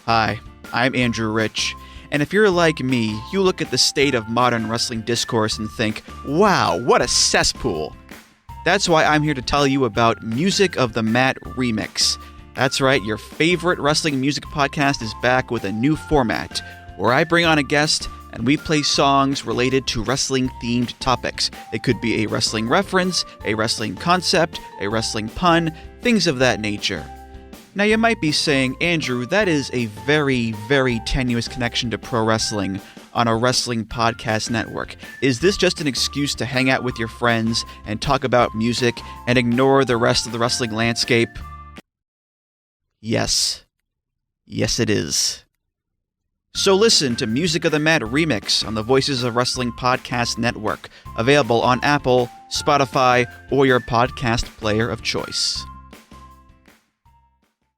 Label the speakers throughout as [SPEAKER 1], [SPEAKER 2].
[SPEAKER 1] Hi, I'm Andrew Rich, and if you're like me, you look at the state of modern wrestling discourse and think, wow, what a cesspool. That's why I'm here to tell you about Music of the Mat Remix. That's right, your favorite wrestling music podcast is back with a new format, where I bring on a guest and we play songs related to wrestling-themed topics. It could be a wrestling reference, a wrestling concept, a wrestling pun, things of that nature. Now you might be saying, Andrew, that is a very, very tenuous connection to pro wrestling on a wrestling podcast network. Is this just an excuse to hang out with your friends and talk about music and ignore the rest of the wrestling landscape? Yes. Yes, it is. So listen to Music of the Mat Remix on the Voices of Wrestling Podcast Network, available on Apple, Spotify, or your podcast player of choice.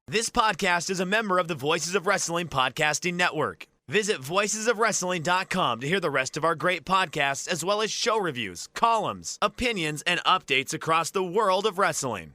[SPEAKER 2] This podcast is a member of the Voices of Wrestling Podcasting Network. Visit voicesofwrestling.com to hear the rest of our great podcasts, as well as show reviews, columns, opinions, and updates across the world of wrestling.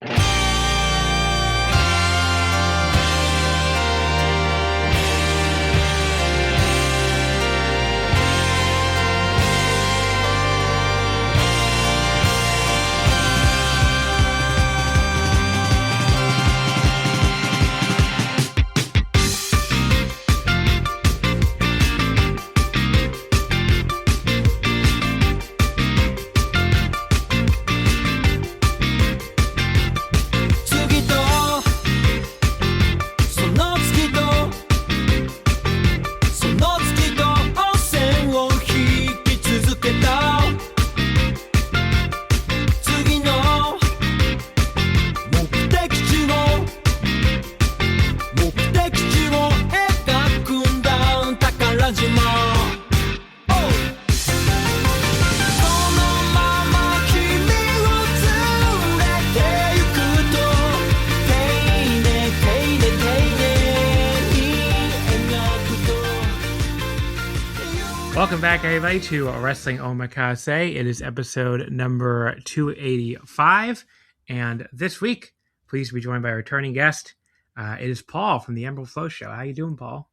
[SPEAKER 3] Welcome back, everybody, to Wrestling Omakase. It is episode number 285, and this week, pleased to be joined by a returning guest. It is Paul from the Emerald FlowShow. How you doing, Paul?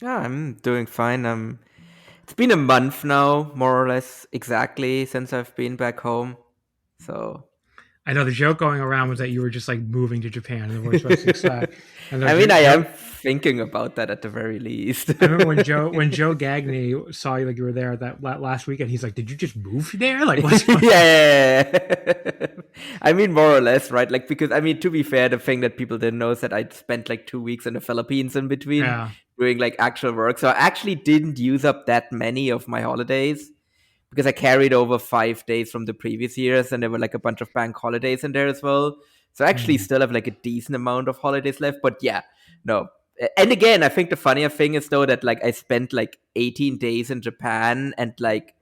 [SPEAKER 4] Yeah, I'm doing fine. It's been a month now, more or less, exactly, since I've been back home. So
[SPEAKER 3] I know the joke going around was that you were just like moving to Japan and the voice wrestling side.
[SPEAKER 4] I mean, I am thinking about that at the very least.
[SPEAKER 3] I remember when Joe Gagney saw you, like you were there that last weekend. He's like, "Did you just move there? Like, what's going on?"
[SPEAKER 4] Yeah. I mean, more or less, right? Like, because I mean, to be fair, the thing that people didn't know is that I spent like 2 weeks in the Philippines in between doing like actual work. So I actually didn't use up that many of my holidays, because I carried over 5 days from the previous years, and there were like a bunch of bank holidays in there as well. So I actually still have like a decent amount of holidays left. But yeah, no. And again, I think the funnier thing is though that like I spent like 18 days in Japan, and like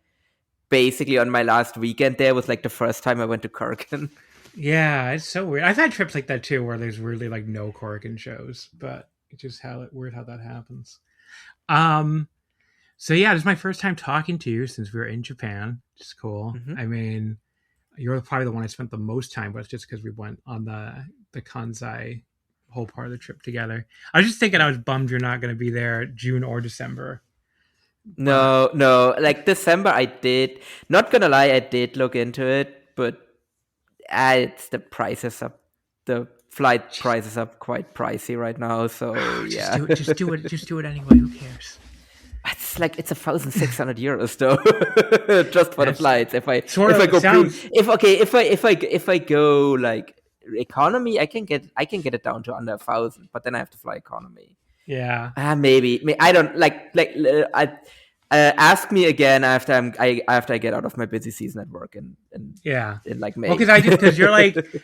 [SPEAKER 4] basically on my last weekend there was like the first time I went to Korakuen.
[SPEAKER 3] Yeah, it's so weird. I've had trips like that too, where there's really like no Korakuen shows, but it's just weird how that happens. So yeah, this is my first time talking to you since we were in Japan, which is cool. Mm-hmm. I mean, you're probably the one I spent the most time with, just because we went on the Kansai whole part of the trip together. I was just thinking, I was bummed you're not going to be there June or December.
[SPEAKER 4] No, like December I did. Not gonna lie, I did look into it, but it's the prices up. The flight prices are quite pricey right now, so yeah.
[SPEAKER 3] Just do it anyway. Who cares?
[SPEAKER 4] It's 1,600 euros though, just for the flights. If I go like economy, I can get it down to under 1,000, but then I have to fly economy.
[SPEAKER 3] Yeah.
[SPEAKER 4] Maybe I don't ask me again after I get out of my busy season at work in like May.
[SPEAKER 3] Well, because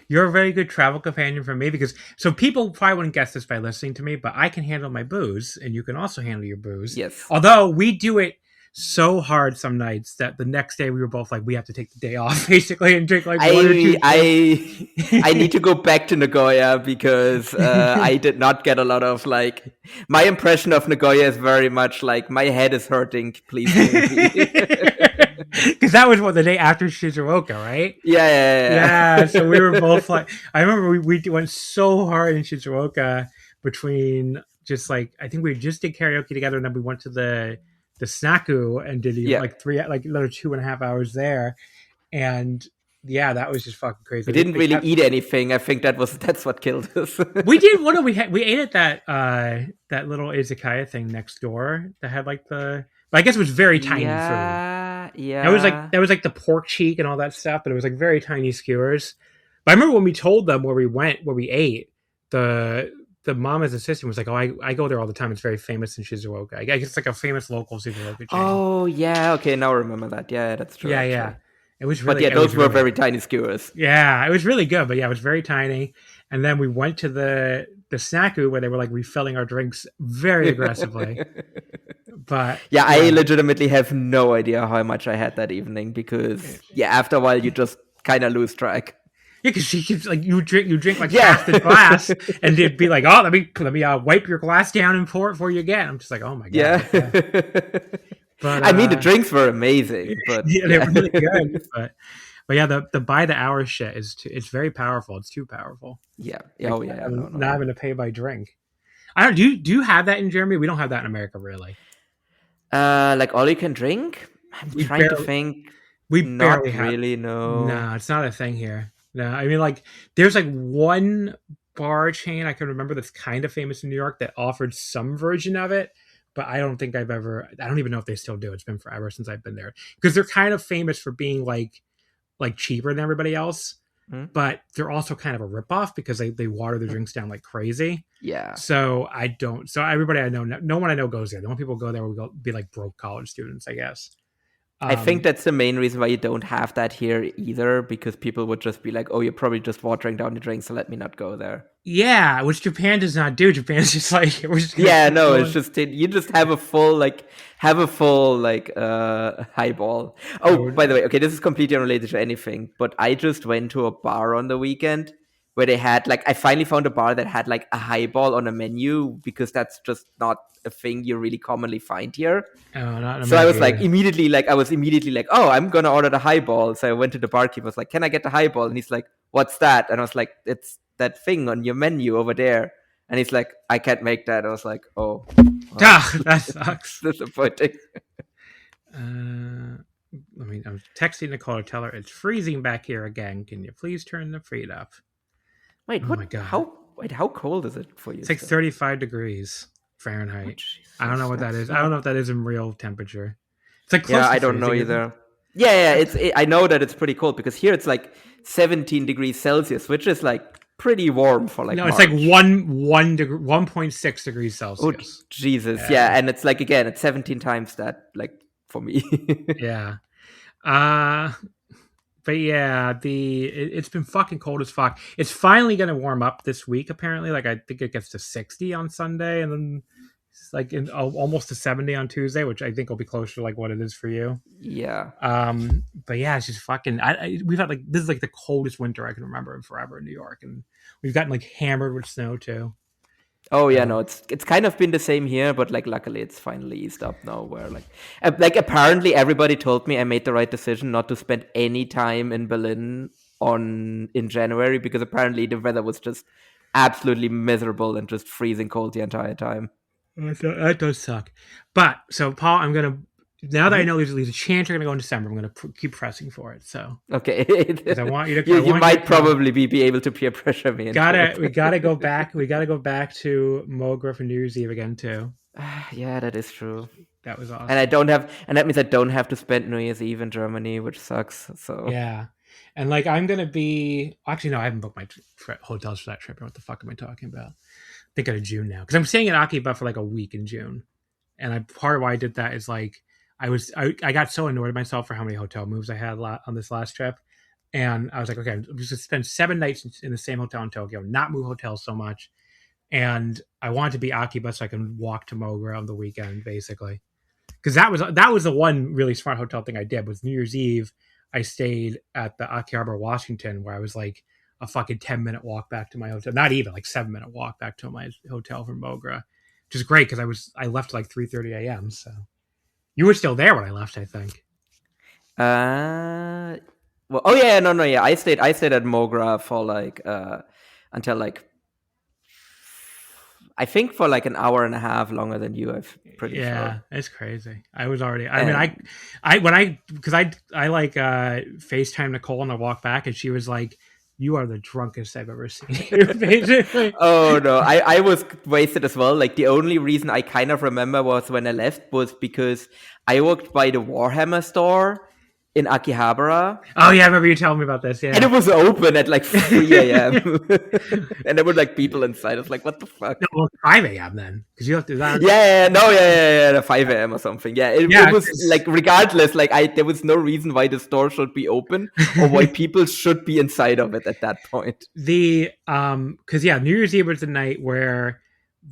[SPEAKER 3] you're a very good travel companion for me, so people probably wouldn't guess this by listening to me, but I can handle my booze and you can also handle your booze.
[SPEAKER 4] Yes.
[SPEAKER 3] Although we do it so hard some nights that the next day we were both like, we have to take the day off basically and drink like one or two.
[SPEAKER 4] I need to go back to Nagoya because I did not get a lot of like, my impression of Nagoya is very much like, my head is hurting, please.
[SPEAKER 3] Because that was the day after Shizuoka, right?
[SPEAKER 4] Yeah.
[SPEAKER 3] So we were both like, I remember we went so hard in Shizuoka between just like, I think we just did karaoke together, and then we went to the Snaku and did like another 2.5 hours there. And yeah, that was just fucking crazy.
[SPEAKER 4] We didn't really eat anything. I think that's what killed us.
[SPEAKER 3] We did. We ate at that little izakaya thing next door that had like I guess it was very tiny food.
[SPEAKER 4] Yeah.
[SPEAKER 3] That was like the pork cheek and all that stuff, but it was like very tiny skewers. But I remember when we told them where we ate, the mama's assistant was like, "Oh, I go there all the time. It's very famous in Shizuoka. I guess it's like a famous local Shizuoka chain."
[SPEAKER 4] Oh yeah, okay, now I remember that. Yeah, that's true.
[SPEAKER 3] Yeah, yeah. It was really,
[SPEAKER 4] but yeah, those were really, very tiny skewers.
[SPEAKER 3] Yeah, it was really good, but yeah, it was very tiny. And then we went to the Snaku where they were like refilling our drinks very aggressively. But
[SPEAKER 4] yeah, I legitimately have no idea how much I had that evening because after a while you just kind of lose track.
[SPEAKER 3] Yeah, because she keeps like you drink like half the glass, and it'd be like, oh, let me wipe your glass down and pour it for you again. I'm just like, oh my god.
[SPEAKER 4] Yeah. But I mean, the drinks were amazing. But
[SPEAKER 3] they were really good. But yeah, the by the hour shit it's very powerful. It's too powerful.
[SPEAKER 4] Yeah.
[SPEAKER 3] Like, not having to pay by drink. I don't. Do you have that in Germany? We don't have that in America, really.
[SPEAKER 4] Like all you can drink. I'm trying to think.
[SPEAKER 3] We barely have.
[SPEAKER 4] Really, no.
[SPEAKER 3] No, it's not a thing here. No, I mean, like, there's like one bar chain I can remember that's kind of famous in New York that offered some version of it, but I don't think I don't even know if they still do. It's been forever since I've been there because they're kind of famous for being like cheaper than everybody else, but they're also kind of a ripoff because they water their drinks down like crazy.
[SPEAKER 4] Yeah.
[SPEAKER 3] So everybody I know, no one I know goes there. The only people go there will be like broke college students, I guess.
[SPEAKER 4] I think that's the main reason why you don't have that here either, because people would just be like, oh, you're probably just watering down the drink, so let me not go there.
[SPEAKER 3] Yeah, which Japan does not do. Japan's just like, we're just
[SPEAKER 4] it's just, you just have a full highball. Oh, by the way, okay, this is completely unrelated to anything, but I just went to a bar on the weekend where they had I finally found a bar that had like a highball on a menu, because that's just not a thing you really commonly find here.
[SPEAKER 3] Oh, not
[SPEAKER 4] so I was immediately like, oh, I'm gonna order the highball. So I went to the barkeeper, I was like, can I get the highball? And he's like, what's that? And I was like, it's that thing on your menu over there. And he's like, I can't make that. I was like, oh,
[SPEAKER 3] that sucks.
[SPEAKER 4] Disappointing.
[SPEAKER 3] I'm texting Nicole to tell her it's freezing back here again. Can you please turn the feet up?
[SPEAKER 4] Wait, what? My God. How cold is it for you?
[SPEAKER 3] It's like 35 degrees Fahrenheit. I don't know what that is. I don't know if that is in real temperature. It's like close to
[SPEAKER 4] I don't know either. Yeah. I know that it's pretty cold because here it's like 17 degrees Celsius, which is like pretty warm for like.
[SPEAKER 3] No,
[SPEAKER 4] March.
[SPEAKER 3] It's like 1.6 degrees Celsius.
[SPEAKER 4] Oh Jesus! Yeah, and it's like again, it's 17 times that, like for me.
[SPEAKER 3] Yeah. But yeah, it's been fucking cold as fuck. It's finally gonna warm up this week, apparently. Like I think it gets to 60 on Sunday, and then it's like almost to 70 on Tuesday, which I think will be closer to like what it is for you.
[SPEAKER 4] Yeah.
[SPEAKER 3] But yeah, it's just fucking. We've had this is like the coldest winter I can remember in forever in New York, and we've gotten like hammered with snow too.
[SPEAKER 4] Oh yeah, no, it's kind of been the same here, but like luckily it's finally eased up now. Where like apparently everybody told me I made the right decision not to spend any time in Berlin in January, because apparently the weather was just absolutely miserable and just freezing cold the entire time.
[SPEAKER 3] That does suck. But so Paul, now that I know there's a chance you're gonna go in December, I'm gonna keep pressing for it. So
[SPEAKER 4] okay,
[SPEAKER 3] I want you to.
[SPEAKER 4] You might probably be able to peer pressure me.
[SPEAKER 3] We gotta go back. We gotta go back to Mogra for New Year's Eve again too.
[SPEAKER 4] Yeah, that is true.
[SPEAKER 3] That was awesome.
[SPEAKER 4] And that means I don't have to spend New Year's Eve in Germany, which sucks. So
[SPEAKER 3] yeah, and like I'm gonna be. Actually, no, I haven't booked my hotels for that trip. What the fuck am I talking about? I think of June now, because I'm staying at Akiba for like a week in June, and part of why I did that is like. I got so annoyed at myself for how many hotel moves I had on this last trip. And I was like, okay, I'm just going to spend 7 nights in the same hotel in Tokyo, not move hotels so much. And I wanted to be Akiba so I can walk to Mogra on the weekend, basically. Because that was the one really smart hotel thing I did, was New Year's Eve. I stayed at the Akihabara, Washington, where I was like a fucking 10-minute walk back to my hotel. Not even, like 7-minute walk back to my hotel from Mogra. Which is great because I left at like 3:30 a.m., so. You were still there when I left, I think.
[SPEAKER 4] Well, oh yeah, no, yeah. I stayed at Mogra for like until like I think for like an hour and a half longer than you. I'm pretty sure.
[SPEAKER 3] Yeah, it's crazy. I was already. I mean, I like FaceTime Nicole on the walk back, and she was like, "You are the drunkest I've ever seen you." Basically.
[SPEAKER 4] Oh no, I was wasted as well. Like the only reason I kind of remember was when I left was because I walked by the Warhammer store in Akihabara.
[SPEAKER 3] Oh yeah, I remember you telling me about this. Yeah,
[SPEAKER 4] and it was open at like 3 a.m. and there were like people inside. I was like, what the fuck?
[SPEAKER 3] No, well, 5 a.m. then, because you have to.
[SPEAKER 4] Yeah, 5 a.m. or something. Yeah, it was like regardless. Like there was no reason why the store should be open or why people should be inside of it at that point.
[SPEAKER 3] Because New Year's Eve was the night where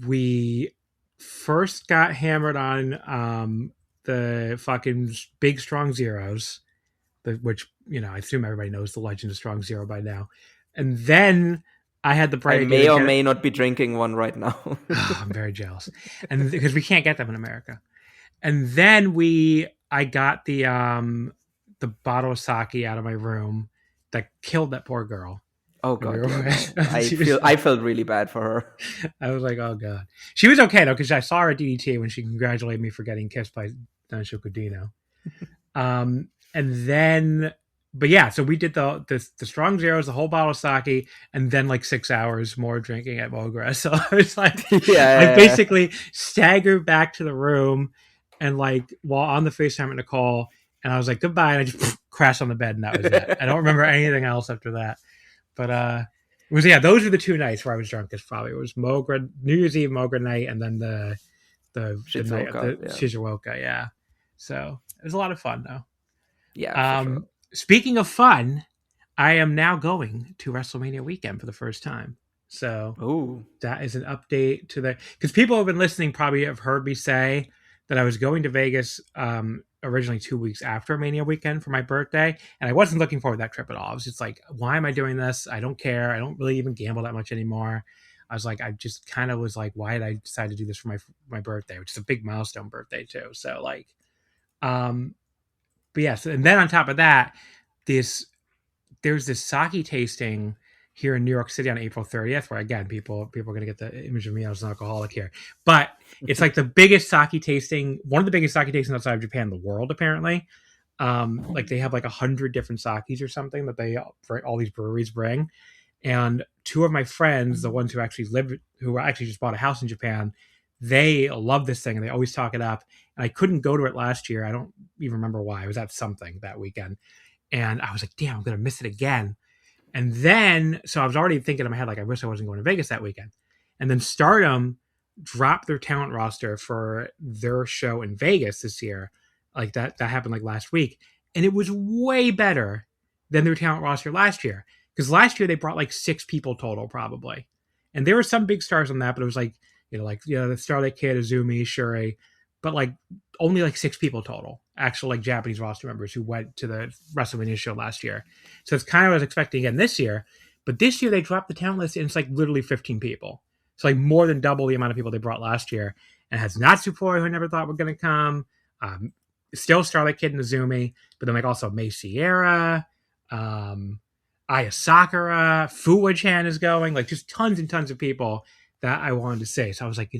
[SPEAKER 3] we first got hammered on the fucking big strong zeros. Which, I assume everybody knows the legend of Strong Zero by now. And then I had the bright
[SPEAKER 4] idea. I may or may not be drinking one right now.
[SPEAKER 3] I'm very jealous. And because we can't get them in America. And then I got the bottle of sake out of my room that killed that poor girl.
[SPEAKER 4] Oh God. I felt really bad for her.
[SPEAKER 3] I was like, oh God. She was okay though, because I saw her at DDT when she congratulated me for getting kissed by Don Shokudino. And then, but yeah, so we did the strong zeros, the whole bottle of sake, and then like 6 hours more drinking at Mogra. So I was like, I basically staggered back to the room and like while on the FaceTime with Nicole, and I was like, goodbye. And I just crashed on the bed and that was it. I don't remember anything else after that. But it was, those were the 2 nights where I was drunkest probably. It was Mogra, New Year's Eve Mogra night, and then the night of the Shizuoka. Yeah. So it was a lot of fun though.
[SPEAKER 4] Yeah. Sure.
[SPEAKER 3] Speaking of fun, I am now going to Wrestlemania weekend for the first time. So that is an update to because people who have been listening probably have heard me say that I was going to Vegas originally 2 weeks after Mania weekend for my birthday. And I wasn't looking forward to that trip at all. I was just like, why am I doing this? I don't care. I don't really even gamble that much anymore. I was like, I just kind of was like, why did I decide to do this for my birthday, which is a big milestone birthday too. So like, but yes, and then on top of that, there's this sake tasting here in New York City on April 30th, where again, people are going to get the image of me as an alcoholic here. But it's like the biggest sake tasting, one of the biggest sake tastings outside of Japan in the world, apparently. Like they have like 100 different sakes or something that all these breweries bring. And 2 of my friends, the ones who actually just bought a house in Japan, they love this thing and they always talk it up. And I couldn't go to it last year. I don't even remember why. I was at something that weekend. And I was like, damn, I'm going to miss it again. And then, so I was already thinking in my head, like, I wish I wasn't going to Vegas that weekend. And then STARDOM dropped their talent roster for their show in Vegas this year. Like that happened like last week. And it was way better than their talent roster last year. Because last year they brought like 6 people total probably. And there were some big stars on that, but it was like, the Starlight Kid, Azumi, Shuri, but like only like 6 people total, actual like Japanese roster members who went to the Wrestlemania show last year. So it's kind of what I was expecting again this year. But this year they dropped the talent list and it's like literally 15 people. So like more than double the amount of people they brought last year. And it has Natsupoi, who I never thought were going to come. Still Starlight Kid and Azumi, but then like also Mei Sierra, Aya Sakura, Fuwa-chan is going, like just tons and tons of people that I wanted to say. So I was like,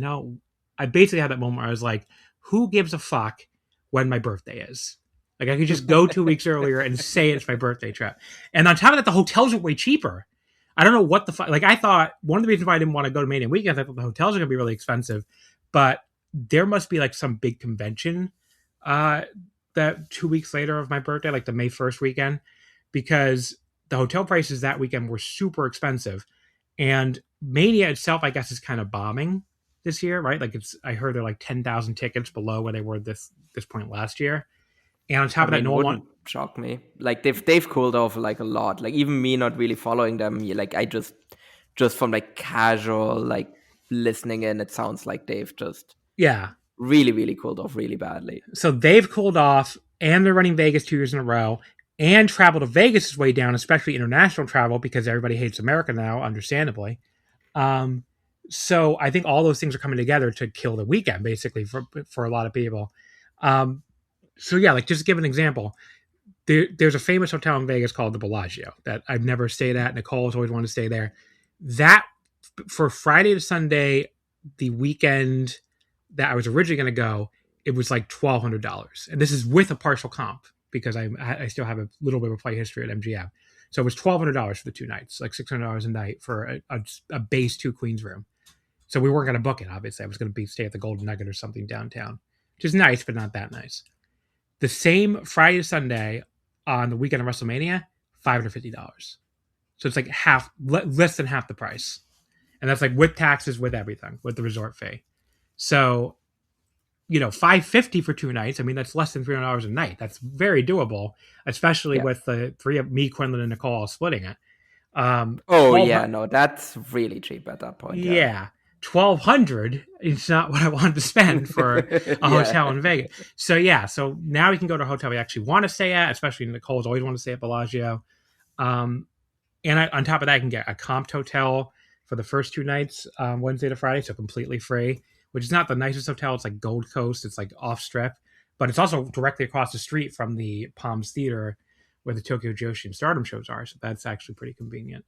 [SPEAKER 3] I basically had that moment where I was like, who gives a fuck when my birthday is? Like I could just go 2 weeks earlier and say it's my birthday trip. And on top of that, the hotels are way cheaper. I don't know what the fuck. Like I thought one of the reasons why I didn't want to go to Mania weekend, I thought the hotels are going to be really expensive, but there must be like some big convention that 2 weeks later of my birthday, like the May 1st weekend, because the hotel prices that weekend were super expensive. And Mania itself, I guess, is kind of bombing this year, right? Like I heard they're like 10,000 tickets below where they were this point last year. And on top of that, no one
[SPEAKER 4] shock me. Like they've cooled off like a lot. Like even me not really following them, like I just from like casual like listening in, it sounds like they've just really, really cooled off really badly.
[SPEAKER 3] So they've cooled off and they're running Vegas 2 years in a row. And travel to Vegas is way down, especially international travel, because everybody hates America now, understandably. So I think all those things are coming together to kill the weekend, basically, for a lot of people. So yeah, like just to give an example, there's a famous hotel in Vegas called the Bellagio that I've never stayed at. Nicole's always wanted to stay there. That for Friday to Sunday the weekend that I was originally going to go, it was like $1,200. And this is with a partial comp because I still have a little bit of a play history at MGM. So it was $1,200 for the 2 nights, like $600 a night for a base 2 queens room. So we weren't going to book it, obviously. I was going to stay at the Golden Nugget or something downtown, which is nice, but not that nice. The same Friday to Sunday on the weekend of WrestleMania, $550. So it's like less than half the price. And that's like with taxes, with everything, with the resort fee. So, $550 for 2 nights. I mean, that's less than $300 a night. That's very doable, especially with the 3 of me, Quinlan, and Nicole all splitting it.
[SPEAKER 4] That's really cheap at that point.
[SPEAKER 3] Yeah. $1,200 is not what I wanted to spend for a hotel in Vegas. So now we can go to a hotel we actually want to stay at, especially Nicole's always want to stay at Bellagio. And on top of that, I can get a comped hotel for the first 2 nights, Wednesday to Friday, so completely free, which is not the nicest hotel. It's like Gold Coast. It's like off strip, but it's also directly across the street from the Palms Theater where the Tokyo Joshi and Stardom shows are. So that's actually pretty convenient.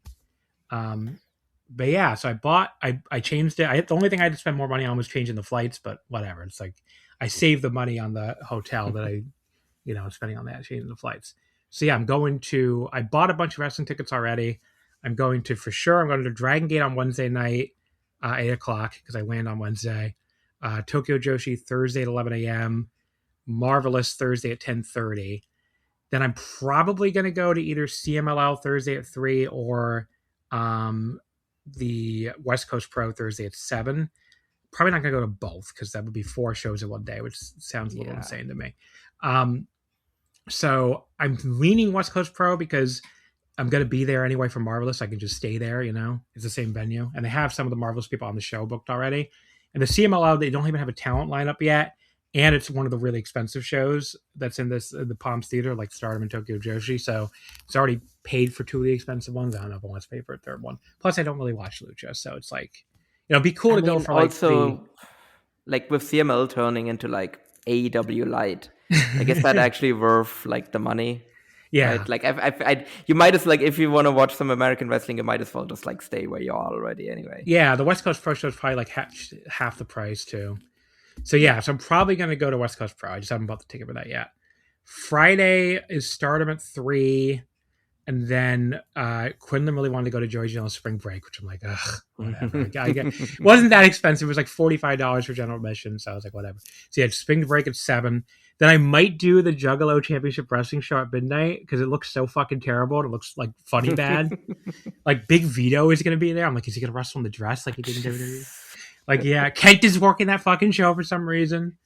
[SPEAKER 3] But yeah, so I changed it. The only thing I had to spend more money on was changing the flights, but whatever. It's like I saved the money on the hotel that I, spending on that, changing the flights. So yeah, I bought a bunch of wrestling tickets already. I'm going to Dragon Gate on Wednesday night, 8 o'clock, because I land on Wednesday. Tokyo Joshi Thursday at 11 a.m. Marvelous Thursday at 10:30. Then I'm probably going to go to either CMLL Thursday at 3 or the West Coast Pro Thursday at 7. Probably not going to go to both because that would be 4 shows in one day, which sounds a little insane to me. So I'm leaning West Coast Pro because I'm going to be there anyway for Marvelous. I can just stay there, It's the same venue. And they have some of the Marvelous people on the show booked already. And the CMLL, they don't even have a talent lineup yet. And it's one of the really expensive shows that's in the Palms Theater, like Stardom and Tokyo Joshi. So it's already paid for 2 of the expensive ones. I don't know if I want to pay for a third one. Plus, I don't really watch Lucha. So it's like, it'd be cool to go for
[SPEAKER 4] also, like with CML turning into like AEW Light, I guess that actually worth like the money.
[SPEAKER 3] Yeah.
[SPEAKER 4] Right? Like you might as if you want to watch some American wrestling, you might as well just like stay where you are already anyway.
[SPEAKER 3] Yeah. The West Coast Pro show is probably like half the price too. So I'm probably going to go to West Coast Pro. I just haven't bought the ticket for that yet. Friday is Stardom at 3. And then Quinlan really wanted to go to Joey Janela's Spring Break, which I'm like, ugh, whatever. It wasn't that expensive. It was like $45 for general admission. So I was like, whatever. So Spring Break at 7. Then I might do the Juggalo Championship Wrestling show at midnight because it looks so fucking terrible. And it looks like funny bad. Like Big Vito is going to be there. I'm like, is he going to wrestle in the dress like he did in WWE? Like, yeah, Kent is working that fucking show for some reason.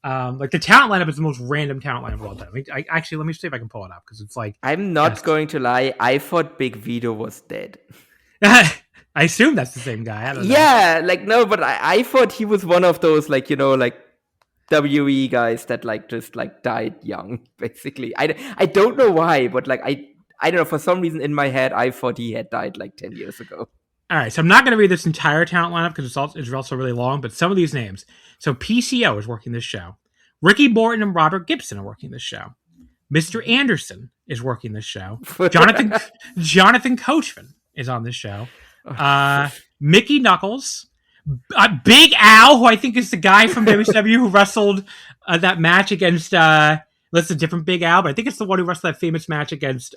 [SPEAKER 3] Like the talent lineup is the most random talent lineup of all time. Actually, let me see if I can pull it up because it's like
[SPEAKER 4] I'm not going to lie. I thought Big Vito was dead.
[SPEAKER 3] I assume that's the same guy. I don't know.
[SPEAKER 4] Yeah, no, but I thought he was one of those like WE guys that just died young. Basically, I don't know why, but I don't know, for some reason in my head I thought he had died 10 years ago.
[SPEAKER 3] All right, so I'm not going to read this entire talent lineup because it's also really long, but some of these names. So PCO is working this show. Ricky Morton and Robert Gibson are working this show. Mr. Anderson is working this show. Jonathan Coachman is on this show. Mickey Knuckles. Big Al, who I think is the guy from WCW who wrestled that match against... that's a different Big Al, but I think it's the one who wrestled that famous match against...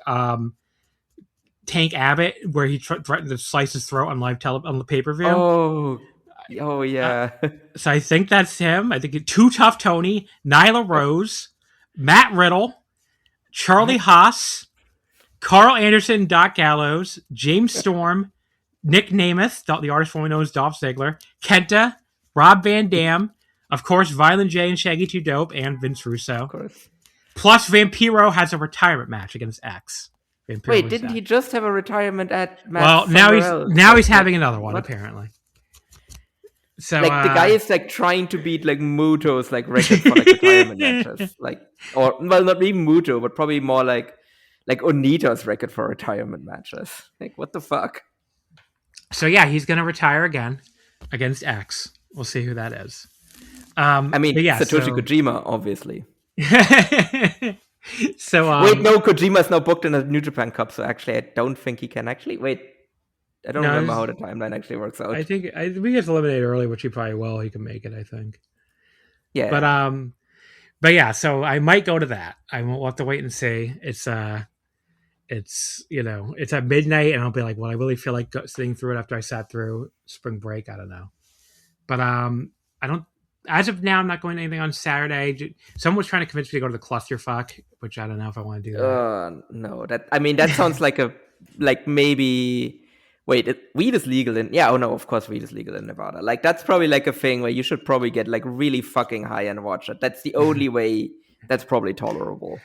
[SPEAKER 3] Tank Abbott, where he threatened to slice his throat on on the pay-per-view.
[SPEAKER 4] Oh yeah.
[SPEAKER 3] So I think that's him. I think Too Tough Tony, Nyla Rose, Matt Riddle, Charlie Haas, Carl Anderson, Doc Gallows, James Storm, Nick Namath, the artist formerly known as Dolph Ziggler, Kenta, Rob Van Dam, of course, Violent J and Shaggy 2 Dope, and Vince Russo.
[SPEAKER 4] Of course.
[SPEAKER 3] Plus, Vampiro has a retirement match against X.
[SPEAKER 4] Wait, didn't he just have a retirement match?
[SPEAKER 3] Well, now he's having another one, apparently. So
[SPEAKER 4] the guy is trying to beat Muto's record for retirement matches, not even Muto, but probably more like Onita's record for retirement matches. What the fuck?
[SPEAKER 3] So yeah, he's gonna retire again against X. We'll see who that is.
[SPEAKER 4] Satoshi Kojima, obviously.
[SPEAKER 3] So
[SPEAKER 4] wait, no, Kojima's now booked in a New Japan Cup, so actually I don't think he can wait. I don't remember how the timeline actually works out.
[SPEAKER 3] I think we get eliminated early, which he probably will. He can make it, I think.
[SPEAKER 4] Yeah.
[SPEAKER 3] But yeah, so I might go to that. We'll have to wait and see. It's it's at midnight, and I'll be like, well, I really feel like sitting through it after I sat through spring break. I don't know, but I don't. As of now, I'm not going to anything on Saturday. Someone was trying to convince me to go to the clusterfuck, which I don't know if I want to do that.
[SPEAKER 4] No, that sounds like maybe. Wait, weed is legal in... Yeah, no, of course weed is legal in Nevada. Like, that's probably like a thing where you should probably get like really fucking high and watch it. That's the only way that's probably tolerable.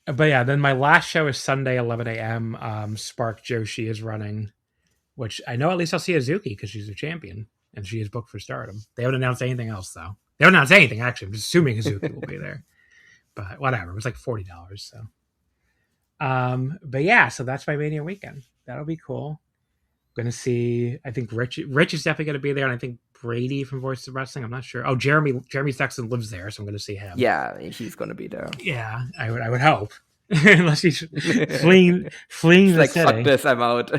[SPEAKER 3] But yeah, then my last show is Sunday, 11 a.m. Spark Joshi is running, which I know at least I'll see Azuki because she's a champion and she is booked for Stardom. They haven't announced anything else, though. They haven't announced anything, actually. I'm just assuming Azuki will be there. But whatever. It was like $40, so... but yeah, so that's my Mania weekend. That'll be cool. Going to see, I think Rich is definitely going to be there, and I think Brady from Voice of Wrestling. I'm not sure. Oh, Jeremy Sexton lives there, so I'm going to see him.
[SPEAKER 4] Yeah, he's going to be there.
[SPEAKER 3] Yeah, I would hope, unless he's fleeing the
[SPEAKER 4] like
[SPEAKER 3] city.
[SPEAKER 4] Fuck this, I'm out.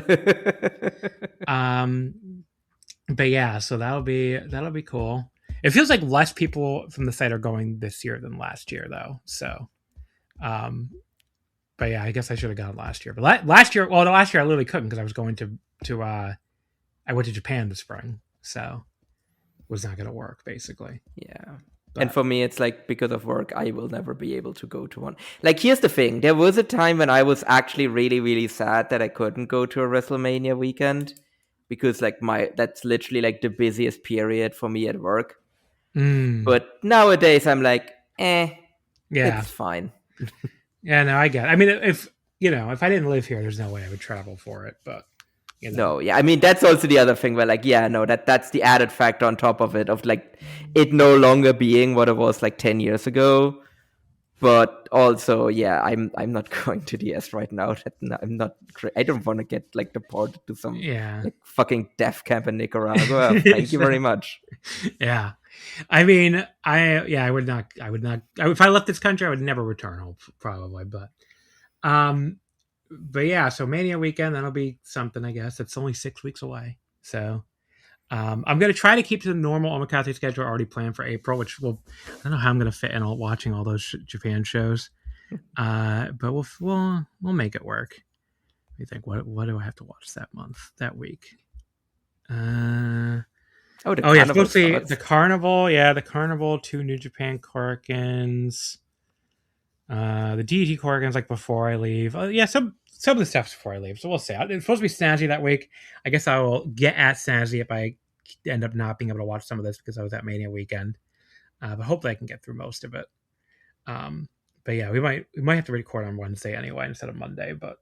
[SPEAKER 3] But yeah, so that'll be cool. It feels like less people from the site are going this year than last year, though. So, but yeah, I guess I should have gone last year. But last year I literally couldn't because I was going to I went to Japan this spring, so it was not going to work basically.
[SPEAKER 4] Yeah. But. And for me, it's like because of work, I will never be able to go to one. Like, here's the thing. There was a time when I was actually really, really sad that I couldn't go to a WrestleMania weekend because like that's literally like the busiest period for me at work. But nowadays I'm like, it's fine.
[SPEAKER 3] Yeah, no, I get it. I mean, if I didn't live here, there's no way I would travel for it, but
[SPEAKER 4] No, yeah. I mean, that's also the other thing where like, yeah, no, that's the added factor on top of it, of like it no longer being what it was like 10 years ago. But also, yeah, I'm not going to the S right now. I'm not. I don't want to get like deported to some like fucking death camp in Nicaragua. Thank you very much.
[SPEAKER 3] Yeah, I mean, I would not. If I left this country, I would never return home, probably. But yeah, so Mania weekend, that'll be something, I guess. It's only 6 weeks away, so. I'm going to try to keep to the normal Omakase schedule already planned for April, which I don't know how I'm going to fit in watching all those Japan shows. But we'll make it work. You think, what do I have to watch that week? It's supposed to be the Carnival. Yeah, the Carnival, 2 New Japan Korakuens. The DDT Korakuens like before I leave. Some of the stuff's before I leave, so we'll see. It's supposed to be Snazzy that week. I guess I will get at Snazzy if I end up not being able to watch some of this because I was at Mania weekend. But hopefully I can get through most of it. But yeah, we might have to record on Wednesday anyway instead of Monday. But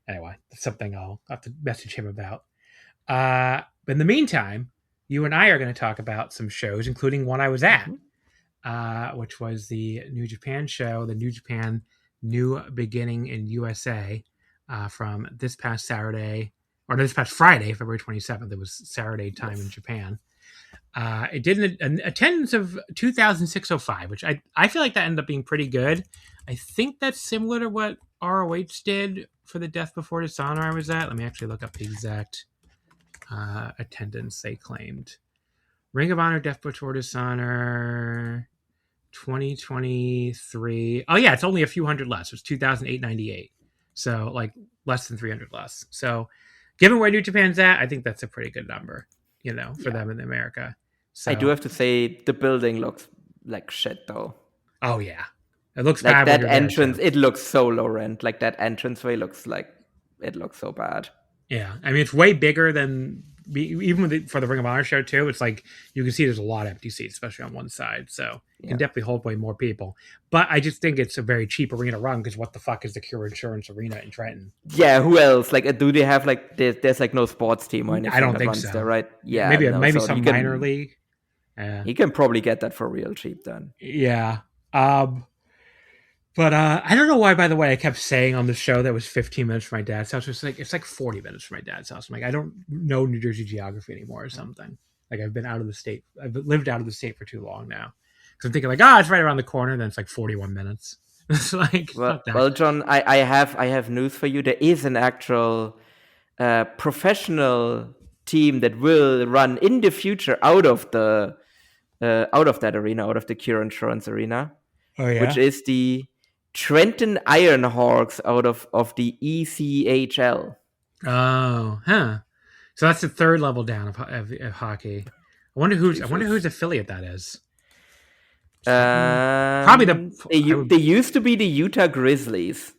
[SPEAKER 3] anyway, that's something I'll have to message him about. But in the meantime, you and I are going to talk about some shows, including one I was at, which was the New Japan show, the New Japan New Beginning in USA. From this past Friday, February 27th. It was Saturday time in Japan. It did an attendance of 2,605, which I feel like that ended up being pretty good. I think that's similar to what ROH did for the Death Before Dishonor I was at. Let me actually look up the exact attendance they claimed. Ring of Honor Death Before Dishonor 2023. Oh yeah, it's only a few hundred less. It was 2,898. So, like, less than 300 less. So, given where New Japan's at, I think that's a pretty good number, for them in America. So,
[SPEAKER 4] I do have to say, the building looks like shit, though.
[SPEAKER 3] Oh, yeah. It looks
[SPEAKER 4] like
[SPEAKER 3] bad.
[SPEAKER 4] That entrance, it looks so low rent. Like, that entranceway looks like, it looks so bad.
[SPEAKER 3] Yeah. I mean, it's way bigger than, even for the Ring of Honor show, too. It's like, you can see there's a lot of empty seats, especially on one side. So, you can definitely hold way more people. But I just think it's a very cheap arena to run because what the fuck is the Cure Insurance Arena in Trenton?
[SPEAKER 4] Yeah, who else? Like, do they have, like, there's like no sports team or anything?
[SPEAKER 3] I don't think so.
[SPEAKER 4] There, right? Yeah.
[SPEAKER 3] Maybe some minor league.
[SPEAKER 4] You can probably get that for real cheap then.
[SPEAKER 3] Yeah. But I don't know why, by the way, I kept saying on the show that was 15 minutes from my dad's house. It's like 40 minutes from my dad's house. I'm like, I don't know New Jersey geography anymore or something. Like, I've been out of the state. I've lived out of the state for too long now. Because I'm thinking like, it's right around the corner. Then it's like 41 minutes. It's like,
[SPEAKER 4] well, John, I have news for you. There is an actual professional team that will run in the future out of that arena, out of the Cure Insurance arena.
[SPEAKER 3] Oh, yeah?
[SPEAKER 4] Which is the Trenton Ironhawks out of the ECHL.
[SPEAKER 3] Oh, huh. So that's the third level down of hockey. I wonder whose affiliate that is. Probably
[SPEAKER 4] they used to be the Utah Grizzlies.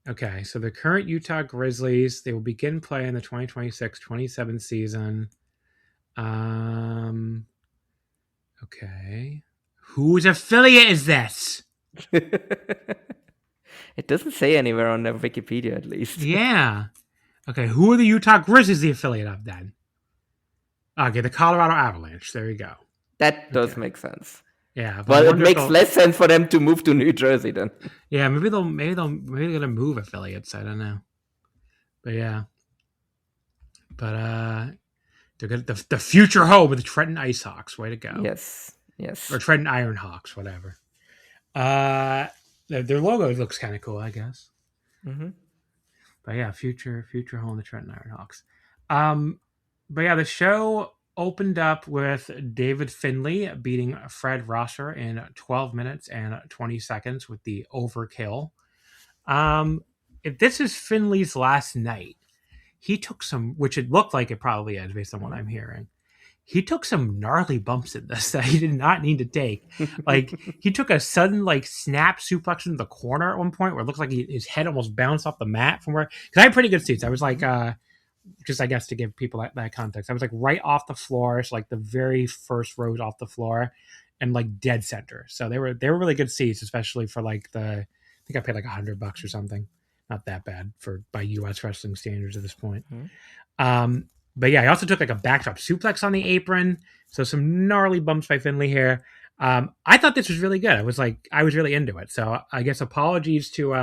[SPEAKER 3] Okay, so the current Utah Grizzlies, they will begin play in the 2026-27 season. Okay. Whose affiliate is this?
[SPEAKER 4] It doesn't say anywhere on their Wikipedia, at least.
[SPEAKER 3] Yeah. Okay, who are the Utah Grizzlies the affiliate of then? Okay, the Colorado Avalanche. There you go.
[SPEAKER 4] That does make sense.
[SPEAKER 3] Yeah.
[SPEAKER 4] Well, it makes less sense for them to move to New Jersey then.
[SPEAKER 3] Yeah, maybe they're gonna move affiliates. I don't know. But yeah. But they're gonna the future home of the Trenton Icehawks. Way to go.
[SPEAKER 4] Yes.
[SPEAKER 3] Or Trenton Ironhawks, whatever. Their logo looks kind of cool, I guess.
[SPEAKER 4] Mm-hmm.
[SPEAKER 3] But yeah, future home of the Trenton Ironhawks. But yeah, the show opened up with David Finlay beating Fred Rosser in 12 minutes and 20 seconds with the overkill. If this is Finlay's last night, he took some, which it looked like it probably is based on what I'm hearing. He took some gnarly bumps in this that he did not need to take. Like, he took a sudden, snap suplex into the corner at one point where it looked like his head almost bounced off the mat from where... Because I had pretty good seats. I was just, I guess, to give people that context. I was, right off the floor. So, the very first rows off the floor and, dead center. So they were really good seats, especially for, I think I paid, $100 or something. Not that bad by U.S. wrestling standards at this point. Mm-hmm. But yeah, I also took a backdrop suplex on the apron. So some gnarly bumps by Finlay here. I thought this was really good. I was really into it. So I guess apologies to,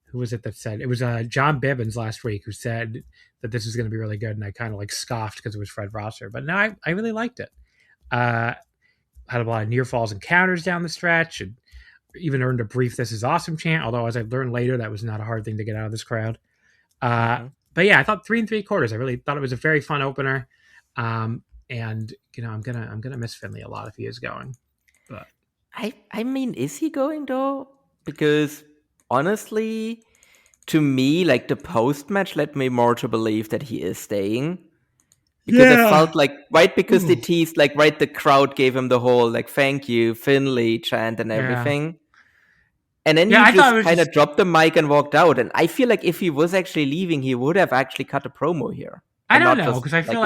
[SPEAKER 3] who was it that said? It was John Bibbins last week who said that this is going to be really good. And I kind of scoffed because it was Fred Rosser. But no, I really liked it. Had a lot of near falls and counters down the stretch. And even earned a brief "This is awesome" chant. Although as I learned later, that was not a hard thing to get out of this crowd. But yeah, I thought 3 3/4. I really thought it was a very fun opener, and I'm gonna miss Finlay a lot if he is going. But
[SPEAKER 4] I mean, is he going though? Because honestly, to me, the post match led me more to believe that he is staying. Because it felt because they teased the crowd gave him the whole "thank you Finlay" chant and everything. Yeah. And then he just kind of dropped the mic and walked out. And I feel like if he was actually leaving, he would have actually cut a promo here.
[SPEAKER 3] I don't know, because I feel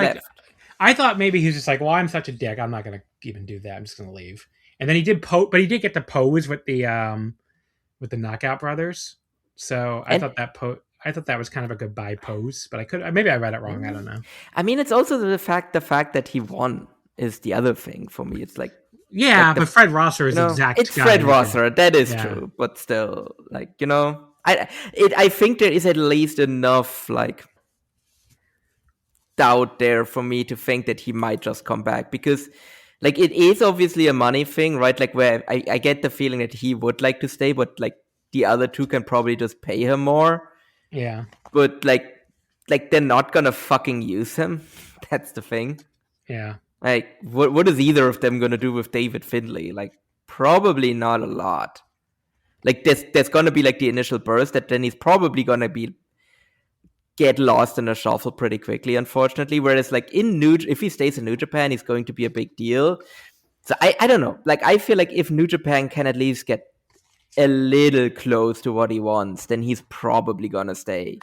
[SPEAKER 3] I thought maybe he was just well, I'm such a dick. I'm not going to even do that. I'm just going to leave. And then he did but he did get to pose with the Knockout Brothers. So I thought that was kind of a goodbye pose. But maybe I read it wrong. I don't know.
[SPEAKER 4] I mean, it's also the fact that he won is the other thing for me. It's
[SPEAKER 3] but Fred Rosser is exact.
[SPEAKER 4] It's Fred Rosser. That is true, but still, I think there is at least enough doubt there for me to think that he might just come back because, it is obviously a money thing, right? Where I get the feeling that he would like to stay, but the other two can probably just pay him more.
[SPEAKER 3] Yeah,
[SPEAKER 4] but they're not gonna fucking use him. That's the thing.
[SPEAKER 3] Yeah.
[SPEAKER 4] What is either of them going to do with David Finlay? Probably not a lot. There's going to be the initial burst that then he's probably going to get lost in a shuffle pretty quickly, unfortunately. Whereas if he stays in New Japan, he's going to be a big deal. So I don't know. I feel if New Japan can at least get a little close to what he wants, then he's probably going to stay.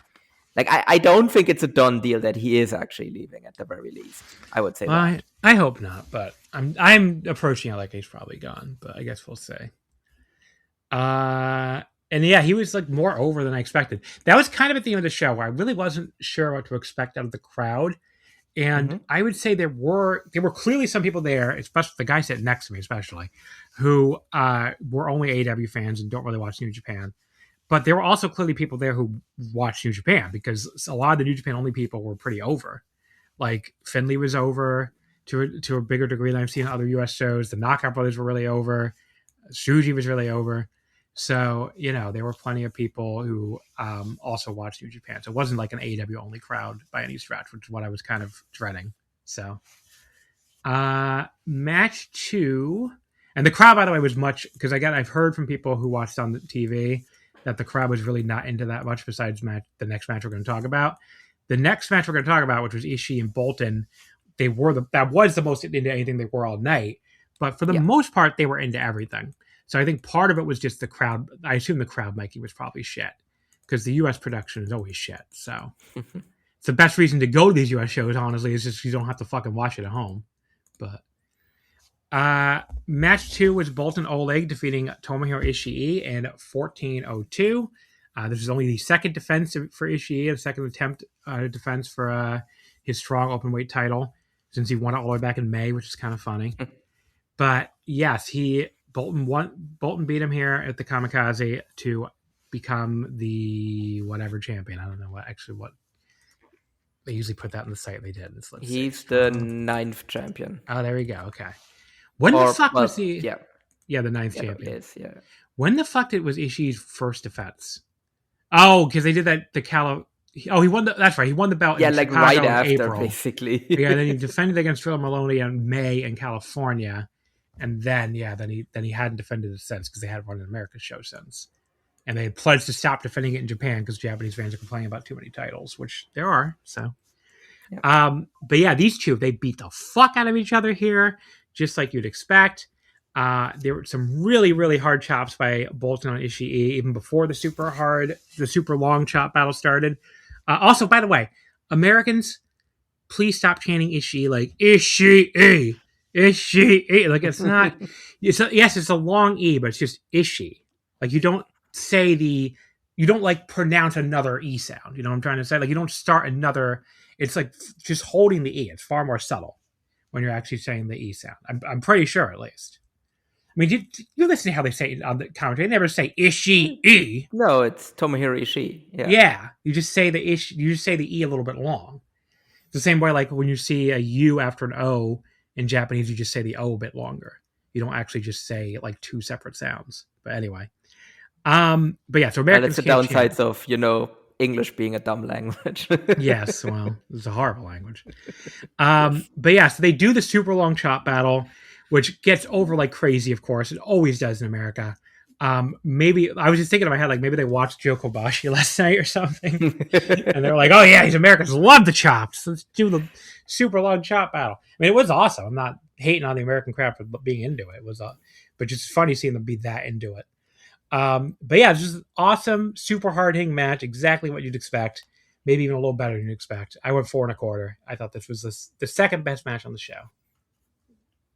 [SPEAKER 4] I don't think it's a done deal that he is actually leaving at the very least. I would say that.
[SPEAKER 3] I hope not, but I'm approaching it like he's probably gone, but I guess we'll see. And yeah, he was more over than I expected. That was kind of at the end of the show where I really wasn't sure what to expect out of the crowd. And I would say there were clearly some people there, especially the guy sitting next to me, who were only AEW fans and don't really watch New Japan. But there were also clearly people there who watched New Japan because a lot of the New Japan only people were pretty over. Finlay was over to a bigger degree than I've seen in other U.S. shows. The Knockout Brothers were really over. Shuji was really over. So, there were plenty of people who also watched New Japan. So it wasn't like an AEW only crowd by any stretch, which is what I was kind of dreading. So, match 2. And the crowd, by the way, was much, because I've heard from people who watched on the TV that the crowd was really not into that much besides the next match we're going to talk about. The next match we're going to talk about, which was Ishii and Bolton, that was the most into anything they were all night. But for the most part, they were into everything. So I think part of it was just the crowd. I assume the crowd, Mikey, was probably shit because the U.S. production is always shit. So it's the best reason to go to these U.S. shows, honestly, is just you don't have to fucking watch it at home. But match 2 was Bolton Oleg defeating Tomohiro Ishii in 14:02. This is only the second defense for Ishii, the second attempt defense for his strong openweight title since he won it all the way back in May, which is kind of funny. But yes, Bolton beat him here at the Kamikaze to become the whatever champion. I don't know what they usually put that on the site. They did.
[SPEAKER 4] He's the 9th champion.
[SPEAKER 3] Oh, there we go. Okay. When the fuck was he? Yeah, the 9th champion.
[SPEAKER 4] It is, yeah.
[SPEAKER 3] When the fuck was Ishii's first defense? Oh, because they did that. He won that's right. He won the belt.
[SPEAKER 4] Yeah,
[SPEAKER 3] in
[SPEAKER 4] like
[SPEAKER 3] Chicago
[SPEAKER 4] right
[SPEAKER 3] in
[SPEAKER 4] after,
[SPEAKER 3] April.
[SPEAKER 4] basically.
[SPEAKER 3] Yeah, then he defended against Phil Maloney in May in California, and then he hadn't defended it since because they hadn't run an America show since, and they had pledged to stop defending it in Japan because Japanese fans are complaining about too many titles, which there are. So, but yeah, these two, they beat the fuck out of each other here, just like you'd expect. There were some really, really hard chops by Bolton on Ishii even before the super long chop battle started. Also, by the way, Americans, please stop chanting Ishii like Ishii, Ishii. Like it's not. It's a long E, but it's just Ishii. Like you don't like pronounce another E sound. You know what I'm trying to say? Like you don't start another. It's like just holding the E. It's far more subtle when you're actually saying the E sound. I'm pretty sure, at least. I mean, you listen to how they say it on the commentary. They never say Ishii.
[SPEAKER 4] No, it's Tomohiro Ishii.
[SPEAKER 3] Yeah. You just say the Ishi. You just say the E a little bit long. It's the same way, like when you see a U after an O in Japanese, you just say the O a bit longer. You don't actually just say like two separate sounds. But anyway, but yeah. So Americans.
[SPEAKER 4] That's the downsides of English being a dumb language.
[SPEAKER 3] Yes, well, it's a horrible language. But yeah, so they do the super long chop battle, which gets over like crazy, of course. It always does in America. Maybe I was just thinking in my head, like maybe they watched Joe Kobashi last night or something, and they're like, "Oh yeah, these Americans love the chops. Let's do the super long chop battle." I mean, it was awesome. I'm not hating on the American crowd for being into it. It was, but just funny seeing them be that into it. But yeah, it's just an awesome, super hard hitting match. Exactly what you'd expect. Maybe even a little better than you'd expect. I went 4 1/4. I thought this was the second best match on the show.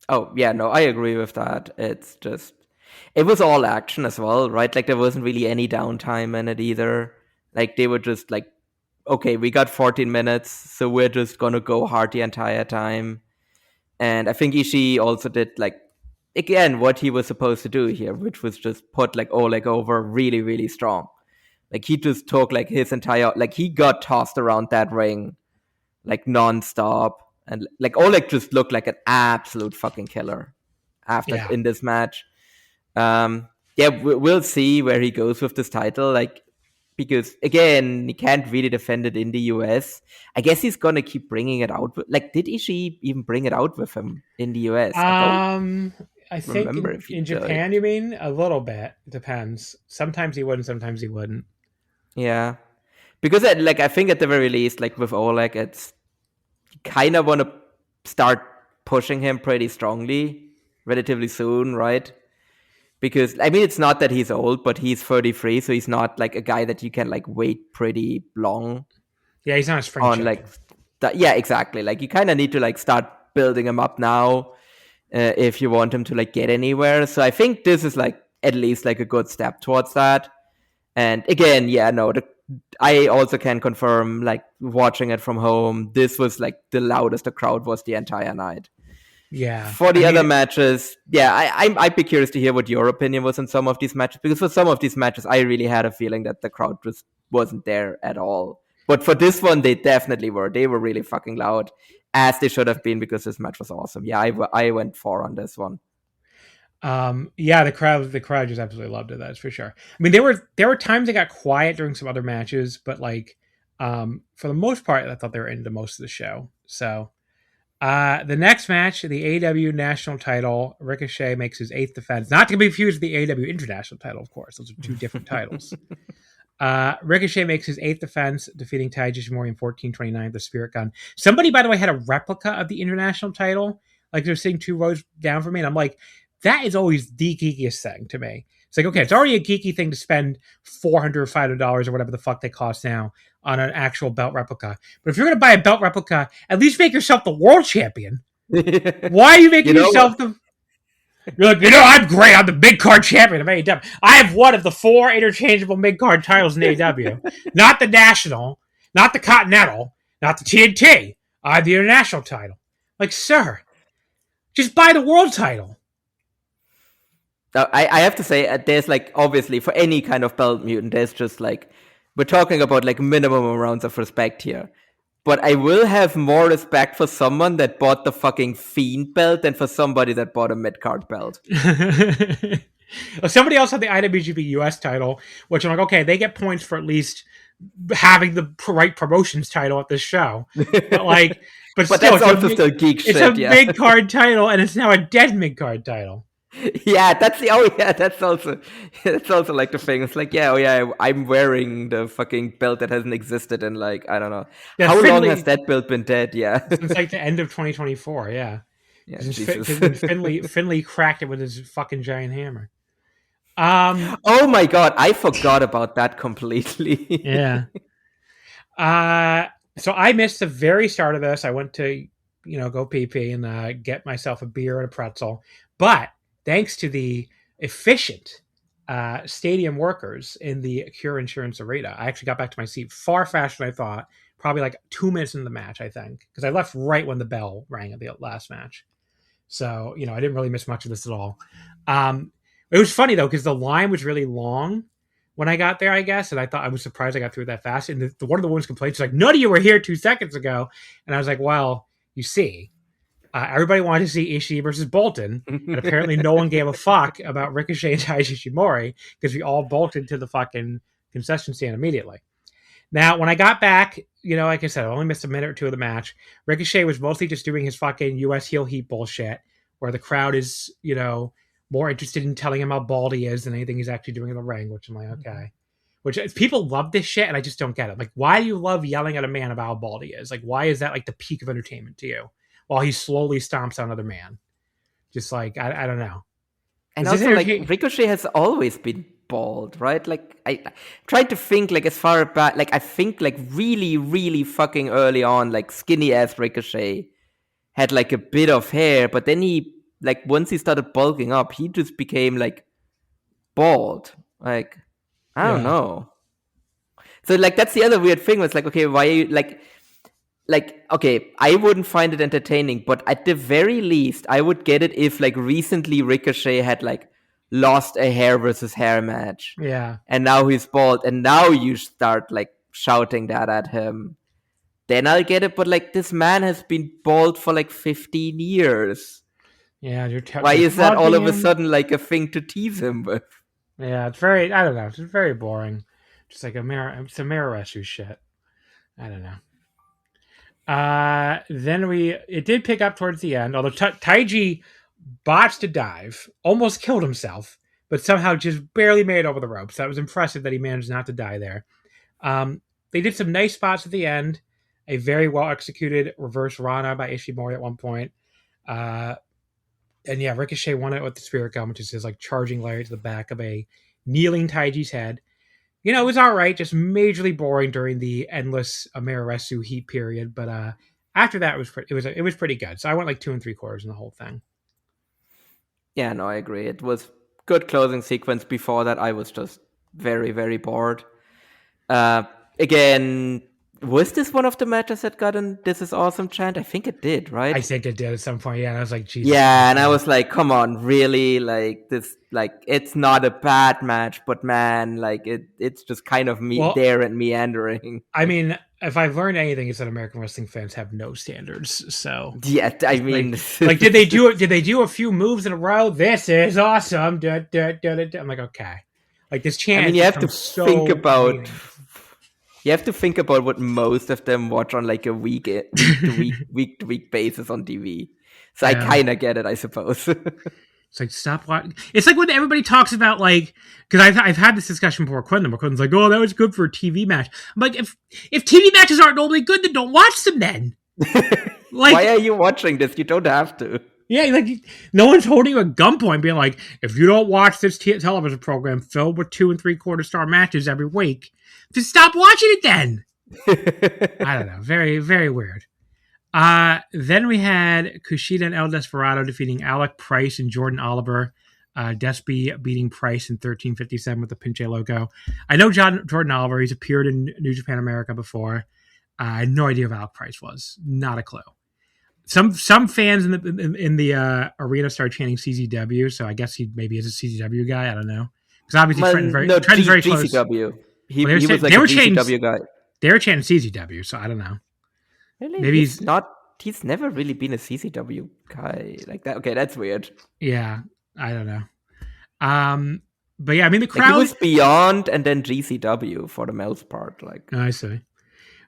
[SPEAKER 4] Oh, yeah, no, I agree with that. It was all action as well, right? Like, there wasn't really any downtime in it either. Like, they were just like, okay, we got 14 minutes, so we're just gonna go hard the entire time. And I think Ishii also did, like, again, what he was supposed to do here, which was just put, like, Oleg over really, really strong. Like, he just took, like, his entire, like, he got tossed around that ring, like, nonstop. And like Oleg just looked like an absolute fucking killer in this match. We'll see where he goes with this title. Like, because again, he can't really defend it in the US. I guess he's gonna keep bringing it out. Like, did Ishii even bring it out with him in the US?
[SPEAKER 3] I think in Japan, you mean a little bit. It depends. Sometimes he would, sometimes he wouldn't.
[SPEAKER 4] Yeah, because I think at the very least, like with Oleg, it's kind of want to start pushing him pretty strongly relatively soon, right? Because I mean, it's not that he's old, but he's 33, so he's not like a guy that you can like wait pretty long.
[SPEAKER 3] Yeah, he's not a spring chicken.
[SPEAKER 4] Like yeah, exactly. Like you kind of need to like start building him up now if you want him to like get anywhere. So I think this is like at least like a good step towards that. And again, I also can confirm, like, watching it from home, this was, like, the loudest the crowd was the entire night.
[SPEAKER 3] Yeah.
[SPEAKER 4] For the other matches, I'd be curious to hear what your opinion was on some of these matches, because for some of these matches, I really had a feeling that the crowd just wasn't there at all. But for this one, they definitely were. They were really fucking loud, as they should have been, because this match was awesome. Yeah, I went 4 on this one.
[SPEAKER 3] Yeah, the crowd just absolutely loved it. That's for sure. I mean, there were times they got quiet during some other matches, but like, for the most part, I thought they were into most of the show. So, the next match, the AEW National Title, Ricochet makes his 8th defense. Not to be confused with the AEW International Title, of course. Those are two different titles. Ricochet makes his 8th defense, defeating Taiji Ishimori in 1429 with the Spirit Gun. Somebody, by the way, had a replica of the International Title. Like, they're sitting 2 rows down from me, and I'm like, that is always the geekiest thing to me. It's like, okay, it's already a geeky thing to spend $400 or $500 or whatever the fuck they cost now on an actual belt replica. But if you're going to buy a belt replica, at least make yourself the world champion. Why are you making yourself the... You're like, I'm great. I'm the mid-card champion of AEW. I have one of the 4 interchangeable mid-card titles in AEW. Not the National, not the Continental, not the TNT. I have the International title. Like, sir, just buy the world title.
[SPEAKER 4] I have to say, there's like, obviously, for any kind of belt mutant, there's just like, we're talking about like minimum amounts of respect here. But I will have more respect for someone that bought the fucking Fiend belt than for somebody that bought a mid-card belt.
[SPEAKER 3] Somebody else had the IWGP US title, which I'm like, okay, they get points for at least having the right promotions title at this show. But like, but still,
[SPEAKER 4] that's also still geek shit.
[SPEAKER 3] It's a mid-card title, and it's now a dead mid-card title.
[SPEAKER 4] Yeah, that's also like the thing. It's like, I'm wearing the fucking belt that hasn't existed in like, I don't know.
[SPEAKER 3] Yeah,
[SPEAKER 4] how long has that belt been dead? Yeah.
[SPEAKER 3] Since like the end of 2024, yeah. Finley cracked it with his fucking giant hammer.
[SPEAKER 4] Oh my god, I forgot about that completely.
[SPEAKER 3] Yeah. So I missed the very start of this. I went to, go pee and get myself a beer and a pretzel. But thanks to the efficient stadium workers in the Cure Insurance Arena, I actually got back to my seat far faster than I thought. Probably like 2 minutes into the match, I think, because I left right when the bell rang at the last match. So, I didn't really miss much of this at all. It was funny, though, because the line was really long when I got there, I guess. And I was surprised I got through that fast. And one of the women's complaints was like, none of you were here 2 seconds ago. And I was like, well, you see, everybody wanted to see Ishii versus Bolton. And apparently no one gave a fuck about Ricochet and Taiji Ishimori because we all bolted to the fucking concession stand immediately. Now, when I got back, like I said, I only missed a minute or 2 of the match. Ricochet was mostly just doing his fucking US heel heat bullshit where the crowd is, more interested in telling him how bald he is than anything he's actually doing in the ring, which I'm like, okay. Which people love this shit, and I just don't get it. Like, why do you love yelling at a man about how bald he is? Like, why is that like the peak of entertainment to you? While he slowly stomps on another man. Just like, I don't know.
[SPEAKER 4] And also, like, Ricochet has always been bald, right? Like, I tried to think, like, as far back, like, I think, like, really, really fucking early on, like, skinny-ass Ricochet had, like, a bit of hair, but then he, like, once he started bulking up, he just became, like, bald. Like, I don't know. So, like, that's the other weird thing was, like, okay, why are you, like, okay, I wouldn't find it entertaining, but at the very least, I would get it if, like, recently Ricochet had, like, lost a hair versus hair match.
[SPEAKER 3] Yeah.
[SPEAKER 4] And now he's bald, and now you start, like, shouting that at him. Then I'll get it, but, like, this man has been bald for, like, 15 years.
[SPEAKER 3] Yeah,
[SPEAKER 4] why is that all of a sudden, like, a thing to tease him with?
[SPEAKER 3] Yeah, it's very, I don't know, it's very boring. Just like it's a Miraresu shit. I don't know. Then it did pick up towards the end, although Taiji botched a dive, almost killed himself, but somehow just barely made it over the ropes. That was impressive that he managed not to die there. They did some nice spots at the end, a very well executed reverse Rana by Ishimori at one point. And yeah, Ricochet won it with the Spirit Gun, which is his like charging lariat to the back of a kneeling Taiji's head. It was all right, just majorly boring during the endless Amiraresu heat period. But after that, it was pretty good. So I went like 2 3/4 in the whole thing.
[SPEAKER 4] Yeah, no, I agree. It was good closing sequence. Before that, I was just very, very bored. Again, was this one of the matches that got in This Is Awesome chant? I think it did, right?
[SPEAKER 3] I think it did at some point, yeah. And I was like, Jesus.
[SPEAKER 4] Yeah, and I was like, come on, really? Like, this, like, it's not a bad match, but man, like, it's just kind of there and meandering.
[SPEAKER 3] I mean, if I've learned anything, it's that American wrestling fans have no standards. So
[SPEAKER 4] yeah, I mean,
[SPEAKER 3] like did they do a few moves in a row? This is awesome. I'm like, okay. Like this chant.
[SPEAKER 4] I mean, you have to think about. You have to think about what most of them watch on like a week to week basis on TV. So I kind of get it, I suppose.
[SPEAKER 3] It's like, stop watching. It's like when everybody talks about, like, because I've had this discussion before Quentin. Quentin's like, oh, that was good for a TV match. I'm like, if TV matches aren't normally good, then don't watch them then. Like,
[SPEAKER 4] why are you watching this? You don't have to.
[SPEAKER 3] Yeah, like, no one's holding you at gunpoint being like, if you don't watch this television program filled with 2 3/4 star matches every week, just stop watching it then. I don't know. Very, very weird. Then we had Kushida and El Desperado defeating Alec Price and Jordan Oliver. Despy beating Price in 13:57 with the Pinche logo. I know Jordan Oliver. He's appeared in New Japan America before. I had no idea who Alec Price was. Not a clue. Some fans in the arena started chanting CZW, so I guess he maybe is a CZW guy. I don't know, because obviously Trenton's very close.
[SPEAKER 4] GCW. He was like a GCW guy.
[SPEAKER 3] They were chanting CZW, so I don't know.
[SPEAKER 4] Really? Maybe he's not. He's never really been a CZW guy like that. Okay, that's weird.
[SPEAKER 3] Yeah, I don't know. But yeah, I mean the crowd.
[SPEAKER 4] Like he was Beyond and then GCW for the most part. Like
[SPEAKER 3] I see.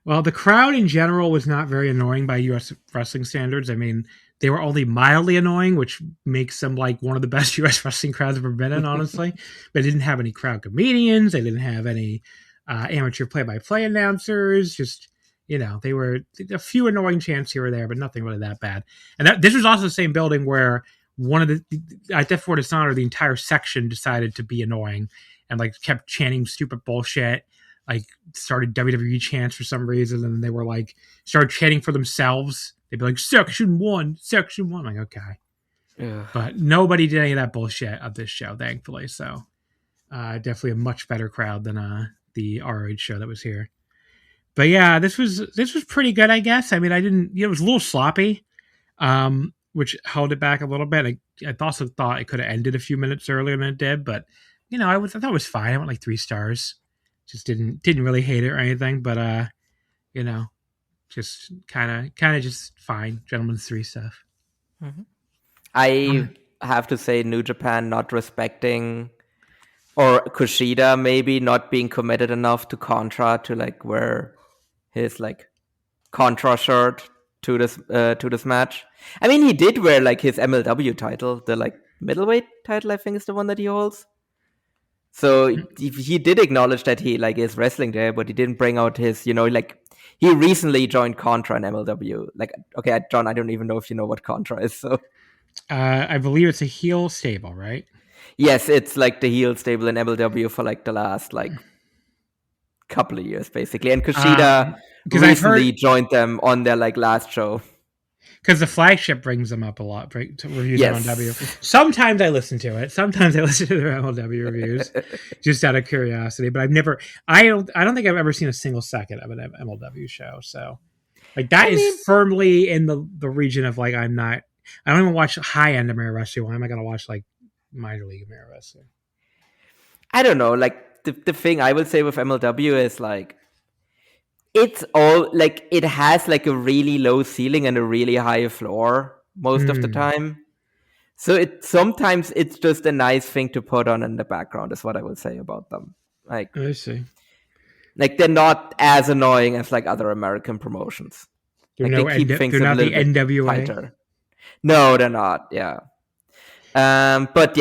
[SPEAKER 3] Well, the crowd in general was not very annoying by U.S. wrestling standards. I mean, they were only mildly annoying, which makes them like one of the best U.S. wrestling crowds I've ever been in, honestly. But it didn't have any crowd comedians. They didn't have any amateur play-by-play announcers. Just, they were a few annoying chants here or there, but nothing really that bad. And this was also the same building where at Death for Dishonor, the entire section decided to be annoying and like kept chanting stupid bullshit. Like started WWE chants for some reason, and they were like started chanting for themselves. They'd be like Section 1. I'm like, okay. Yeah. But nobody did any of that bullshit at this show, thankfully. So definitely a much better crowd than the ROH show that was here. But yeah, this was pretty good, I guess. I mean, it was a little sloppy, which held it back a little bit. I also thought it could have ended a few minutes earlier than it did, but I thought it was fine. I went like 3 stars. Just didn't really hate it or anything, but just kind of just fine. Gentleman's 3 stuff.
[SPEAKER 4] Mm-hmm. I have to say, New Japan not respecting, or Kushida maybe not being committed enough to Contra to like wear his like Contra shirt to this match. I mean, he did wear like his MLW title, the like middleweight title, I think is the one that he holds. So he did acknowledge that he like is wrestling there, but he didn't bring out his, like he recently joined Contra and MLW. Like, okay, John, I don't even know if you know what Contra is. So,
[SPEAKER 3] I believe it's a heel stable, right?
[SPEAKER 4] Yes, it's like the heel stable in MLW for like the last like couple of years, basically. And Kushida recently joined them on their like last show.
[SPEAKER 3] Because the flagship brings them up a lot to reviews on MLW. Sometimes I listen to it. Sometimes I listen to their MLW reviews, just out of curiosity. But I don't think I've ever seen a single second of an MLW show. So, like that is firmly in the region of like I don't even watch high end American wrestling. Why am I going to watch like minor league American wrestling?
[SPEAKER 4] I don't know. Like the thing I would say with MLW is like, it's all like it has like a really low ceiling and a really high floor most of the time. So sometimes it's just a nice thing to put on in the background is what I would say about them. Like
[SPEAKER 3] I see.
[SPEAKER 4] Like they're not as annoying as like other American promotions.
[SPEAKER 3] They're
[SPEAKER 4] like,
[SPEAKER 3] they're not the NWA.
[SPEAKER 4] Tighter. No, they're not. Yeah. But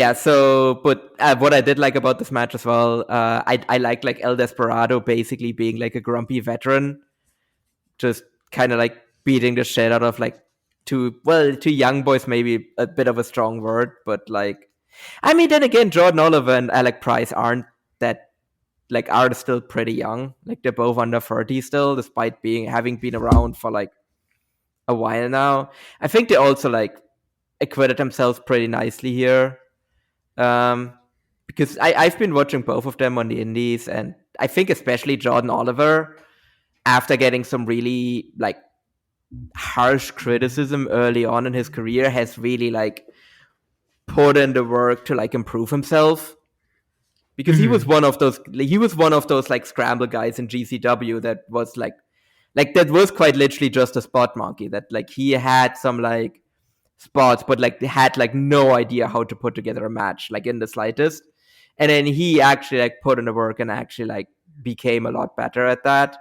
[SPEAKER 4] what I did like about this match as well, I like El Desperado basically being like a grumpy veteran, just kind of like beating the shit out of like two young boys, maybe a bit of a strong word, but like, I mean, then again, Jordan Oliver and Alec Price are still pretty young. Like they're both under 30 still, despite having been around for like a while now. I think they also like acquitted themselves pretty nicely here, because I've been watching both of them on the indies, and I think especially Jordan Oliver after getting some really like harsh criticism early on in his career, has really like put in the work to like improve himself, because he was one of those like scramble guys in GCW that was like that was quite literally just a spot monkey, that like he had some like spots but like they had like no idea how to put together a match like in the slightest, and then he actually like put in the work and actually like became a lot better at that.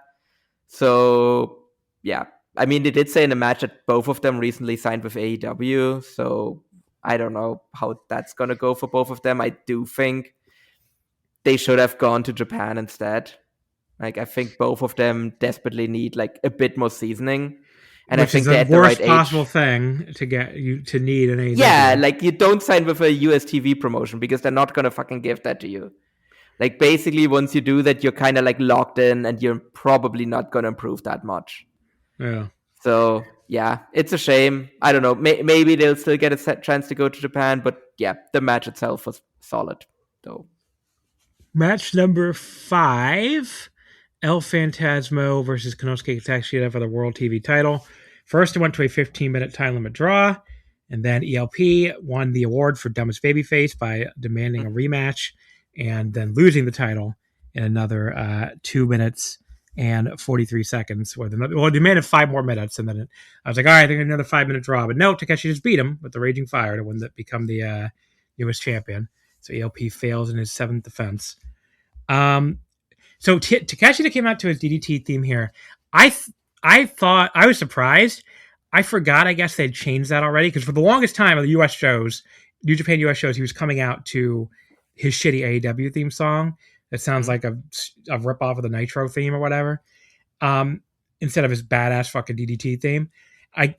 [SPEAKER 4] So yeah, I mean, they did say in the match that both of them recently signed with AEW, so I don't know how that's going to go for both of them. I do think they should have gone to Japan instead. Like, I think both of them desperately need like a bit more seasoning. And
[SPEAKER 3] Which
[SPEAKER 4] I think
[SPEAKER 3] is
[SPEAKER 4] they're
[SPEAKER 3] the
[SPEAKER 4] at the
[SPEAKER 3] worst
[SPEAKER 4] right
[SPEAKER 3] possible
[SPEAKER 4] age.
[SPEAKER 3] thing to get you to need an AEW.
[SPEAKER 4] Yeah, like you don't sign with a US TV promotion because they're not going to fucking give that to you. Like, basically, once you do that, you're kind of like locked in and you're probably not going to improve that much.
[SPEAKER 3] Yeah.
[SPEAKER 4] So, yeah, it's a shame. I don't know. Maybe they'll still get a chance to go to Japan. But yeah, the match itself was solid, though.
[SPEAKER 3] Match number 5, El Phantasmo versus Konosuke Takeshita for the World TV title. First, it went to a 15-minute time limit draw. And then ELP won the award for Dumbest Babyface by demanding a rematch and then losing the title in another 2 minutes and 43 seconds. Well, demanded 5 more minutes. And then I was like, all right, I think another 5-minute draw. But no, Takeshi just beat him with the Raging Fire to become the U.S. champion. So ELP fails in his 7th defense. So Takeshita came out to his DDT theme here. I thought, I was surprised. I forgot, I guess they'd changed that already, because for the longest time of the US shows, New Japan US shows, he was coming out to his shitty AEW theme song that sounds like a ripoff of the Nitro theme or whatever, instead of his badass fucking DDT theme.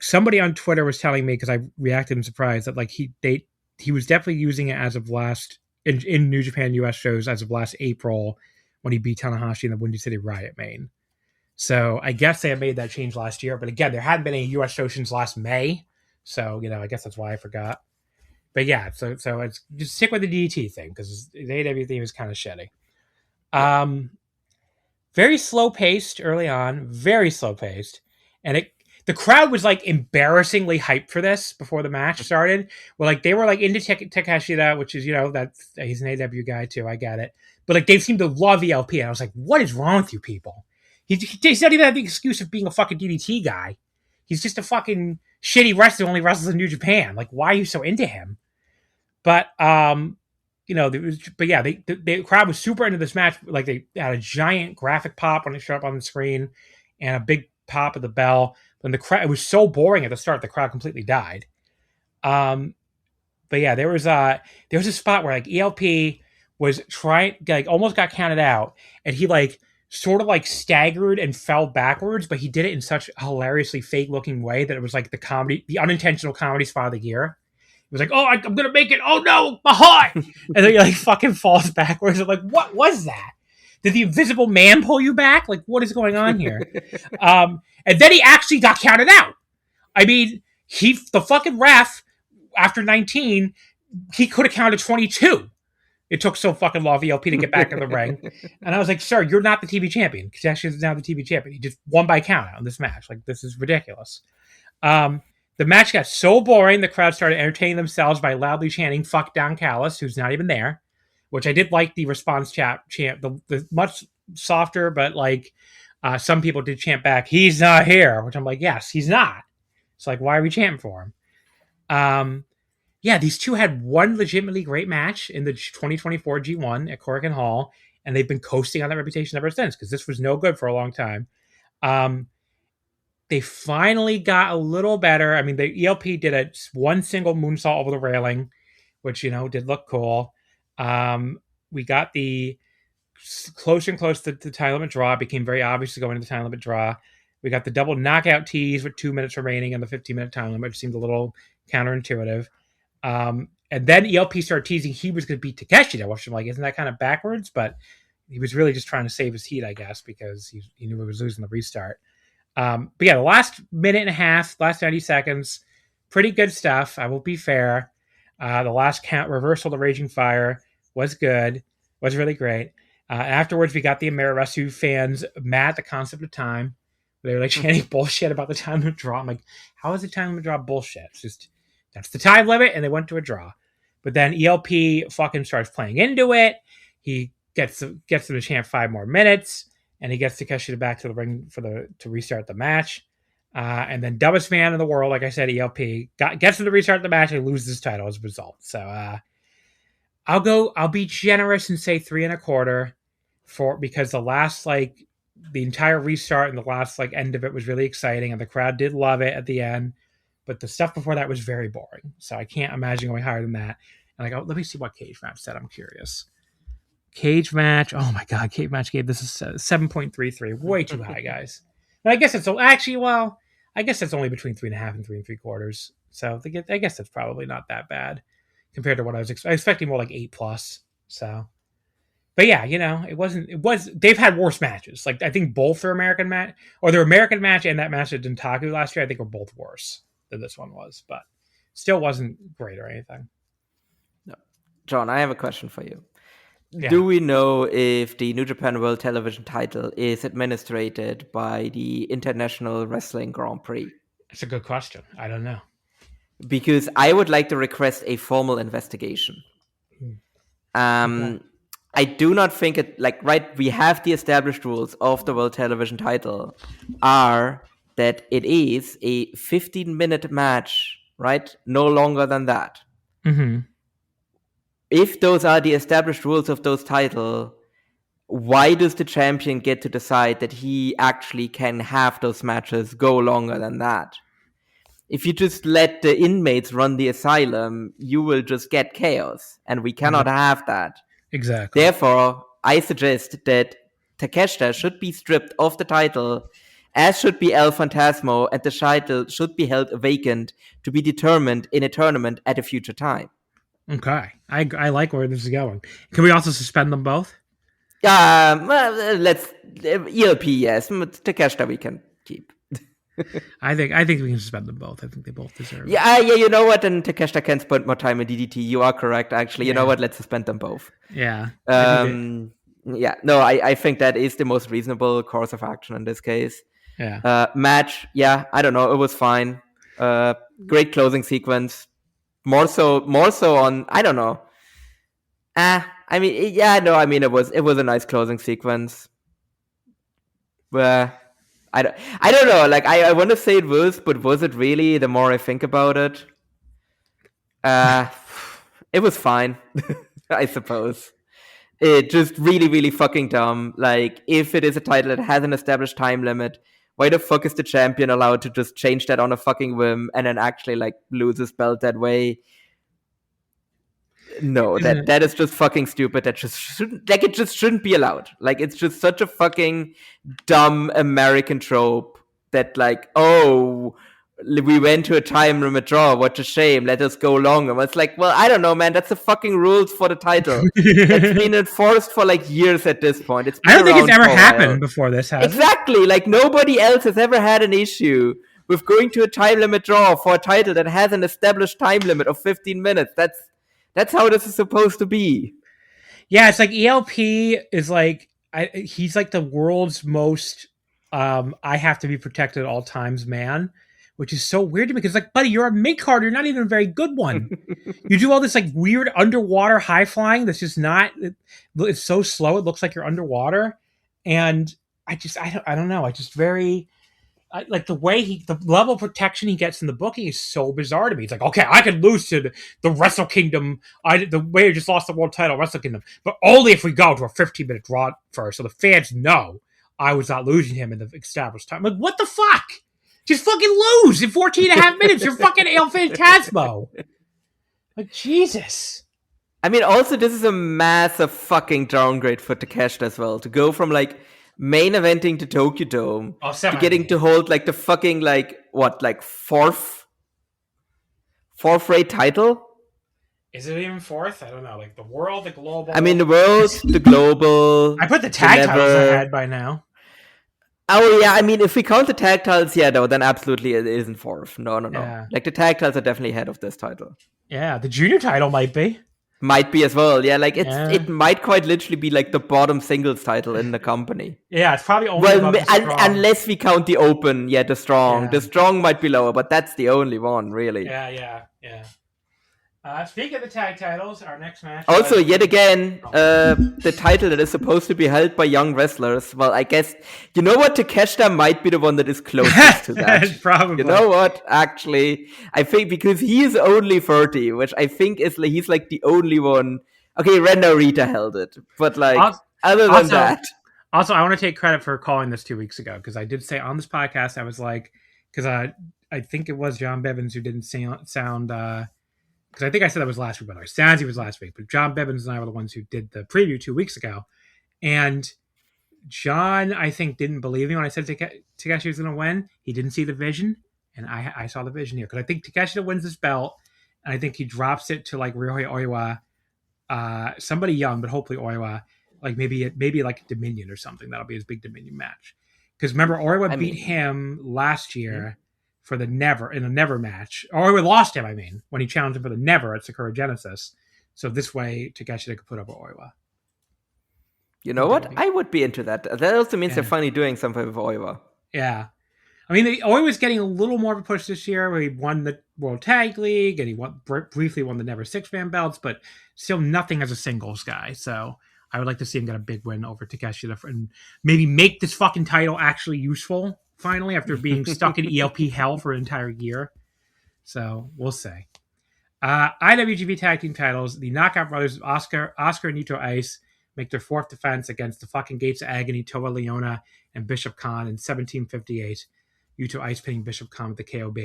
[SPEAKER 3] Somebody on Twitter was telling me, because I reacted in surprise, that like he was definitely using it as of last in New Japan US shows as of last April when he beat Tanahashi in the Windy City Riot main. So I guess they had made that change last year, but again, there hadn't been any US show since last May, so I guess that's why I forgot. But yeah, so it's just stick with the DDT thing because the AEW theme is kind of shitty. Very slow paced early on, very slow paced, and the crowd was like embarrassingly hyped for this before the match started. Well, like they were like into Takeshita, which is that he's an AEW guy too. I get it, but like they seemed to love ELP, and I was like, what is wrong with you people? He's not even have the excuse of being a fucking DDT guy. He's just a fucking shitty wrestler who only wrestles in New Japan. Like, why are you so into him? But, the crowd was super into this match. Like, they had a giant graphic pop when it showed up on the screen and a big pop of the bell. When the crowd, it was so boring at the start, the crowd completely died. But yeah, there was a spot where like ELP was almost got counted out, and he like sort of like staggered and fell backwards, but he did it in such a hilariously fake looking way that it was like the unintentional comedy spot of the year. It was like, oh, I'm going to make it. Oh no, my heart. And then he like fucking falls backwards. I'm like, what was that? Did the invisible man pull you back? Like, what is going on here? And then he actually got counted out. I mean, the fucking ref after 19, he could have counted 22. It took so fucking long for ELP to get back in the ring. And I was like, sir, you're not the TV champion. Takeshita is now the TV champion. He just won by count out in this match. Like, this is ridiculous. The match got so boring, the crowd started entertaining themselves by loudly chanting, fuck Don Callis, who's not even there, which I did like the response chant, the much softer, but like some people did chant back, he's not here, which I'm like, yes, he's not. It's like, why are we chanting for him? Yeah, these two had one legitimately great match in the 2024 G1 at Korakuen Hall, and they've been coasting on that reputation ever since, because this was no good for a long time. They finally got a little better. I mean, the ELP did one single moonsault over the railing, which, did look cool. We got the closer and closer to the time limit draw. It became very obvious to go into the time limit draw. We got the double knockout tease with 2 minutes remaining and the 15-minute time limit, which seemed a little counterintuitive. And then ELP started teasing he was going to beat Takeshita, which I'm like, isn't that kind of backwards? But he was really just trying to save his heat, I guess, because he knew he was losing the restart. But yeah, the last minute and a half, last 90 seconds, pretty good stuff. I will be fair. The last count reversal to Raging Fire was good, was really great. Afterwards, we got the Ameriresu fans mad at the concept of time. They were like chanting bullshit about the time limit draw. I'm like, how is the time limit draw bullshit? It's just, that's the time limit, and they went to a draw. But then ELP fucking starts playing into it. He gets them to chant 5 more minutes, and he gets Takeshita back to the ring to restart the match. And then dumbest man in the world, like I said, ELP gets him to restart the match and loses his title as a result. So I'll be generous and say 3.25 because the entire restart and the last end of it was really exciting, and the crowd did love it at the end. But the stuff before that was very boring. So I can't imagine going higher than that. And I go, let me see what Cage Match said. I'm curious. Cage Match. Oh my God. Cage Match gave this a 7.33. Way too high, guys. And I guess it's I guess it's only between 3.5 and 3.75. So I guess that's probably not that bad compared to what I was expecting, more like 8+. So, but yeah, they've had worse matches. Like, I think both their American match and that match at Dentaku last year, I think were both worse than this one was, but still wasn't great or anything.
[SPEAKER 4] No. John, I have a question for you.
[SPEAKER 3] Yeah.
[SPEAKER 4] Do we know if the New Japan World Television title is administered by the International Wrestling Grand Prix?
[SPEAKER 3] That's a good question. I don't know.
[SPEAKER 4] Because I would like to request a formal investigation.
[SPEAKER 3] Okay.
[SPEAKER 4] I do not think it, we have the established rules of the World Television title are that it is a 15-minute match, right? No longer than that.
[SPEAKER 3] Mm-hmm.
[SPEAKER 4] If those are the established rules of those titles, why does the champion get to decide that he actually can have those matches go longer than that? If you just let the inmates run the asylum, you will just get chaos, and we cannot have that.
[SPEAKER 3] Exactly.
[SPEAKER 4] Therefore, I suggest that Takeshita should be stripped of the title, as should be El Phantasmo, and the title should be held vacant to be determined in a tournament at a future time.
[SPEAKER 3] Okay. I like where this is going. Can we also suspend them both?
[SPEAKER 4] Let's ELP, yes. Takeshita we can keep.
[SPEAKER 3] I think we can suspend them both. I think they both deserve it.
[SPEAKER 4] Yeah, you know what? And Takeshita can spend more time in DDT. You are correct, actually. You know what? Let's suspend them both.
[SPEAKER 3] Yeah.
[SPEAKER 4] Yeah. No, I think that is the most reasonable course of action in this case.
[SPEAKER 3] Yeah.
[SPEAKER 4] Match, yeah, I don't know. It was fine. Great closing sequence. More so on, I don't know. It was a nice closing sequence. I don't know. I want to say it was, but was it really? The more I think about it, it was fine. I suppose. It just really, really fucking dumb. If it is a title that has an established time limit, why the fuck is the champion allowed to just change that on a fucking whim and then actually lose his belt that way? No, that is just fucking stupid. That just shouldn't, it just shouldn't be allowed. It's just such a fucking dumb American trope that we went to a time limit draw. What a shame. Let us go longer. Well, it's well, I don't know, man. That's the fucking rules for the title. It's been enforced for years at this point.
[SPEAKER 3] I don't think it's ever happened before this, has
[SPEAKER 4] exactly. Nobody else has ever had an issue with going to a time limit draw for a title that has an established time limit of 15 minutes. That's how this is supposed to be.
[SPEAKER 3] Yeah, it's ELP is he's the world's most I have to be protected at all times man, which is so weird to me because buddy, you're a mid-card, you're not even a very good one. You do all this weird underwater high flying that's just not, it's so slow it looks like you're underwater, and I don't know, I just very the level of protection he gets in the booking is so bizarre to me. It's okay, I could lose to the Wrestle Kingdom. The way I just lost the world title, Wrestle Kingdom, but only if we go to a 15-minute draw first, so the fans know I was not losing him in the established time. What the fuck? Just fucking lose in 14.5 minutes. You're fucking El Phantasmo. Jesus.
[SPEAKER 4] I mean, also, this is a massive fucking downgrade for Takeshita as well. To go from main eventing to Tokyo Dome to getting to hold the fucking fourth rate title.
[SPEAKER 3] Is it even fourth? I don't know. The world, the global.
[SPEAKER 4] I mean, the world, the global.
[SPEAKER 3] I put the tag titles ahead by now.
[SPEAKER 4] Oh yeah, I mean, if we count the tag titles, then absolutely it isn't fourth. No. Yeah. The tag titles are definitely ahead of this title.
[SPEAKER 3] Yeah, the junior title might be.
[SPEAKER 4] Might be as well. Yeah, like it might quite literally be like the bottom singles title in the company.
[SPEAKER 3] Yeah, it's probably only above the Strong.
[SPEAKER 4] Unless we count the Open, the Strong. Yeah. The Strong might be lower, but that's the only one, really.
[SPEAKER 3] Yeah. Speaking of the tag titles, our next match.
[SPEAKER 4] Also, yet again, the title that is supposed to be held by young wrestlers. Well, I guess, you know what? Takeshita might be the one that is closest to that.
[SPEAKER 3] Probably.
[SPEAKER 4] You know what? Actually, I think because he is only 30, which I think is like, he's like the only one. Okay, Ren Narita held it. But like, other than that.
[SPEAKER 3] Also, I want to take credit for calling this 2 weeks ago, because I did say on this podcast, I was like, because I think it was John Bevins who didn't sound because I think I said that was last week, by the way. Sanzi was last week, but John Bevins and I were the ones who did the preview 2 weeks ago. And John, I think, didn't believe me when I said Takeshi was going to win. He didn't see the vision, and I saw the vision here. Because I think Takeshi wins this belt, and I think he drops it to like Ryohei Oiwa, somebody young, but hopefully Oiwa, like maybe like Dominion or something. That'll be his big Dominion match. Because remember, Oiwa beat him last year for the Never, in a Never match. Or we lost him, when he challenged him for the Never at Sakura Genesis. So this way, Takeshita could put over Oiwa.
[SPEAKER 4] You know what? I would be into that. That also means they're finally doing something with Oiwa.
[SPEAKER 3] Yeah. Oiwa's getting a little more of a push this year, where he won the World Tag League, and he briefly won the Never six-man belts, but still nothing as a singles guy. So I would like to see him get a big win over Takeshita and maybe make this fucking title actually useful, finally, after being stuck in ELP hell for an entire year. So we'll see. IWGP Tag Team titles, the Knockout Brothers, Oscar and Yuto Ice, make their fourth defense against the fucking Gates of Agony, Toa Leona, and Bishop Khan in 1758. Yuto Ice pinning Bishop Khan with the KOB.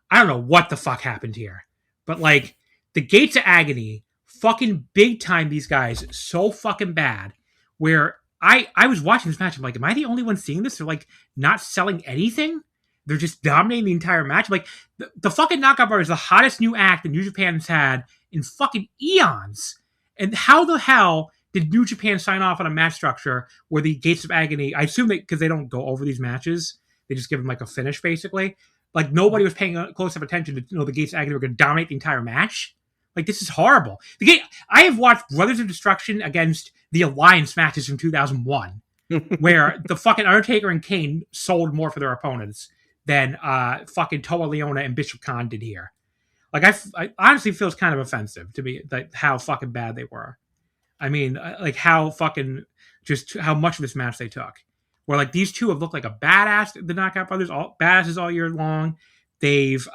[SPEAKER 3] I don't know what the fuck happened here, but like the Gates of Agony, fucking big time these guys, so fucking bad, where I was watching this match. I'm like, am I the only one seeing this? They're like not selling anything. They're just dominating the entire match. Like the fucking Knockout Brothers, the hottest new act that New Japan's had in fucking eons. And how the hell did New Japan sign off on a match structure where the Gates of Agony, I assume that because they don't go over these matches, they just give them like a finish basically. Like nobody was paying close enough attention to know the Gates of Agony were going to dominate the entire match. Like this is horrible. I have watched Brothers of Destruction against the Alliance matches from 2001, where the fucking Undertaker and Kane sold more for their opponents than fucking Toa Leona and Bishop Khan did here. Like I honestly feels kind of offensive to me, like how fucking bad they were. Like how fucking just how much of this match they took. Where like these two have looked like a badass, the Knockout Brothers, all badasses all year long. They've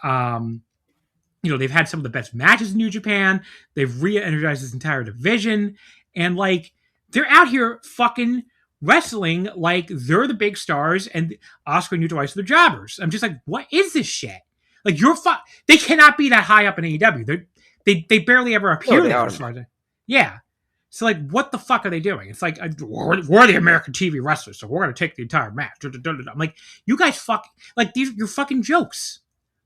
[SPEAKER 3] they've had some of the best matches in New Japan. They've re-energized this entire division. And, like, they're out here fucking wrestling like they're the big stars and Oscar and Yuto Ice are the jobbers. I'm just like, what is this shit? Like, they cannot be that high up in AEW. They barely ever appear there. As far as yeah. So, like, what the fuck are they doing? It's like, we're the American TV wrestlers, so we're going to take the entire match. I'm like, you guys you're fucking jokes.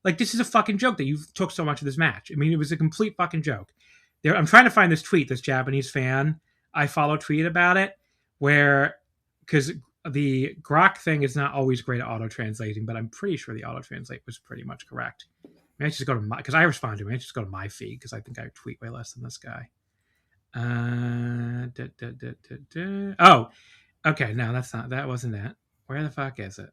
[SPEAKER 3] Like, this is a fucking joke that you took so much of this match. It was a complete fucking joke. I'm trying to find this tweet, this Japanese fan I follow tweet about it, because the Grok thing is not always great at auto-translating, but I'm pretty sure the auto-translate was pretty much correct. Maybe I just go to because I respond to him. I just go to my feed, because I think I tweet way less than this guy. Oh, okay. No, that wasn't it. Where the fuck is it?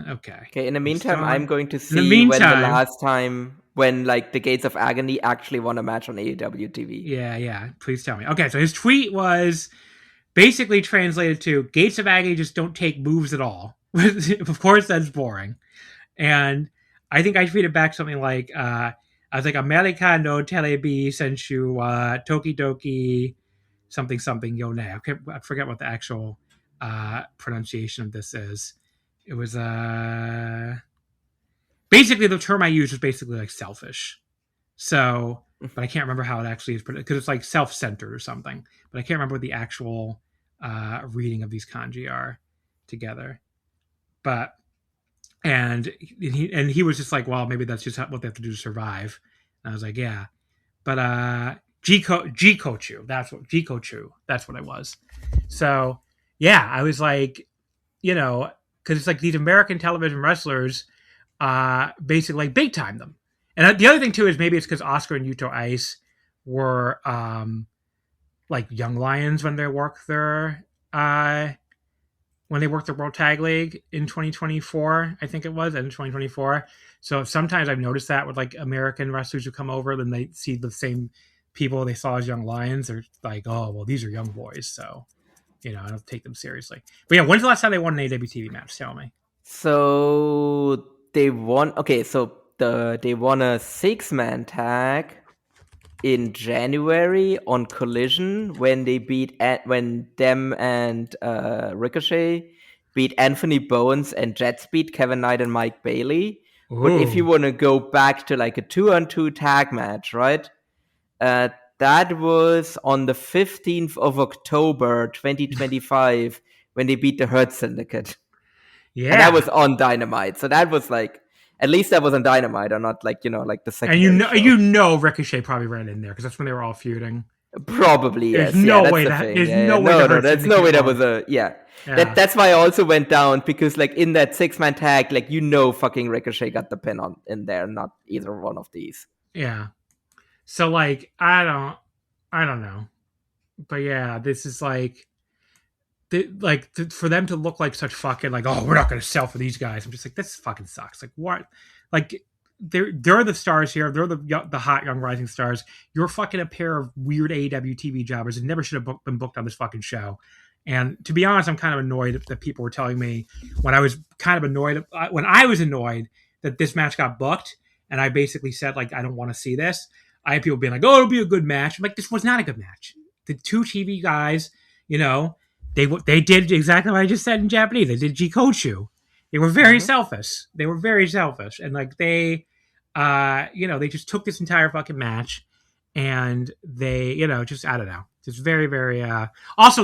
[SPEAKER 3] Okay.
[SPEAKER 4] In the meantime, I'm going to see when the last time when like the Gates of Agony actually won a match on AEW TV.
[SPEAKER 3] Yeah. Please tell me. Okay, so his tweet was basically translated to Gates of Agony just don't take moves at all. Of course, that's boring. And I think I tweeted back something like, I was like, America no telebi senshu tokidoki something yone. Okay, I forget what the actual pronunciation of this is. It was basically the term I used was basically like selfish. So, but I can't remember how it actually is, because it's like self-centered or something. But I can't remember what the actual reading of these kanji are together. But and he was just like, well, maybe that's just what they have to do to survive. And I was like, yeah, but Jikochu, that's what it was. So yeah, I was like, because it's like these American television wrestlers basically like big time them. And the other thing too is maybe it's because Oscar and Yuto Ice were like young lions when they worked their World Tag League in 2024, I think it was, in 2024. So sometimes I've noticed that with like American wrestlers who come over, then they see the same people they saw as young lions. They're like, oh, well, these are young boys. So, I don't take them seriously. But yeah, when's the last time they won an AWTV match? Tell me.
[SPEAKER 4] So they won. Okay, so they won a 6-man tag in January on Collision when they when them and Ricochet beat Anthony Bowens and Jets beat Kevin Knight and Mike Bailey. Ooh. But if you want to go back to like a 2-on-2 tag match, right? That was on the 15th of October, 2025, when they beat the Hurt Syndicate. Yeah. And that was on Dynamite. So that was like, at least that was on Dynamite, or not like, like the second.
[SPEAKER 3] And Ricochet probably ran in there because that's when they were all feuding.
[SPEAKER 4] Probably, yes.
[SPEAKER 3] There's no way that
[SPEAKER 4] there's no way that was That's why I also went down, because like in that 6-man tag, like fucking Ricochet got the pin in there, not either one of these.
[SPEAKER 3] Yeah. So like I don't know. But yeah, this is like for them to look like such fucking like, oh, we're not going to sell for these guys. I'm just like, this fucking sucks. Like what? Like they're the stars here. They're the hot young rising stars. You're fucking a pair of weird AEW TV jobbers and never should have been booked on this fucking show. And to be honest, I'm kind of annoyed that people were telling me when I was annoyed that this match got booked, and I basically said like, I don't want to see this. I had people being like, oh, it'll be a good match. I'm like, this was not a good match. The two TV guys, they did exactly what I just said in Japanese. They did Jikochu. They were very selfish. They were very selfish. And like they just took this entire fucking match and they, just, I don't know. Just very, very, also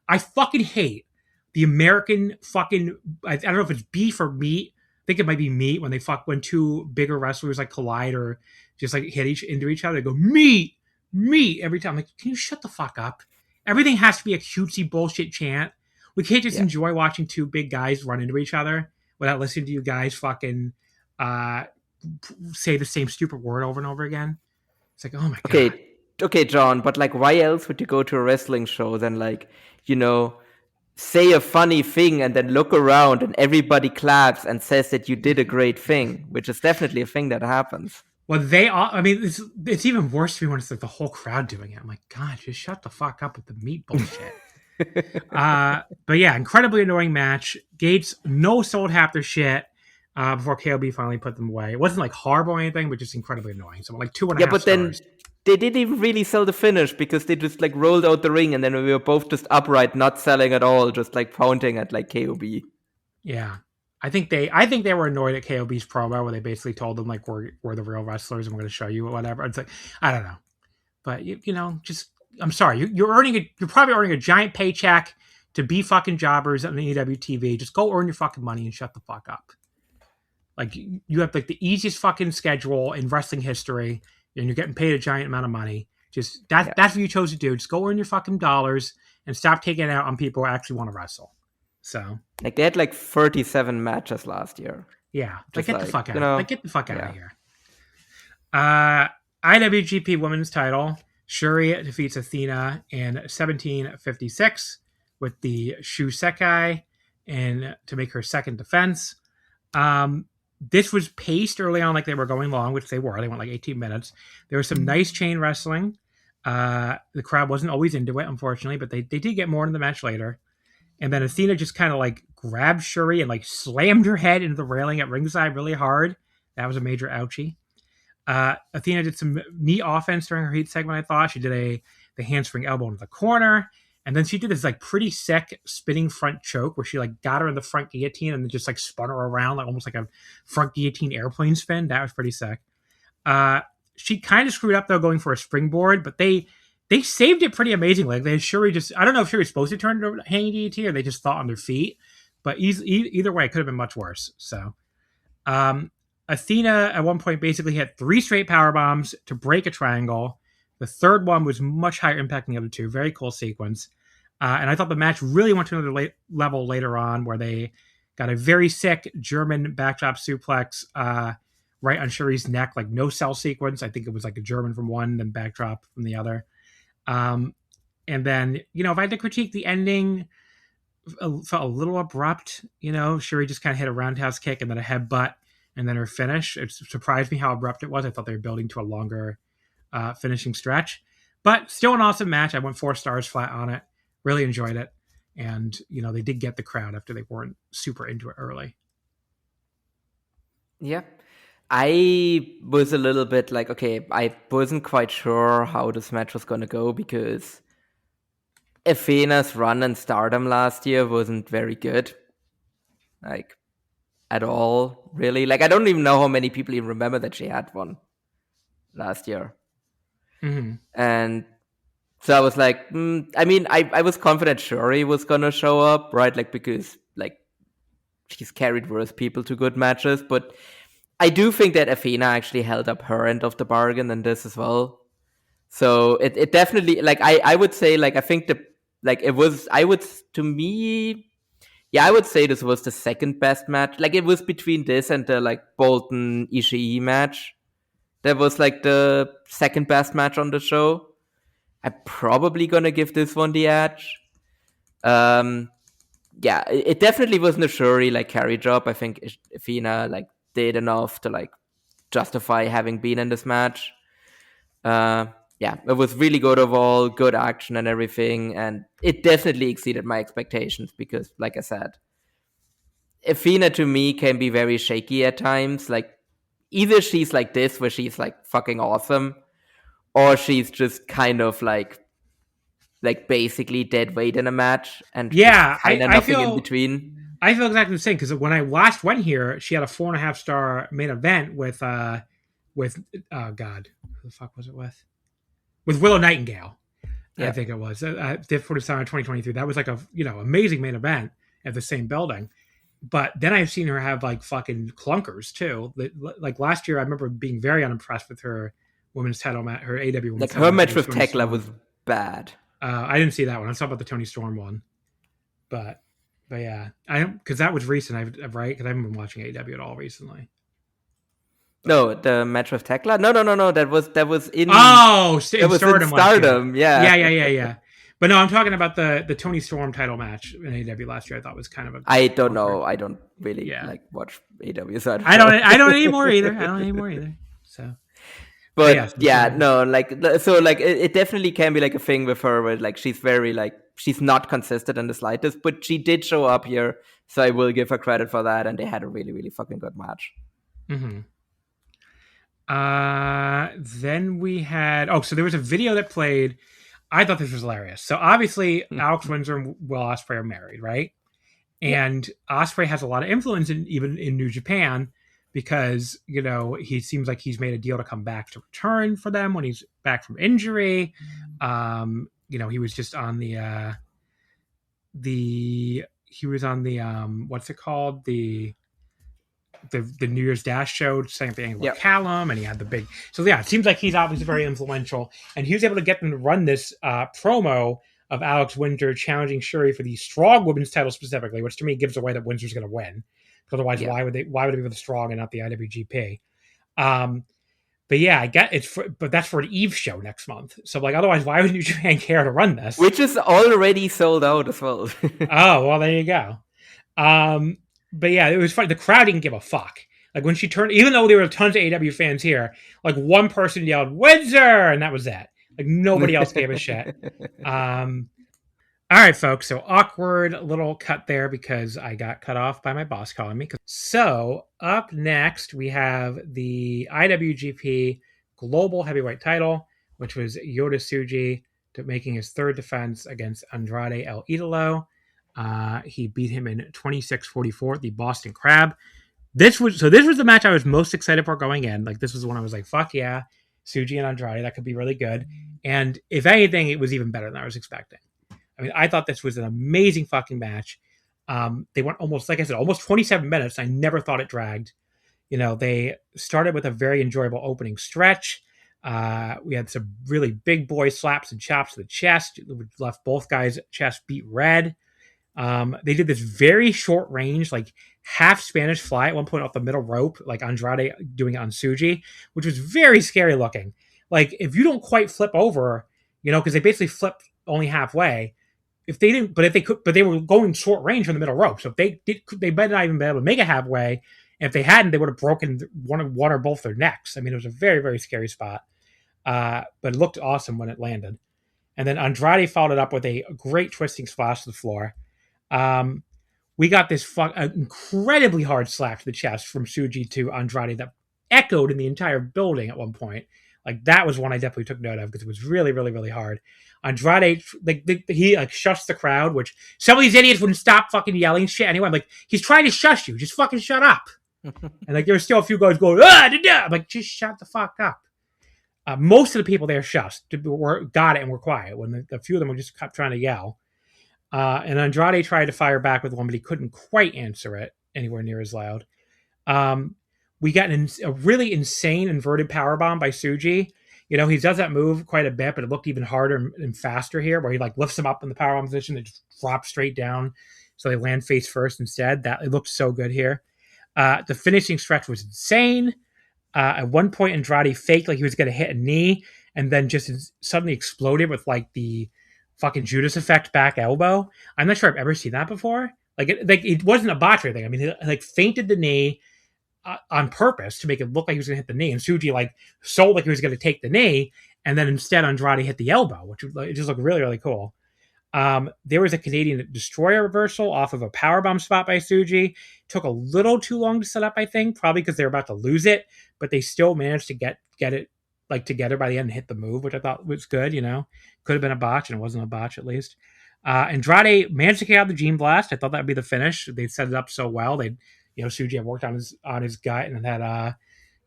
[SPEAKER 3] I fucking hate the American fucking, I don't know if it's beef or meat. I think it might be meat when two bigger wrestlers like collide or just like hit into each other. They go, meat every time. I'm like, can you shut the fuck up? Everything has to be a cutesy bullshit chant. We can't just enjoy watching two big guys run into each other without listening to you guys fucking say the same stupid word over and over again. It's like, oh my God.
[SPEAKER 4] Okay, John, but like, why else would you go to a wrestling show than like, say a funny thing and then look around and everybody claps and says that you did a great thing, which is definitely a thing that happens.
[SPEAKER 3] Well, it's even worse to me when it's like the whole crowd doing it. I'm like, God, just shut the fuck up with the meat bullshit. But yeah, incredibly annoying match. Gates sold half their shit before KOB finally put them away. It wasn't like horrible or anything, but just incredibly annoying. So like 2.5
[SPEAKER 4] but
[SPEAKER 3] stars.
[SPEAKER 4] Then they didn't even really sell the finish because they just like rolled out the ring and then we were both just upright, not selling at all, just like pounding at like KOB.
[SPEAKER 3] Yeah. I think they were annoyed at KOB's promo where they basically told them like we're the real wrestlers and we're going to show you or whatever. It's like, I don't know, but just I'm sorry, you're probably earning a giant paycheck to be fucking jobbers on the EWTV. Just go earn your fucking money and shut the fuck up. Like you have like the easiest fucking schedule in wrestling history, and you're getting paid a giant amount of money. Just that's what you chose to do. Just go earn your fucking dollars and stop taking it out on people who actually want to wrestle. So
[SPEAKER 4] like they had like 37 matches last year.
[SPEAKER 3] Yeah, like get the fuck out. Like get the fuck out of here. IWGP Women's Title. Shuri defeats Athena in 1756 with the Shusekai and to make her second defense. This was paced early on like they were going long, which they were. They went like 18 minutes. There was some nice chain wrestling. The crowd wasn't always into it, unfortunately, but they did get more into the match later. And then Athena just kind of like grabbed Shuri and like slammed her head into the railing at ringside really hard. That was a major ouchie. Athena did some neat offense during her heat segment, I thought. She did the handspring elbow into the corner. And then she did this like pretty sick spinning front choke where she like got her in the front guillotine and then just like spun her around like almost like a front guillotine airplane spin. That was pretty sick. She kind of screwed up though going for a springboard, but they saved it pretty amazingly. Like Shuri I don't know if Shuri was supposed to turn into a hanging guillotine or they just thought on their feet, but either way, it could have been much worse. So, Athena at one point basically had 3 straight power bombs to break a triangle. The third one was much higher impact than the other 2. Very cool sequence. And I thought the match really went to another level later on where they got a very sick German backdrop suplex right on Shuri's neck, like no cell sequence. I think it was like a German from one, then backdrop from the other. And then, if I had to critique the ending, felt a little abrupt. Shuri just kind of hit a roundhouse kick and then a headbutt and then her finish. It surprised me how abrupt it was. I thought they were building to a longer finishing stretch, but still an awesome match. I went 4 stars flat on it. Really enjoyed it. And, they did get the crowd after they weren't super into it early.
[SPEAKER 4] Yeah. I was a little bit like, okay, I wasn't quite sure how this match was going to go because Athena's run in Stardom last year wasn't very good. Like, at all, really. Like, I don't even know how many people even remember that she had one last year.
[SPEAKER 3] Mm-hmm.
[SPEAKER 4] And so I was like, I was confident Shuri was going to show up, right? Like, because, like, she's carried worse people to good matches. But I do think that Athena actually held up her end of the bargain in this as well. So it definitely, like, I would say, like, I think it was, I would say this was the second best match. Like, it was between this and the, like, Bolton Ishii match. That was, like, the second best match on the show. I'm probably gonna give this one the edge. It definitely wasn't a Shuri, like, carry job. I think Athena, like, did enough to, like, justify having been in this match. It was really good overall, good action and everything, and it definitely exceeded my expectations because, like I said, Athena to me can be very shaky at times. Like, either she's like this, where she's like fucking awesome, or she's just kind of like basically dead weight in a match, and kind of nothing in between.
[SPEAKER 3] I feel exactly the same because when I last went here, she had a 4.5 star main event with oh god, who the fuck was it with? With Willow Nightingale, I think it was. Div 47 2023. That was like a amazing main event at the same building. But then I've seen her have like fucking clunkers too. Like last year, I remember being very unimpressed with her women's title match, her AW women's
[SPEAKER 4] like
[SPEAKER 3] title
[SPEAKER 4] her match with
[SPEAKER 3] Toni
[SPEAKER 4] Tekla
[SPEAKER 3] Storm.
[SPEAKER 4] was bad.
[SPEAKER 3] I didn't see that one. I saw about the Toni Storm one, but yeah, I don't because that was recent. Right? Because I haven't been watching AW at all recently.
[SPEAKER 4] No, the match with Tekla. No. That was in.
[SPEAKER 3] Oh,
[SPEAKER 4] that was
[SPEAKER 3] Stardom.
[SPEAKER 4] In Stardom.
[SPEAKER 3] Yeah. But no, I'm talking about the Toni Storm title match in AW last year. I thought was kind of a.
[SPEAKER 4] I don't know. I don't really like watch AW. So
[SPEAKER 3] I don't anymore either. So.
[SPEAKER 4] But no, like so, like it definitely can be like a thing with her where like she's very like she's not consistent in the slightest, but she did show up here, so I will give her credit for that. And they had a really, really fucking good match.
[SPEAKER 3] Mm-hmm. Then we had so there was a video that played. I thought this was hilarious. So obviously Alex Windsor and Will Ospreay are married, right? And Ospreay has a lot of influence even in New Japan because he seems like he's made a deal to come back to return for them when he's back from injury. He was just on what's it called, the New Year's Dash show, saying thing with Callum, and he had the big. So yeah, it seems like he's obviously very influential, and he was able to get them to run this promo of Alex Windsor challenging Shuri for the strong women's title specifically, which to me gives away that Windsor's going to win. Otherwise, why would it be for the strong and not the IWGP? But yeah, I get but that's for an Eve show next month. So like, otherwise, why would New Japan care to run this?
[SPEAKER 4] Which is already sold out as well.
[SPEAKER 3] Oh well, there you go. But yeah, it was funny. The crowd didn't give a fuck. Like when she turned, even though there were tons of AW fans here, like one person yelled "Windsor," and that was that. Like nobody else gave a shit. All right, folks. So awkward little cut there because I got cut off by my boss calling me. So up next we have the IWGP Global Heavyweight Title, which was Yota Tsuji making his third defense against Andrade El Idolo. He beat him in 26-44 at the Boston Crab. This was the match I was most excited for going in. Like this was when I was like, fuck yeah, Tsuji and Andrade, that could be really good. And if anything, it was even better than I was expecting. I mean, I thought this was an amazing fucking match. They went almost 27 minutes. I never thought it dragged. They started with a very enjoyable opening stretch. We had some really big boy slaps and chops to the chest. It left both guys' chest beat red. They did this very short range, like half Spanish fly at one point off the middle rope, like Andrade doing it on Tsuji, which was very scary looking. Like, if you don't quite flip over, because they basically flipped only halfway. If they didn't, but they were going short range from the middle rope. So if they did, they might not even be able to make it halfway. And if they hadn't, they would have broken one or both their necks. I mean, it was a very, very scary spot. But it looked awesome when it landed. And then Andrade followed it up with a great twisting splash to the floor. We got this incredibly hard slap to the chest from Tsuji to Andrade that echoed in the entire building at one point. Like, that was one I definitely took note of because it was really, really, really hard. Andrade, he shuts the crowd, which some of these idiots wouldn't stop fucking yelling shit anyway. I'm like, he's trying to shush you. Just fucking shut up. And there were still a few guys going, I'm like, just shut the fuck up. Most of the people there got it and were quiet when a few of them were just kept trying to yell. And Andrade tried to fire back with one, but he couldn't quite answer it anywhere near as loud. We got a really insane inverted powerbomb by Tsuji. He does that move quite a bit, but it looked even harder and faster here, where he lifts them up in the powerbomb position and just drops straight down, so they land face first instead. It looked so good here. The finishing stretch was insane. At one point, Andrade faked like he was going to hit a knee, and then just suddenly exploded with the fucking Judas effect back elbow. I'm not sure I've ever seen that before. It wasn't a botch or anything. I mean, he fainted the knee on purpose to make it look like he was going to hit the knee, and Tsuji sold like he was going to take the knee, and then instead Andrade hit the elbow, which it just looked really, really cool. There was a Canadian Destroyer reversal off of a powerbomb spot by Tsuji. Took a little too long to set up, I think, probably because they were about to lose it, but they still managed to get it together by the end and hit the move, which I thought was good. Could have been a botch, and it wasn't a botch at least. Andrade managed to get out the Gene Blast. I thought that'd be the finish. They set it up so well. Tsuji had worked on his gut and had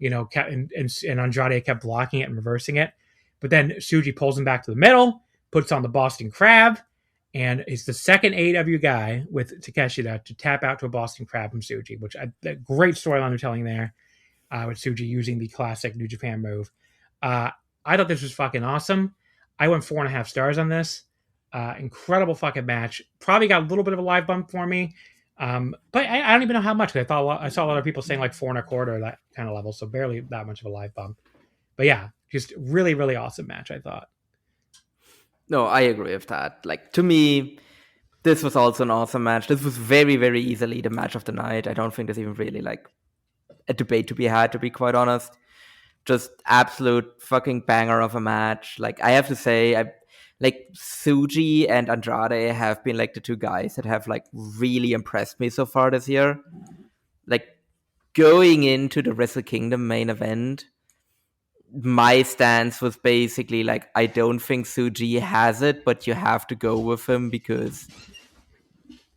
[SPEAKER 3] and Andrade kept blocking it and reversing it. But then Tsuji pulls him back to the middle, puts on the Boston Crab, and is the second AEW guy with Takeshita to tap out to a Boston Crab from Tsuji, a great storyline they're telling there, with Tsuji using the classic New Japan move. I thought this was fucking awesome. I went 4.5 stars on this. Incredible fucking match. Probably got a little bit of a live bump for me. But I don't even know how much. I saw a lot of people saying 4.25, that kind of level. So barely that much of a live bump. But yeah, just really, really awesome match, I thought.
[SPEAKER 4] No, I agree with that. To me, this was also an awesome match. This was very, very easily the match of the night. I don't think there's even really a debate to be had, to be quite honest. Just absolute fucking banger of a match. I have to say, Tsuji and Andrade have been the two guys that have really impressed me so far this year. Going into the Wrestle Kingdom main event, my stance was basically I don't think Tsuji has it, but you have to go with him because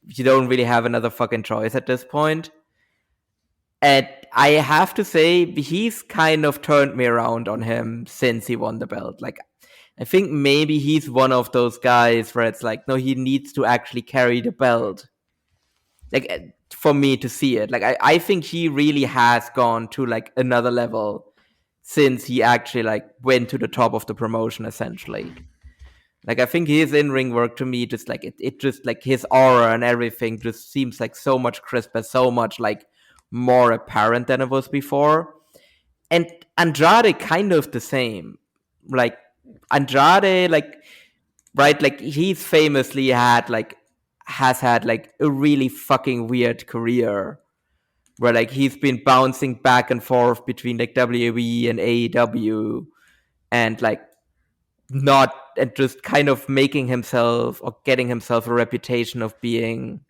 [SPEAKER 4] you don't really have another fucking choice at this point. And I have to say, he's kind of turned me around on him since he won the belt. I think maybe he's one of those guys where it's no, he needs to actually carry the belt. For me to see it. I think he really has gone to another level since he actually went to the top of the promotion, essentially. I think his in-ring work to me just it just his aura and everything just seems so much crisper, so much more apparent than it was before. And Andrade kind of the same. Andrade right, he's famously has had a really fucking weird career where he's been bouncing back and forth between WWE and AEW and not, and just kind of making himself or getting himself a reputation of being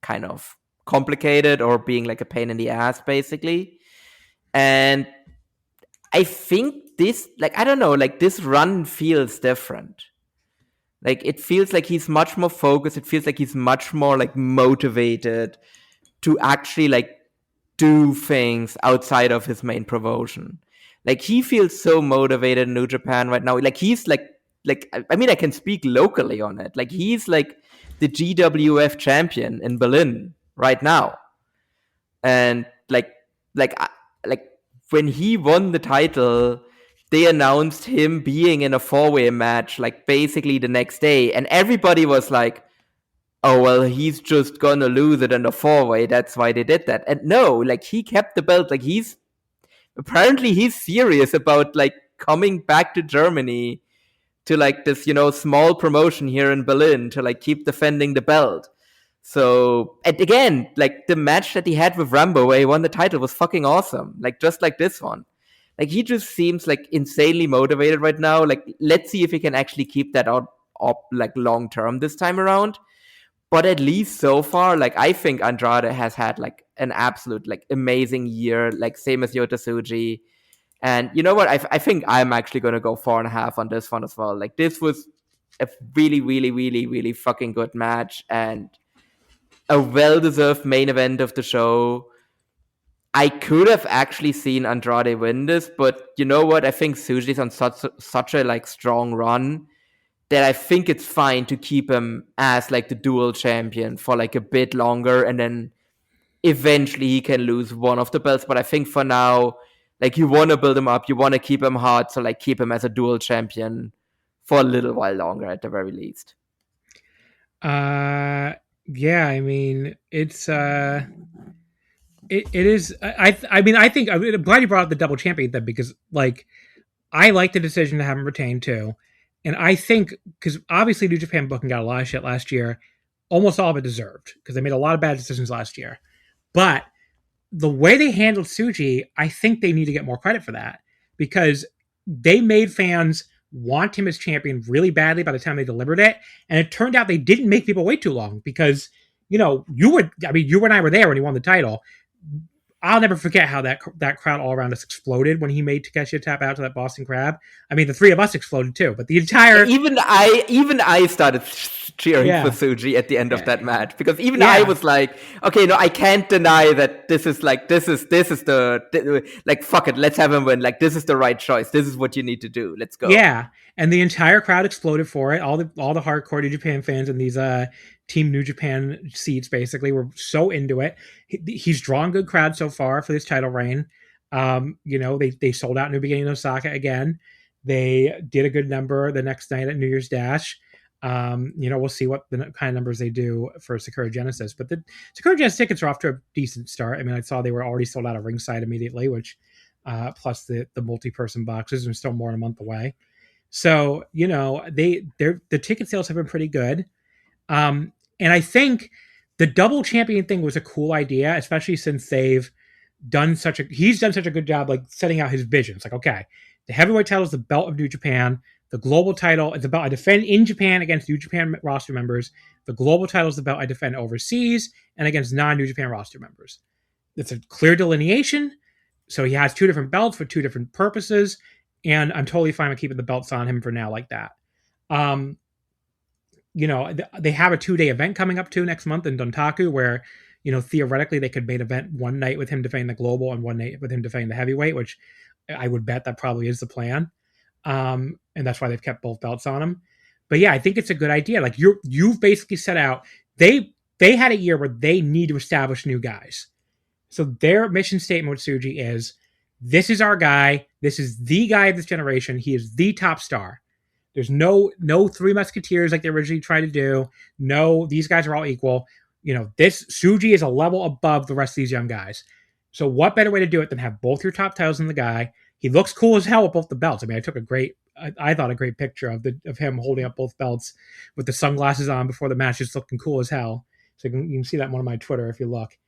[SPEAKER 4] kind of complicated or being a pain in the ass, basically. And I think this, I don't know, this run feels different. It feels he's much more focused. It feels he's much more motivated to actually do things outside of his main promotion. He feels so motivated in New Japan right now. He's I mean, I can speak locally on it. He's the GWF champion in Berlin right now. And when he won the title, they announced him being in a 4-way match basically the next day, and everybody was oh, well, he's just gonna lose it in the 4-way. That's why they did that. And no, like, he kept the belt. Like, he's serious about, like, coming back to Germany to, like, this, small promotion here in Berlin to, like, keep defending the belt. So, and again, like, the match that he had with Rambo where he won the title was fucking awesome. Like, just like this one. Like, he just seems, like, insanely motivated right now. Like, let's see if he can actually keep that up like, long term this time around. But at least so far, like, I think Andrade has had, like, an absolute, like, amazing year, like, same as Yota Tsuji. And you know what? I think I'm actually going to go 4.5 on this one as well. Like, this was a really, really, really, really fucking good match and a well-deserved main event of the show. I could have actually seen Andrade win this, but you know what? I think Tsuji's on such a, like, strong run that I think it's fine to keep him as, like, the dual champion for, like, a bit longer, and then eventually he can lose one of the belts. But I think for now, like, you want to build him up, you want to keep him hot, so, like, keep him as a dual champion for a little while longer at the very least.
[SPEAKER 3] Yeah, I mean, it's it is. I mean, I think I'm glad you brought up the double champion thing, because, like, I like the decision to have him retain too. And I think, because obviously New Japan booking got a lot of shit last year, almost all of it deserved, because they made a lot of bad decisions last year. But the way they handled Tsuji, I think they need to get more credit for that, because they made fans want him as champion really badly by the time they delivered it. And it turned out they didn't make people wait too long, because, you and I were there when he won the title. I'll never forget how that crowd all around us exploded when he made Takeshi tap out to that Boston Crab. I mean, the three of us exploded too, but the entire
[SPEAKER 4] even I started cheering for Tsuji at the end of that match, because I was like, okay, no, I can't deny that this is the like, fuck it, let's have him win. Like, this is the right choice. This is what you need to do. Let's go.
[SPEAKER 3] Yeah, and the entire crowd exploded for it. All the hardcore New Japan fans in these Team New Japan seats basically were so into it. He's drawn good crowds so far for this title reign. They sold out New Beginning in Osaka again. They did a good number the next night at New Year's Dash. We'll see what the kind of numbers they do for Sakura Genesis. But the Sakura Genesis tickets are off to a decent start. I mean, I saw they were already sold out of ringside immediately, which plus the multi-person boxes, and still more than a month away. So, the ticket sales have been pretty good. And I think the double champion thing was a cool idea, especially since he's done such a good job, like, setting out his visions. Like, okay, the heavyweight title is the belt of New Japan. The global title is the belt I defend in Japan against New Japan roster members. The global title is the belt I defend overseas and against non-New Japan roster members. It's a clear delineation. So he has two different belts for two different purposes. And I'm totally fine with keeping the belts on him for now like that. They have a 2-day event coming up too next month in Dontaku, where, theoretically they could main event one night with him defending the global and one night with him defending the heavyweight, which I would bet that probably is the plan. And that's why they've kept both belts on him. But yeah, I think it's a good idea. Like, you've basically set out, they had a year where they need to establish new guys. So their mission statement with Tsuji is, this is our guy. This is the guy of this generation. He is the top star. There's no Three Musketeers like they originally tried to do. No, these guys are all equal. This Tsuji is a level above the rest of these young guys. So what better way to do it than have both your top titles in the guy? He looks cool as hell with both the belts. I mean, I took I thought a great picture of him holding up both belts with the sunglasses on before the match, just looking cool as hell. So you can see that on one of my Twitter if you look,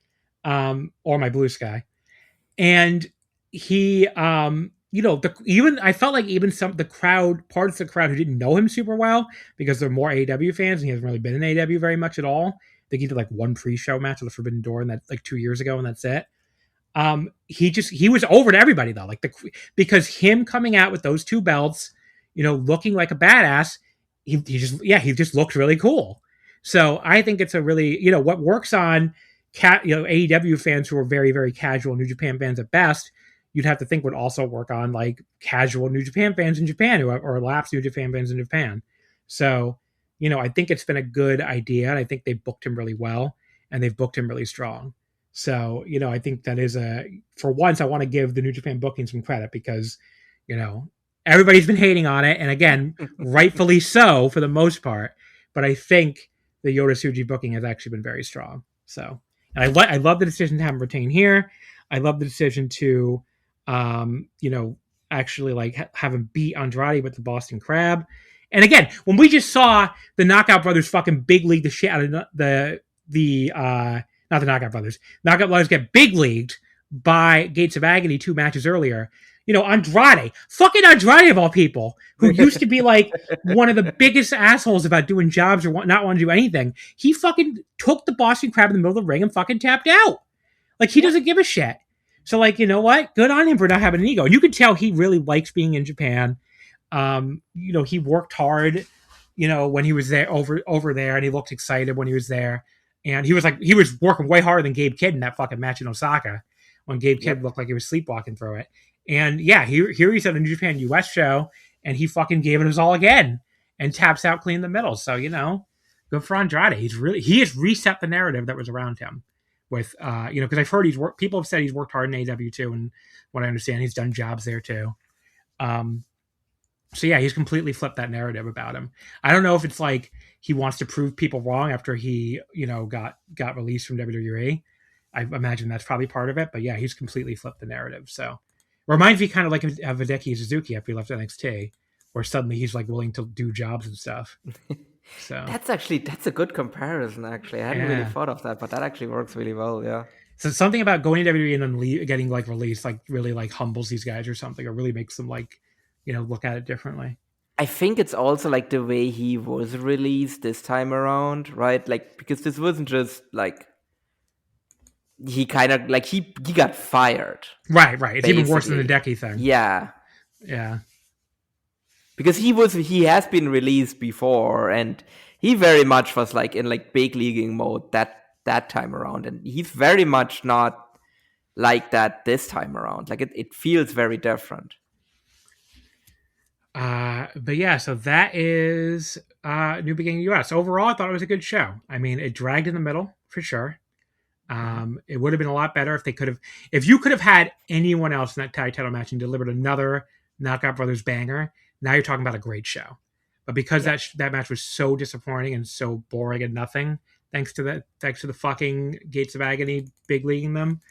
[SPEAKER 3] or my Blue Sky. And he, I felt like even parts of the crowd who didn't know him super well, because they're more AEW fans and he hasn't really been in AEW very much at all. I think he did like one pre-show match with the Forbidden Door, and that like 2 years ago, and that's it. He was over to everybody though, because him coming out with those two belts, looking like a badass, he just looked really cool. So I think it's a really, what works on AEW fans who are very, very casual New Japan fans at best, you'd have to think would also work on like casual New Japan fans in Japan or lapsed New Japan fans in Japan. So, I think it's been a good idea, and I think they've booked him really well, and they've booked him really strong. So, I think that is for once, I want to give the New Japan booking some credit, because, everybody's been hating on it. And again, rightfully so for the most part. But I think the Yota Tsuji booking has actually been very strong. So, and I love the decision to have him retain here. I love the decision to, actually like have him beat Andrade with the Boston Crab. And again, when we just saw the Knockout Brothers fucking big league the shit out of not the Knockout Brothers get big leagued by Gates of Agony 2 matches earlier. Andrade of all people, who used to be like one of the biggest assholes about doing jobs or not want to do anything. He fucking took the Boston Crab in the middle of the ring and fucking tapped out. Like, he doesn't give a shit. So, like, you know what? Good on him for not having an ego. And you can tell he really likes being in Japan. He worked hard, when he was there over there, and he looked excited when he was there. And he was working way harder than Gabe Kidd in that fucking match in Osaka, when Gabe Kidd looked like he was sleepwalking through it. And yeah, here he's at a New Japan US show, and he fucking gave it his all again and taps out clean in the middle. So, good for Andrade. He has reset the narrative that was around him with, because I've heard people have said he's worked hard in AW too. And what I understand, he's done jobs there too. So yeah, he's completely flipped that narrative about him. I don't know if it's like he wants to prove people wrong after he, got released from WWE. I imagine that's probably part of it, but yeah, he's completely flipped the narrative. So reminds me kind of like of Hideki Suzuki after he left NXT, where suddenly he's like willing to do jobs and stuff. So
[SPEAKER 4] that's a good comparison. Actually, I hadn't really thought of that, but that actually works really well. Yeah.
[SPEAKER 3] So something about going to WWE and then getting like released, like really like humbles these guys or something, or really makes them like, look at it differently.
[SPEAKER 4] I think it's also like the way he was released this time around, right? Like, because this wasn't just like he kind of like he got fired.
[SPEAKER 3] Right. It's basically even worse than the Hideki thing.
[SPEAKER 4] Yeah. Because he has been released before, and he very much was like in like big leaguing mode that time around, and he's very much not like that this time around. Like it feels very different.
[SPEAKER 3] But yeah, so that is New Beginning US. Overall, I thought it was a good show. I mean, it dragged in the middle for sure. It would have been a lot better if you could have had anyone else in that tag title match and delivered another Knockout Brothers banger. Now you're talking about a great show. But because that match was so disappointing and so boring and nothing, thanks to the fucking Gates of Agony big leaguing them,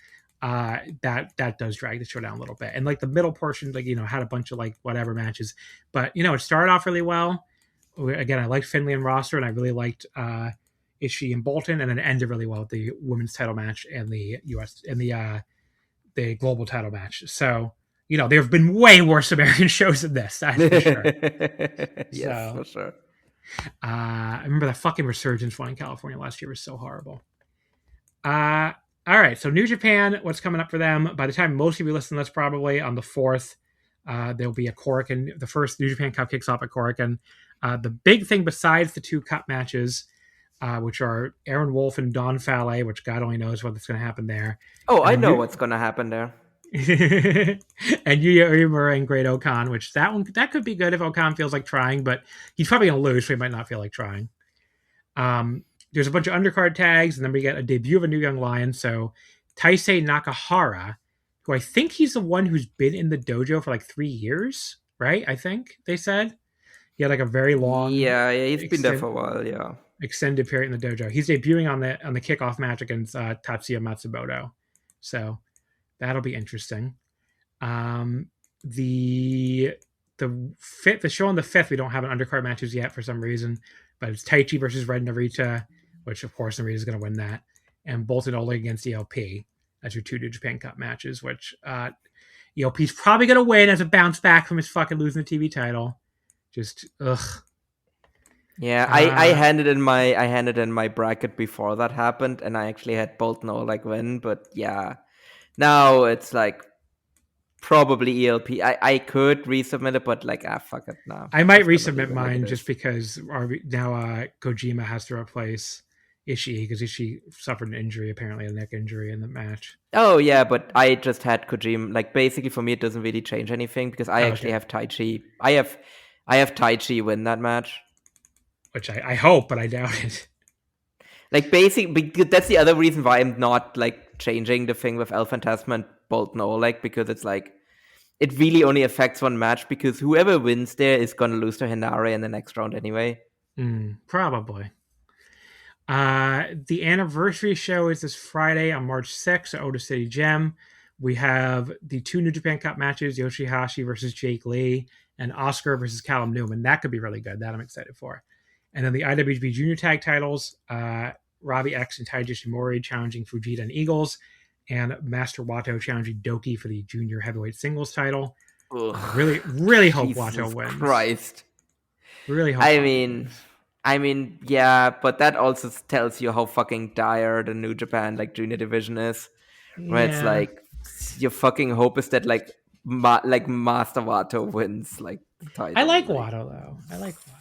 [SPEAKER 3] that does drag the show down a little bit. And like the middle portion, like, had a bunch of like whatever matches, but it started off really well. Again, I liked Finlay and Roster, and I really liked Ishii and Bolton, and then it ended really well with the women's title match and the US and the global title match. So there have been way worse American shows than this, that's for sure.
[SPEAKER 4] Yes, for sure.
[SPEAKER 3] I remember that fucking Resurgence one in California last year was so horrible. All right, so New Japan, what's coming up for them? By the time most of you listen to this, probably on the 4th, there'll be a Korakuen. The first New Japan Cup kicks off at Korakuen. The big thing besides the 2 cup matches, which are Aaron Wolf and Don Fale, which God only knows what's going to happen there.
[SPEAKER 4] Oh, I know what's going to happen there.
[SPEAKER 3] And Yuya Uemura and Great Okan, which that could be good if Okan feels like trying, but he's probably going to lose, so he might not feel like trying. There's a bunch of undercard tags, and then we get a debut of a new young lion. So Taisei Nakahara, who I think he's the one who's been in the dojo for like 3 years, right? I think they said he had like a very long,
[SPEAKER 4] he's been there for a while,
[SPEAKER 3] extended period in the dojo. He's debuting on the kickoff match against Tatsuya Matsumoto, so that'll be interesting. The show on the 5th, we don't have an undercard matches yet for some reason, but it's Taichi versus Red Narita, which of course Narita is going to win that, and Bolton Ole against ELP as your 2 New Japan Cup matches, which ELP's probably going to win as a bounce back from his fucking losing the TV title. Just ugh.
[SPEAKER 4] Yeah, I handed in my bracket before that happened, and I actually had Bolton Ole win, but yeah, now it's like probably ELP. I could resubmit it, but like, fuck it now.
[SPEAKER 3] I might resubmit mine just because now Kojima has to replace Ishii because Ishii suffered an injury, apparently a neck injury in the match.
[SPEAKER 4] Oh yeah, but I just had Kojima. Like basically for me, it doesn't really change anything because I actually have Taichi. I have Taichi win that match,
[SPEAKER 3] which I hope, but I doubt it.
[SPEAKER 4] Like basically, that's the other reason why I'm not like changing the thing with El Fantasma and Bolton Ole, because it's like it really only affects one match because whoever wins there is gonna lose to Hinare in the next round anyway.
[SPEAKER 3] Probably. The anniversary show is this Friday on March 6th at Otis City Gym. We have the 2 New Japan Cup matches, Yoshihashi versus Jake Lee and Oscar versus Callum Newman. That could be really good. That I'm excited for. And then the IWGP Junior Tag titles, Robbie X and Taiji Shimori challenging Fujita and Eagles, and Master Wato challenging Doki for the Junior Heavyweight Singles title.
[SPEAKER 4] Ugh.
[SPEAKER 3] Really hope
[SPEAKER 4] Jesus
[SPEAKER 3] Wato wins.
[SPEAKER 4] Christ.
[SPEAKER 3] Really hope
[SPEAKER 4] I mean, yeah, but that also tells you how fucking dire the New Japan Junior division is. Where it's like your fucking hope is that Master Wato wins the title.
[SPEAKER 3] I like Wato though. I like Wato.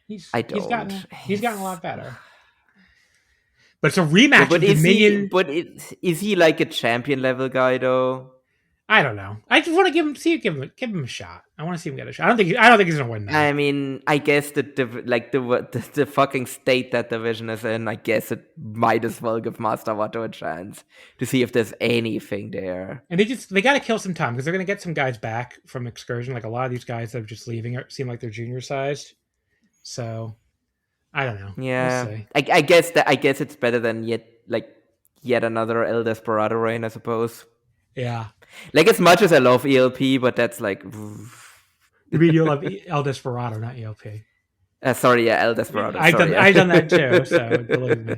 [SPEAKER 3] He's gotten a lot better. But it's a rematch of Dominion.
[SPEAKER 4] Is he like a champion level guy though?
[SPEAKER 3] I don't know. I just want to give him a shot. I want to see him get a shot. I don't think he's gonna win that.
[SPEAKER 4] I mean, I guess the fucking state that division is in, I guess it might as well give Master Wato a chance to see if there's anything there.
[SPEAKER 3] And they got to kill some time because they're gonna get some guys back from excursion. Like a lot of these guys that are just leaving seem like they're junior sized. So I don't know.
[SPEAKER 4] Yeah,
[SPEAKER 3] we'll see.
[SPEAKER 4] I guess it's better than yet another El Desperado reign, I suppose.
[SPEAKER 3] Yeah.
[SPEAKER 4] As much as I love ELP, but that's
[SPEAKER 3] You mean you love El Desperado, not ELP?
[SPEAKER 4] Sorry, yeah, El Desperado.
[SPEAKER 3] I've done that too, so believe me.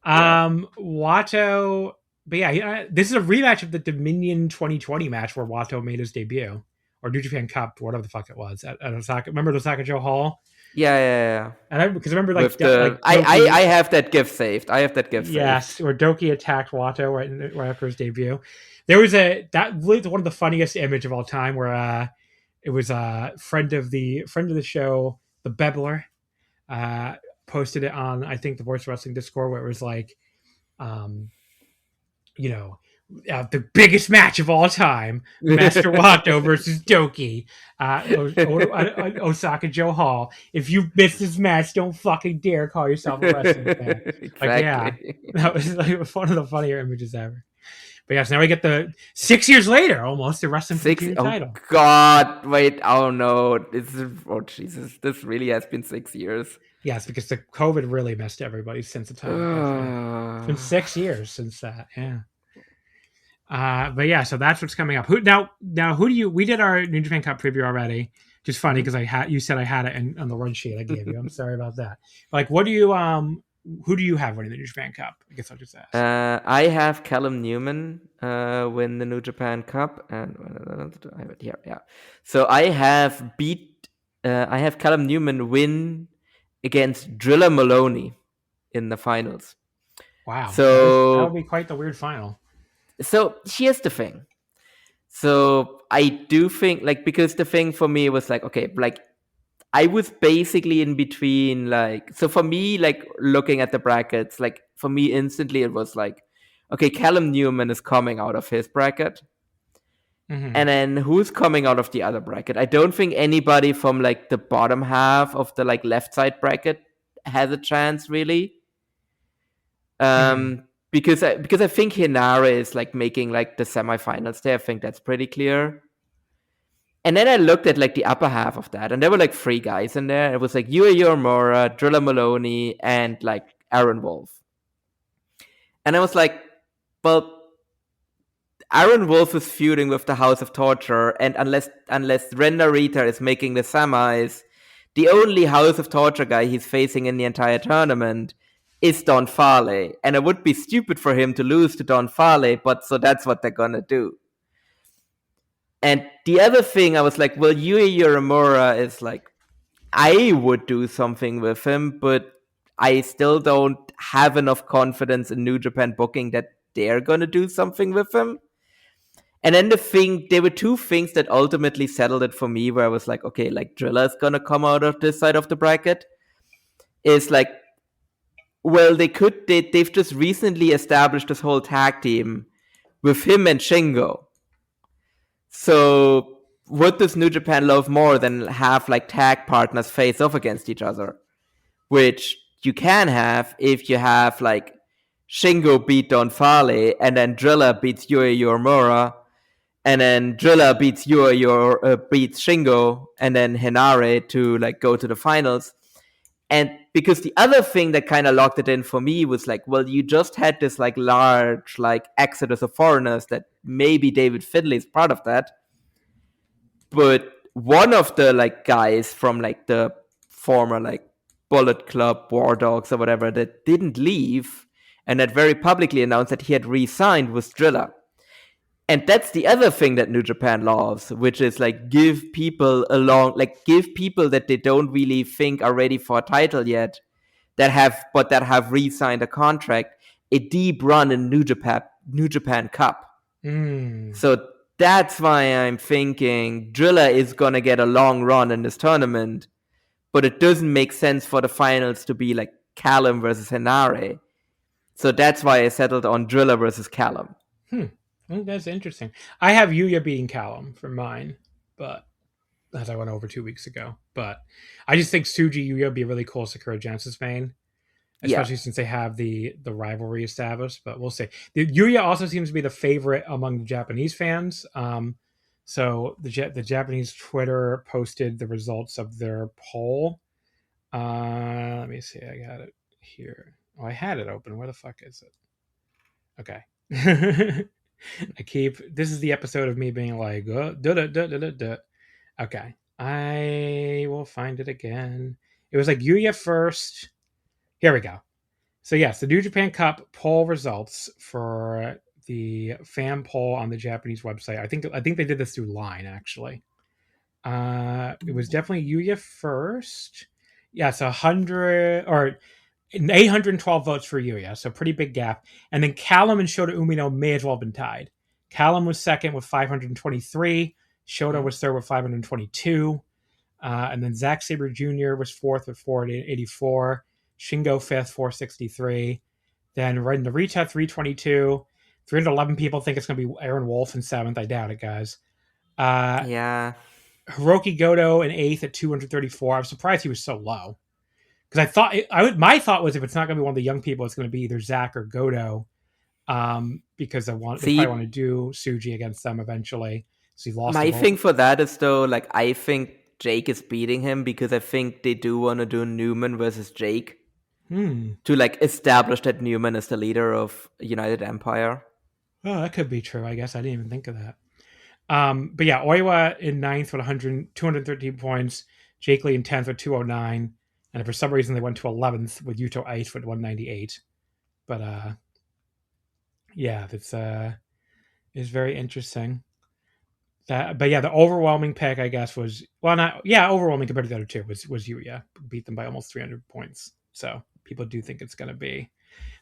[SPEAKER 3] Wato, but yeah, this is a rematch of the Dominion 2020 match where Wato made his debut, or New Japan Cup, whatever the fuck it was, at Osaka. Remember the Osaka Joe Hall?
[SPEAKER 4] Yeah.
[SPEAKER 3] And I remember
[SPEAKER 4] I have that GIF saved.
[SPEAKER 3] Yes, where Doki attacked Wato right after his debut. There was one of the funniest image of all time where it was a friend of the show, the Bebbler, posted it on I think the Voice of Wrestling Discord where it was the biggest match of all time, Master Wato versus Doki, Osaka Joe Hall. If you missed this match, don't fucking dare call yourself a wrestling fan.
[SPEAKER 4] Exactly.
[SPEAKER 3] That was one of the funnier images ever. But yes, now we get the 6 years later, almost the Wrestling Kingdom title.
[SPEAKER 4] Oh God! Wait! Oh no! Jesus! This really has been 6 years.
[SPEAKER 3] Yes, because the COVID really messed everybody since the time. It's been 6 years since that. Yeah. But yeah, so that's what's coming up. Who do you? We did our New Japan Cup preview already. Just funny because you said I had it on the run sheet I gave you. I'm sorry about that. What do you? Who do you have winning the New Japan Cup? I guess I'll just ask.
[SPEAKER 4] I have Callum Newman win the New Japan Cup, and I have it here. Yeah. So I have Callum Newman win against Driller Maloney in the finals.
[SPEAKER 3] Wow.
[SPEAKER 4] So
[SPEAKER 3] that'll be quite the weird final.
[SPEAKER 4] So here's the thing. So I do think because the thing for me was okay, I was basically in between so for me looking at the brackets, for me instantly it was okay, Callum Newman is coming out of his bracket. Mm-hmm. And then who's coming out of the other bracket? I don't think anybody from the bottom half of the left side bracket has a chance really. Because I think Hinare is making the semifinals there. I think that's pretty clear. And then I looked at the upper half of that, and there were 3 guys in there. It was Yui Yoramura, Driller Maloney, and Aaron Wolf. And I was well, Aaron Wolf is feuding with the House of Torture, and unless Ren Narita is making the semis, the only House of Torture guy he's facing in the entire tournament is Don Farley. And it would be stupid for him to lose to Don Farley, but so that's what they're gonna do. And the other thing I was well, Yui Yoramura is I would do something with him, but I still don't have enough confidence in New Japan booking that they're gonna do something with him. And then there were 2 things that ultimately settled it for me, where I was okay, Driller's gonna come out of this side of the bracket. Is well, they've just recently established this whole tag team with him and Shingo. So what does New Japan love more than have tag partners face off against each other? Which you can have if you have Shingo beat Don Farley, and then Driller beats Yui Yoramura, and then Driller beats beats Shingo, and then Hinare to go to the finals. And because the other thing that kind of locked it in for me was like, well, you just had this like large like exodus of foreigners that maybe David Finlay is part of that. But one of the like guys from like the former like Bullet Club, War Dogs or whatever that didn't leave and that very publicly announced that he had re-signed was Driller. And that's the other thing that New Japan loves, which is like give people that they don't really think are ready for a title yet, that have re-signed a contract, a deep run in New Japan Cup. So that's why I'm thinking Driller is gonna get a long run in this tournament, but it doesn't make sense for the finals to be like Callum versus Henare. So that's why I settled on Driller versus Callum.
[SPEAKER 3] Well, that's interesting. I have Yuya beating Callum for mine, but as I went over 2 weeks ago. But I just think Tsuji Yuya would be a really cool Sakura Genesis vein, especially since they have the rivalry established. But we'll see. The Yuya also seems to be the favorite among the Japanese fans. So the Japanese Twitter posted the results of their poll. Let me see. I got it here. Oh, I had it open. Where the fuck is it? Okay. This is the episode of me being like, okay, I will find it again. It was like Yuya first. Here we go. So yes, the New Japan Cup poll results for the fan poll on the Japanese website. I think they did this through Line actually. It was definitely Yuya first. Yes, 812 votes for Yuya, so pretty big gap. And then Callum and Shota Umino may as well have been tied. Callum was second with 523. Shota was third with 522. And then Zack Sabre Jr. was fourth with 484. Shingo fifth, 463. Then right in the retouch, 322. 311 people think it's going to be Aaron Wolf in seventh. I doubt it, guys.
[SPEAKER 4] Yeah.
[SPEAKER 3] Hiroki Goto in eighth at 234. I was surprised he was so low. Because my thought was if it's not going to be one of the young people, it's going to be either Zach or Goto, because they probably want to do Tsuji against them eventually. So he lost.
[SPEAKER 4] My thing for that is though, like I think Jake is beating him because I think they do want to do Newman versus Jake to like establish that Newman is the leader of United Empire.
[SPEAKER 3] Oh, that could be true. I guess I didn't even think of that. But yeah, Oiwa in ninth with 213 points. Jake Lee in 10th with 209. And for some reason, they went to 11th with Yuto Ice with 198. But yeah, that's is very interesting. But yeah, the overwhelming pick, I guess, was overwhelming compared to the other two was Yuya. Beat them by almost 300 points. So people do think it's going to be.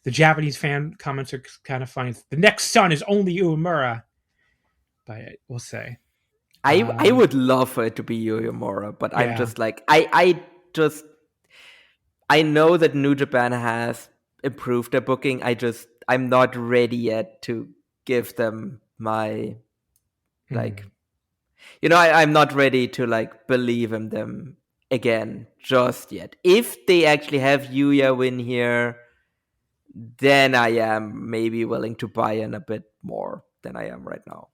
[SPEAKER 3] The Japanese fan comments are kind of funny. The next son is only Uemura. But we'll say.
[SPEAKER 4] I would love for it to be Uemura, but I'm just like I know that New Japan has improved their booking. I'm not ready yet to give them my I'm not ready to like believe in them again just yet. If they actually have Yuya win here, then I am maybe willing to buy in a bit more than I am right now.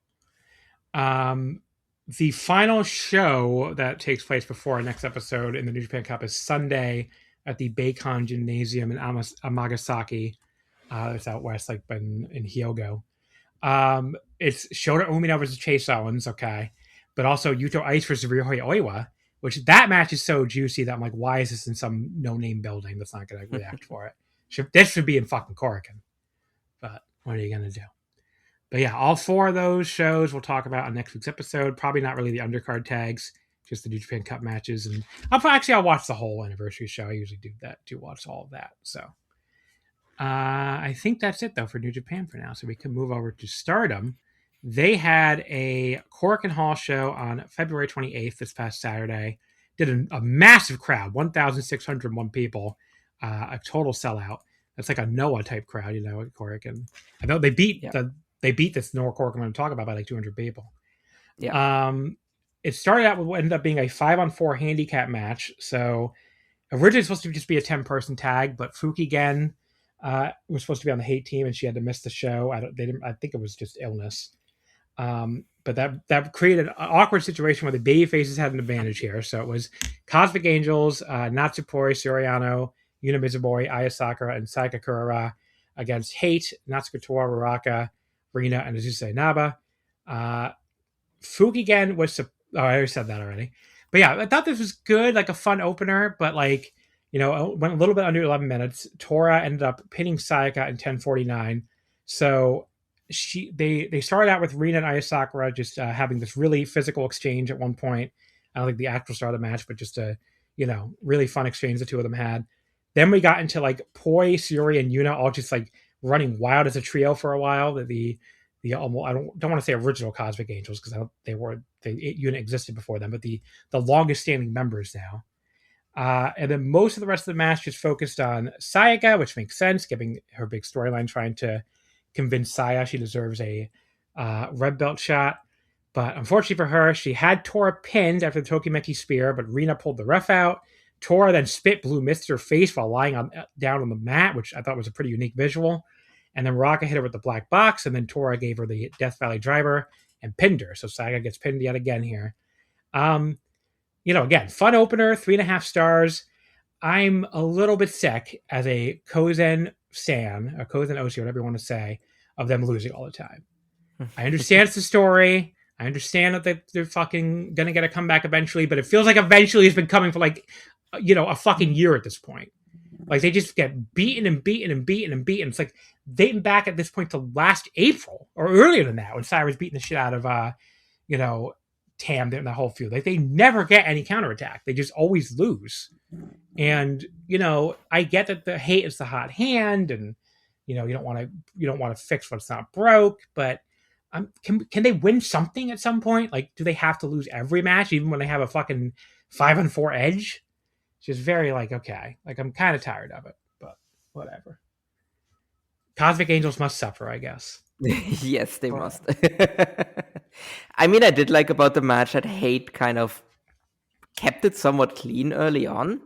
[SPEAKER 3] The final show that takes place before our next episode in the New Japan Cup is Sunday at the Beikon Gymnasium in Amagasaki. It's out west, like in Hyogo. It's Shota Umino versus Chase Owens, okay. But also Yuto Ice versus Ryohei Oiwa, which that match is so juicy that I'm like, why is this in some no-name building that's not going to react for it? This should be in fucking Korakuen. But what are you going to do? But yeah, all four of those shows we'll talk about on next week's episode. Probably not really the undercard tags, just the New Japan Cup matches. And I'll watch the whole anniversary show. I usually do watch all of that. So I think that's it, though, for New Japan for now. So we can move over to Stardom. They had a Korakuen Hall show on February 28th, this past Saturday. Did a massive crowd, 1,601 people, a total sellout. That's like a Noah-type crowd, at Korakuen. I know they beat this Noah Korakuen I'm going to talk about by like 200 people. Yeah. It started out with what ended up being a 5-on-4 handicap match. So originally supposed to just be a 10-person tag, but Fukigen was supposed to be on the hate team, and she had to miss the show. I think it was just illness. But that created an awkward situation where the baby faces had an advantage here. So it was Cosmic Angels, Natsupoi, Soriano, Yuna Mizumori, Aya Sakura, and Saika Kurara against Hate, Natsuko Tora, Raraka, Rina, and Azuse Inaba. Fukigen was... I already said that already. But yeah, I thought this was good, like a fun opener, but like, you know, went a little bit under 11 minutes. Tora ended up pinning Sayaka in 10:49. So they started out with Rina and Aya Sakura just having this really physical exchange at one point. I don't think the actual start of the match, but just a, you know, really fun exchange the two of them had. Then we got into like Poi, Sayuri, and Yuna all just like running wild as a trio for a while. The almost, I don't want to say original Cosmic Angels because Yuna existed before them, but the longest standing members now. And then most of the rest of the match just focused on Sayaka, which makes sense, given her big storyline trying to convince Saya she deserves a red belt shot. But unfortunately for her, she had Tora pinned after the Tokimeki Spear, but Rina pulled the ref out. Tora then spit blue mist to her face while lying down on the mat, which I thought was a pretty unique visual. And then Raka hit her with the black box, and then Tora gave her the Death Valley driver and pinned her. So Sayaka gets pinned yet again here. You know, again, fun opener, 3.5 stars. I'm a little bit sick as a Kozen San, or Kozen Oshi, whatever you want to say, of them losing all the time. I understand it's the story. I understand that they're fucking going to get a comeback eventually, but it feels like eventually has been coming for like, you know, a fucking year at this point. Like they just get beaten and beaten and beaten and beaten. It's like dating back at this point to last April or earlier than that when Sai was beating the shit out of, you know, Tam in the whole feud. Like they never get any counterattack. They just always lose. And, you know, I get that the hate is the hot hand and, you know, you don't want to fix what's not broke, but can they win something at some point? Like, do they have to lose every match even when they have a fucking 5-4 edge? It's just very like, okay, like I'm kind of tired of it, but whatever. Cosmic Angels must suffer, I guess.
[SPEAKER 4] Yes, they must. I mean, I did like about the match that Hate kind of kept it somewhat clean early on.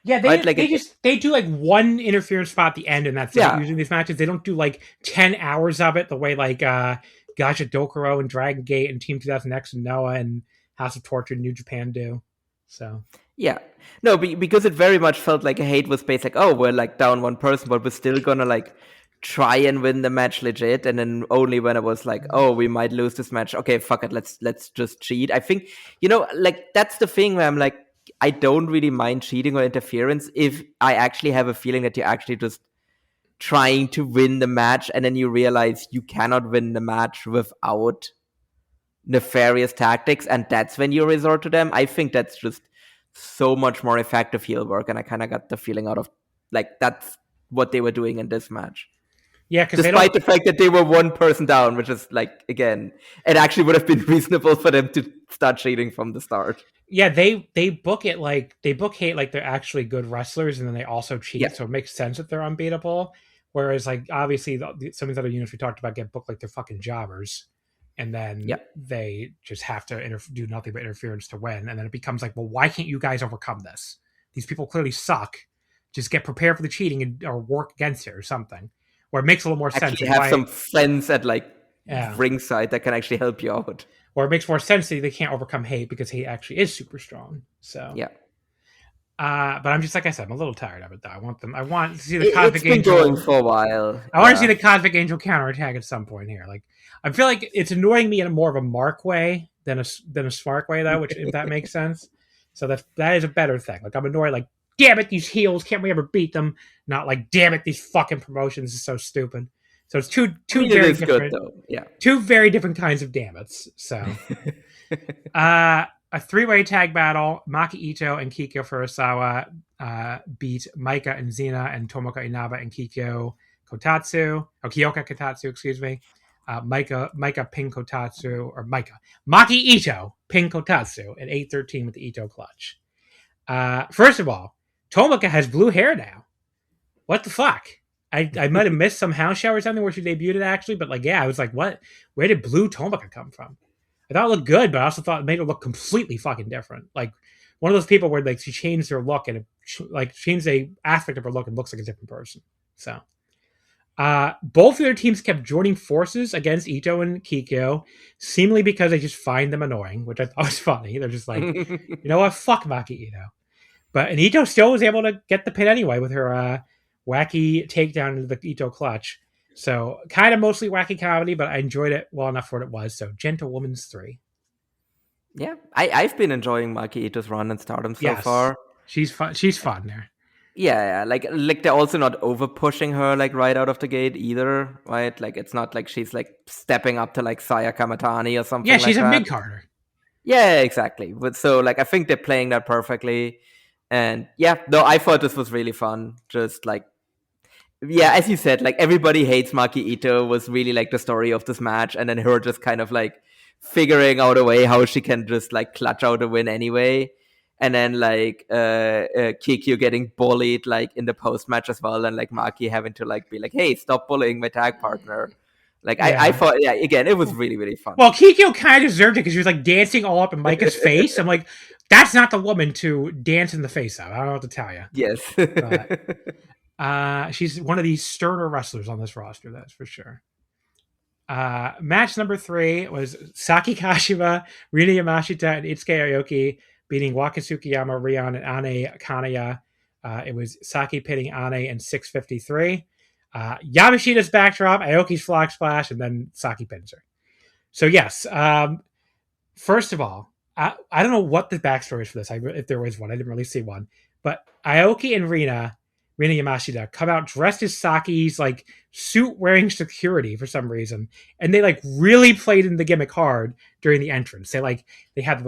[SPEAKER 3] Yeah, they do like one interference spot at the end, and that's it. Using these matches, they don't do like 10 hours of it the way like Gacha Dokuro and Dragon Gate and Team 2000X and Noah and House of Torture and New Japan do. So
[SPEAKER 4] yeah, no, because it very much felt like a Hate was based like, oh, we're like down one person, but we're still gonna like try and win the match legit. And then only when it was like, oh, we might lose this match, okay, fuck it, let's just cheat. I think, you know, like that's the thing where I'm like, I don't really mind cheating or interference if I actually have a feeling that you're actually just trying to win the match, and then you realize you cannot win the match without nefarious tactics, and that's when you resort to them. I think that's just so much more effective heel work, and I kind of got the feeling out of like that's what they were doing in this match.
[SPEAKER 3] Yeah, because
[SPEAKER 4] despite the fact that they were one person down, which is like, again, it actually would have been reasonable for them to start cheating from the start.
[SPEAKER 3] Yeah, they book it like they book Hate like they're actually good wrestlers, and then they also cheat, so it makes sense that they're unbeatable. Whereas, like, obviously, some of these other units we talked about get booked like they're fucking jobbers, and then they just have to do nothing but interference to win. And then it becomes like, well, why can't you guys overcome this? These people clearly suck. Just get prepared for the cheating or work against it or something. Where it makes a little more sense.
[SPEAKER 4] Actually have some friends at like ringside that can actually help you out.
[SPEAKER 3] Or it makes more sense that they can't overcome Hate because Hate actually is super strong. So
[SPEAKER 4] yeah.
[SPEAKER 3] But I'm just like I said, I'm a little tired of it though. I want to see the Cosmic Angel.
[SPEAKER 4] It's been going for a while.
[SPEAKER 3] I want to see the Cosmic Angel counterattack at some point here. Like I feel like it's annoying me in a more of a Mark way than a smart way though, which if that makes sense. So that is a better thing. Like I'm annoyed, like, damn it, these heels, can't we ever beat them? Not like, damn it, these fucking promotions is so stupid. So it's two very different, two very different kinds of damn it's. So, a 3-way tag battle: Maki Ito and Kikyo Furusawa beat Maika and Zena and Tomoka Inaba and Kyoka Kotatsu, excuse me. Maika pin Kotatsu, or Maki Ito pin Kotatsu at 8:13 with the Ito clutch. First of all, Tomoka has blue hair now. What the fuck? I might have missed some house show or something where she debuted actually, but like, yeah, I was like, what? Where did blue Tomoka come from? I thought it looked good, but I also thought it made her look completely fucking different. Like one of those people where like she changed her look and like changed the aspect of her look and looks like a different person. So, Both of their teams kept joining forces against Ito and Kikyo, seemingly because they just find them annoying, which I thought was funny. They're just like, you know what, fuck Maki Ito. And Ito still was able to get the pin anyway with her wacky takedown into the Ito clutch. So kind of mostly wacky comedy, but I enjoyed it well enough for what it was. So Gentlewoman's 3.
[SPEAKER 4] Yeah, I've been enjoying Maki Ito's run in Stardom so far.
[SPEAKER 3] She's fun. She's fun there.
[SPEAKER 4] Yeah, like they're also not over pushing her like right out of the gate either, right? Like it's not like she's like stepping up to like Saya Kamatani or something.
[SPEAKER 3] Yeah, she's
[SPEAKER 4] like
[SPEAKER 3] a
[SPEAKER 4] that.
[SPEAKER 3] mid-carder.
[SPEAKER 4] Yeah, exactly. But so like I think they're playing that perfectly, and yeah, no, I thought this was really fun. Just like, yeah, as you said, like everybody hates Maki Ito was really like the story of this match, and then her just kind of like figuring out a way how she can just like clutch out a win anyway. And then like Kikyo getting bullied like in the post match as well, and like Maki having to like be like, "Hey, stop bullying my tag partner." Like I thought, yeah, again, it was really really fun.
[SPEAKER 3] Well, Kikyo kind of deserved it because she was like dancing all up in Micah's face. I'm like, that's not the woman to dance in the face of. I don't know what to tell you.
[SPEAKER 4] Yes,
[SPEAKER 3] but, she's one of these sterner wrestlers on this roster, that's for sure. Match number 3 was Saki Kashima, Rina Yamashita, and Itsuki Aoki beating Waka Tsukiyama, Rion, and Ane Kanaya. It was Saki pinning Ane in 6:53. Yamashita's backdrop, Aoki's flag splash, and then Saki pins her. So yes, first of all, I don't know what the backstory is for this. If there was one, I didn't really see one. But Aoki and Rina Yamashita come out dressed as Saki's like suit wearing security for some reason, and they like really played in the gimmick hard during the entrance. They kept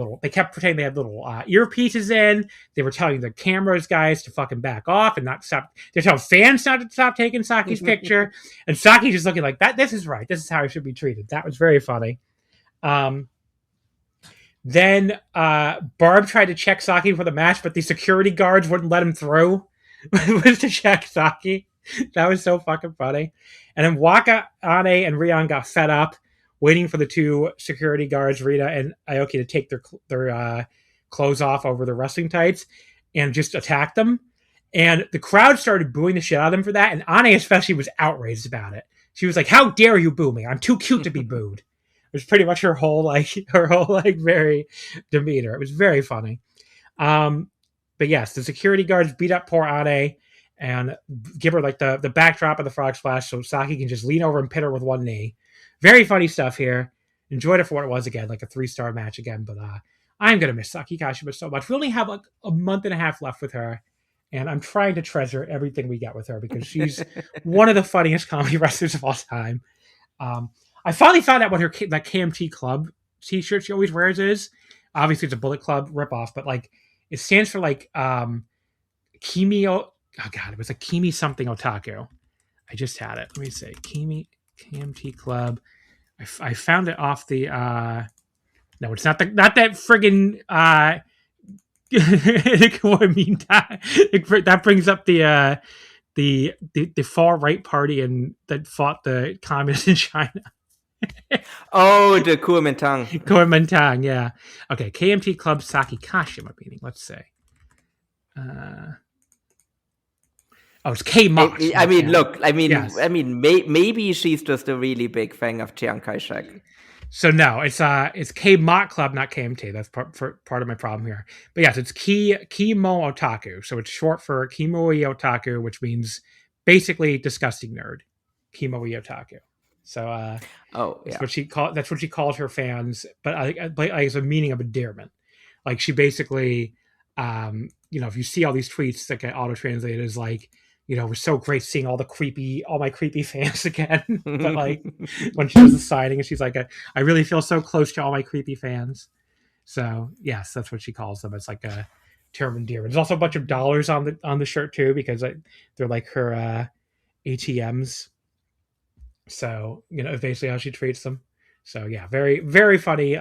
[SPEAKER 3] pretending they had little earpieces in. They were telling the cameras guys to fucking back off and not stop. They're telling fans not to stop taking Saki's picture, and Saki just looking like that. This is right. This is how I should be treated. That was very funny. Then Barb tried to check Saki for the match, but the security guards wouldn't let him through. Was to check Saki. That was so fucking funny. And then Waka, Ane, and Rion got fed up, waiting for the two security guards, Rita and Aoki, to take their clothes off over their wrestling tights and just attack them. And the crowd started booing the shit out of them for that. And Ane especially was outraged about it. She was like, "How dare you boo me? I'm too cute to be booed." It was pretty much her whole very demeanor. It was very funny. But yes, the security guards beat up poor Ane and give her like the backdrop of the frog splash so Saki can just lean over and pin her with one knee. Very funny stuff here. Enjoyed it for what it was again, like a 3-star match again. But I'm going to miss Saki Kashima so much. We only have like a month and a half left with her. And I'm trying to treasure everything we get with her because she's one of the funniest comedy wrestlers of all time. I finally found out what that KMT Club t-shirt she always wears is. Obviously, it's a Bullet Club ripoff, but like it stands for like Kimi. Oh God, it was like Kimi something Otaku. I just had it. Let me say KMT Club. I found it off the. No, it's not that friggin'. That brings up the far right party that fought the communists in China.
[SPEAKER 4] Oh, the Kuomintang.
[SPEAKER 3] Kuomintang, yeah. Okay, KMT Club Saki Kashima meeting. Let's say. It's K-Mox.
[SPEAKER 4] Maybe she's just a really big fan of Chiang Kai-shek.
[SPEAKER 3] So no, it's K-Mot Club, not KMT. That's part of my problem here. But yes, it's Kimo Otaku. So it's short for Kimoi Otaku, which means basically disgusting nerd. Kimoi Otaku. So that's what she called her fans. But it's a meaning of endearment. Like she basically, if you see all these tweets that get auto translated as like, it was so great seeing all my creepy fans again. But like when she does the signing and she's like, I really feel so close to all my creepy fans. So yes, that's what she calls them. It's like a term of endearment. There's also a bunch of dollars on the shirt too, because they're like her ATMs. So, basically how she treats them. So yeah, very, very funny.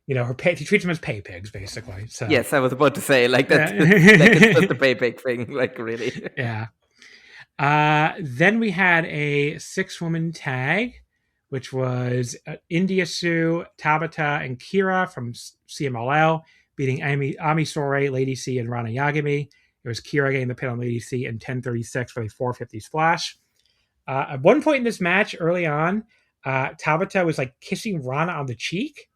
[SPEAKER 3] She treats them as pay pigs, basically. So
[SPEAKER 4] yes, I was about to say like that. It's just the pay pig thing, like really.
[SPEAKER 3] Yeah. Then we had a 6-woman tag, which was India Sue, Tabata, and Kira from CMLL beating Ami Sourei, Lady C, and Rana Yagami. It was Kira getting the pin on Lady C in 10:36 for a 450 splash. At one point in this match, early on, Tabata was like kissing Rana on the cheek.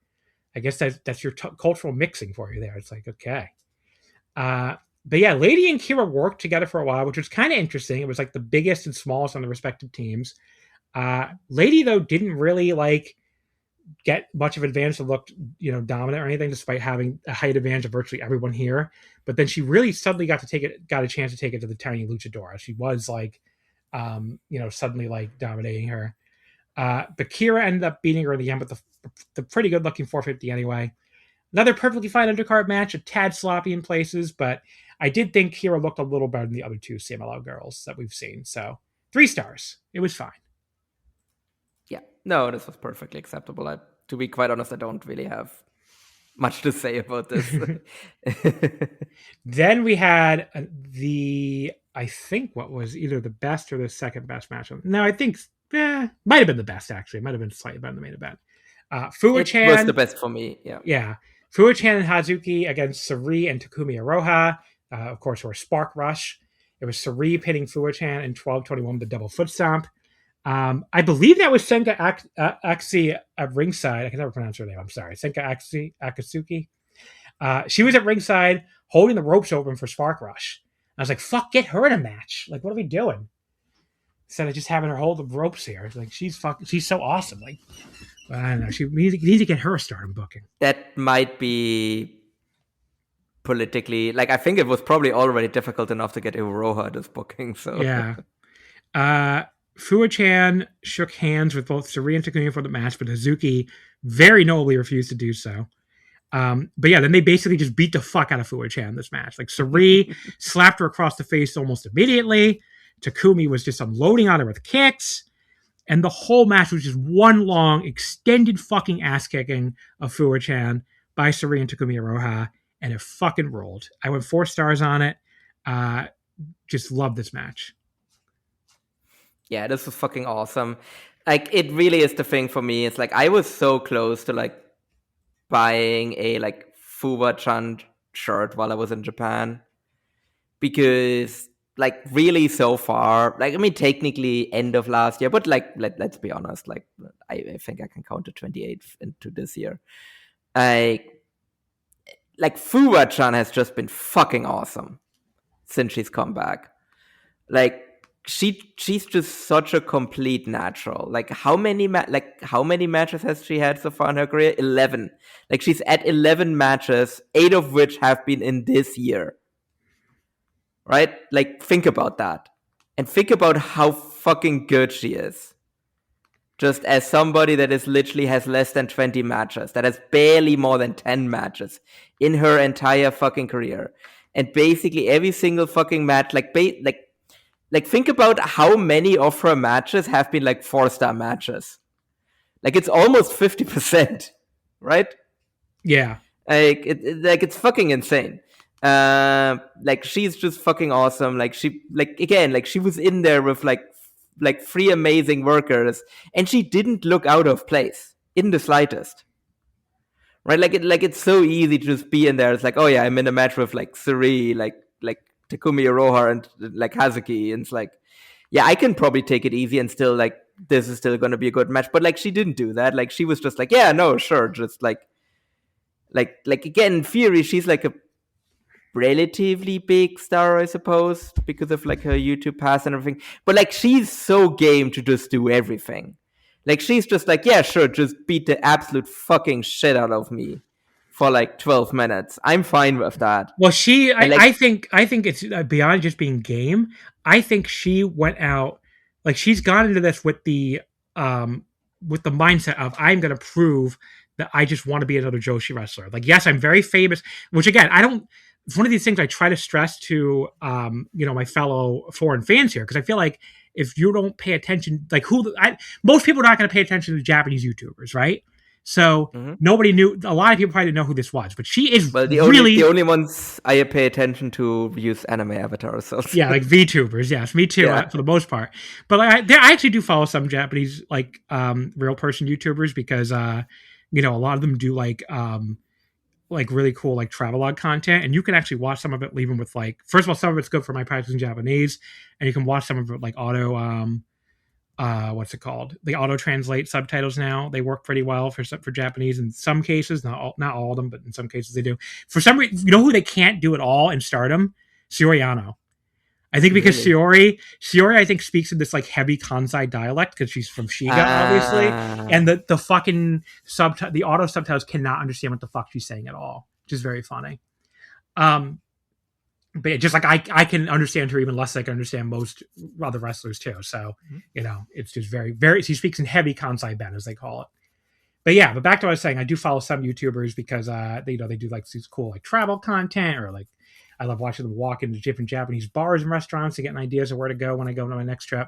[SPEAKER 3] I guess that's your cultural mixing for you there. It's like, okay. But yeah, Lady and Kira worked together for a while, which was kind of interesting. It was like the biggest and smallest on the respective teams. Lady, though, didn't really like get much of an advantage to look, dominant or anything, despite having a height advantage of virtually everyone here. But then she really suddenly got a chance to take it to the tiny luchadora. She was like, suddenly like dominating her. But Kira ended up beating her in the end with the pretty good looking 450 anyway. Another perfectly fine undercard match, a tad sloppy in places, but I did think Kira looked a little better than the other two CMLL girls that we've seen. So 3 stars. It was fine.
[SPEAKER 4] Yeah, no, this was perfectly acceptable. To be quite honest, I don't really have much to say about this.
[SPEAKER 3] Then we had I think what was either the best or the second best match. No, I think might have been the best, actually. It might have been slightly better than the main event. Fuwa-chan.
[SPEAKER 4] It was the best for me, yeah.
[SPEAKER 3] Yeah. Fuwa-chan and Hazuki against Sari and Takumi Aroha. Of course, or Spark Rush. It was Sari pitting Fuwa-chan in 12-21 with the double foot stomp. I believe that was Senka Axi at ringside. I can never pronounce her name. I'm sorry. Senka Akatsuki. She was at ringside holding the ropes open for Spark Rush. I was like, fuck, get her in a match. Like, what are we doing? Instead of just having her hold the ropes here. Like, she's so awesome. Like, I don't know. We need to get her a Stardom booking.
[SPEAKER 4] That might be politically, like, I think it was probably already difficult enough to get Iroha this booking. So
[SPEAKER 3] yeah. Fuwa-chan shook hands with both Sari and Takumi for the match, but Hazuki very nobly refused to do so. But yeah, then they basically just beat the fuck out of Fuwa-chan this match. Like, Sari slapped her across the face almost immediately. Takumi was just unloading on her with kicks. And the whole match was just one long, extended fucking ass-kicking of Fuwa-chan by Sari and Takumi Aroha. And it fucking rolled. I went 4 stars on it. Just love this match.
[SPEAKER 4] Yeah, this was fucking awesome. Like, it really is the thing for me. It's like, I was so close to, like, buying a, like, Fuwa-chan shirt while I was in Japan. Because, like, really so far, like, I mean, technically end of last year, but, like, let's be honest, like, I think I can count the 28th into this year. Like, Fuwa-chan has just been fucking awesome since she's come back. Like, she's just such a complete natural. Like, how many matches has she had so far in her career? 11. Like, she's at 11 matches, 8 of which have been in this year. Right? Like, think about that. And think about how fucking good she is. Just as somebody that is literally has less than 20 matches, that has barely more than 10 matches in her entire fucking career. And basically every single fucking match, like, think about how many of her matches have been, like, 4-star matches. Like, it's almost 50%, right?
[SPEAKER 3] Yeah.
[SPEAKER 4] Like, it's fucking insane. Like, she's just fucking awesome. Like, she was in there with, like 3 amazing workers, and she didn't look out of place in the slightest. Right? Like, it's so easy to just be in there. It's like, oh yeah, I'm in a match with, like, Sari, like Takumi Aroha and, like, Hazuki, and it's like, yeah, I can probably take it easy and still, like, this is still going to be a good match. But, like, she didn't do that. Like, she was just like, yeah, no, sure, just like again, in theory, she's like a relatively big star, I suppose, because of, like, her YouTube pass and everything. But, like, she's so game to just do everything. Like, she's just like, yeah, sure, just beat the absolute fucking shit out of me for, like, 12 minutes. I'm fine with that.
[SPEAKER 3] Well, I think it's beyond just being game. I think she went out, like, she's gone into this with the mindset of, I'm going to prove that I just want to be another Joshi wrestler. Like, yes, I'm very famous, which, again, it's one of these things I try to stress to, my fellow foreign fans here, because I feel like if you don't pay attention, like, most people are not going to pay attention to Japanese YouTubers, right? So nobody knew. A lot of people probably didn't know who this was, but she is the
[SPEAKER 4] only ones I pay attention to use anime avatars. So.
[SPEAKER 3] Yeah, like VTubers. Yes, me too, for the most part. But I actually do follow some Japanese, like, real person YouTubers, because a lot of them do like really cool, like, travelogue content, and you can actually watch some of it even with, like, first of all, some of it's good for my practice in Japanese, and you can watch some of it, like, auto what's it called? They auto translate subtitles now. They work pretty well for Japanese in some cases, not all of them, but in some cases they do. For some reason, you know who they can't do it all in Stardom? Soriano. I think because Shiori, I think, speaks in this like heavy Kansai dialect because she's from Shiga, obviously, and the fucking the auto subtitles cannot understand what the fuck she's saying at all, which is very funny. But yeah, just like I can understand her even less than I can understand most other wrestlers too. So you know, it's just very, very. She speaks in heavy Kansai Ben, as they call it. But yeah, but back to what I was saying, I do follow some YouTubers because they do like these cool like travel content, or like I love watching them walk into different Japanese bars and restaurants and getting ideas of where to go when I go on my next trip.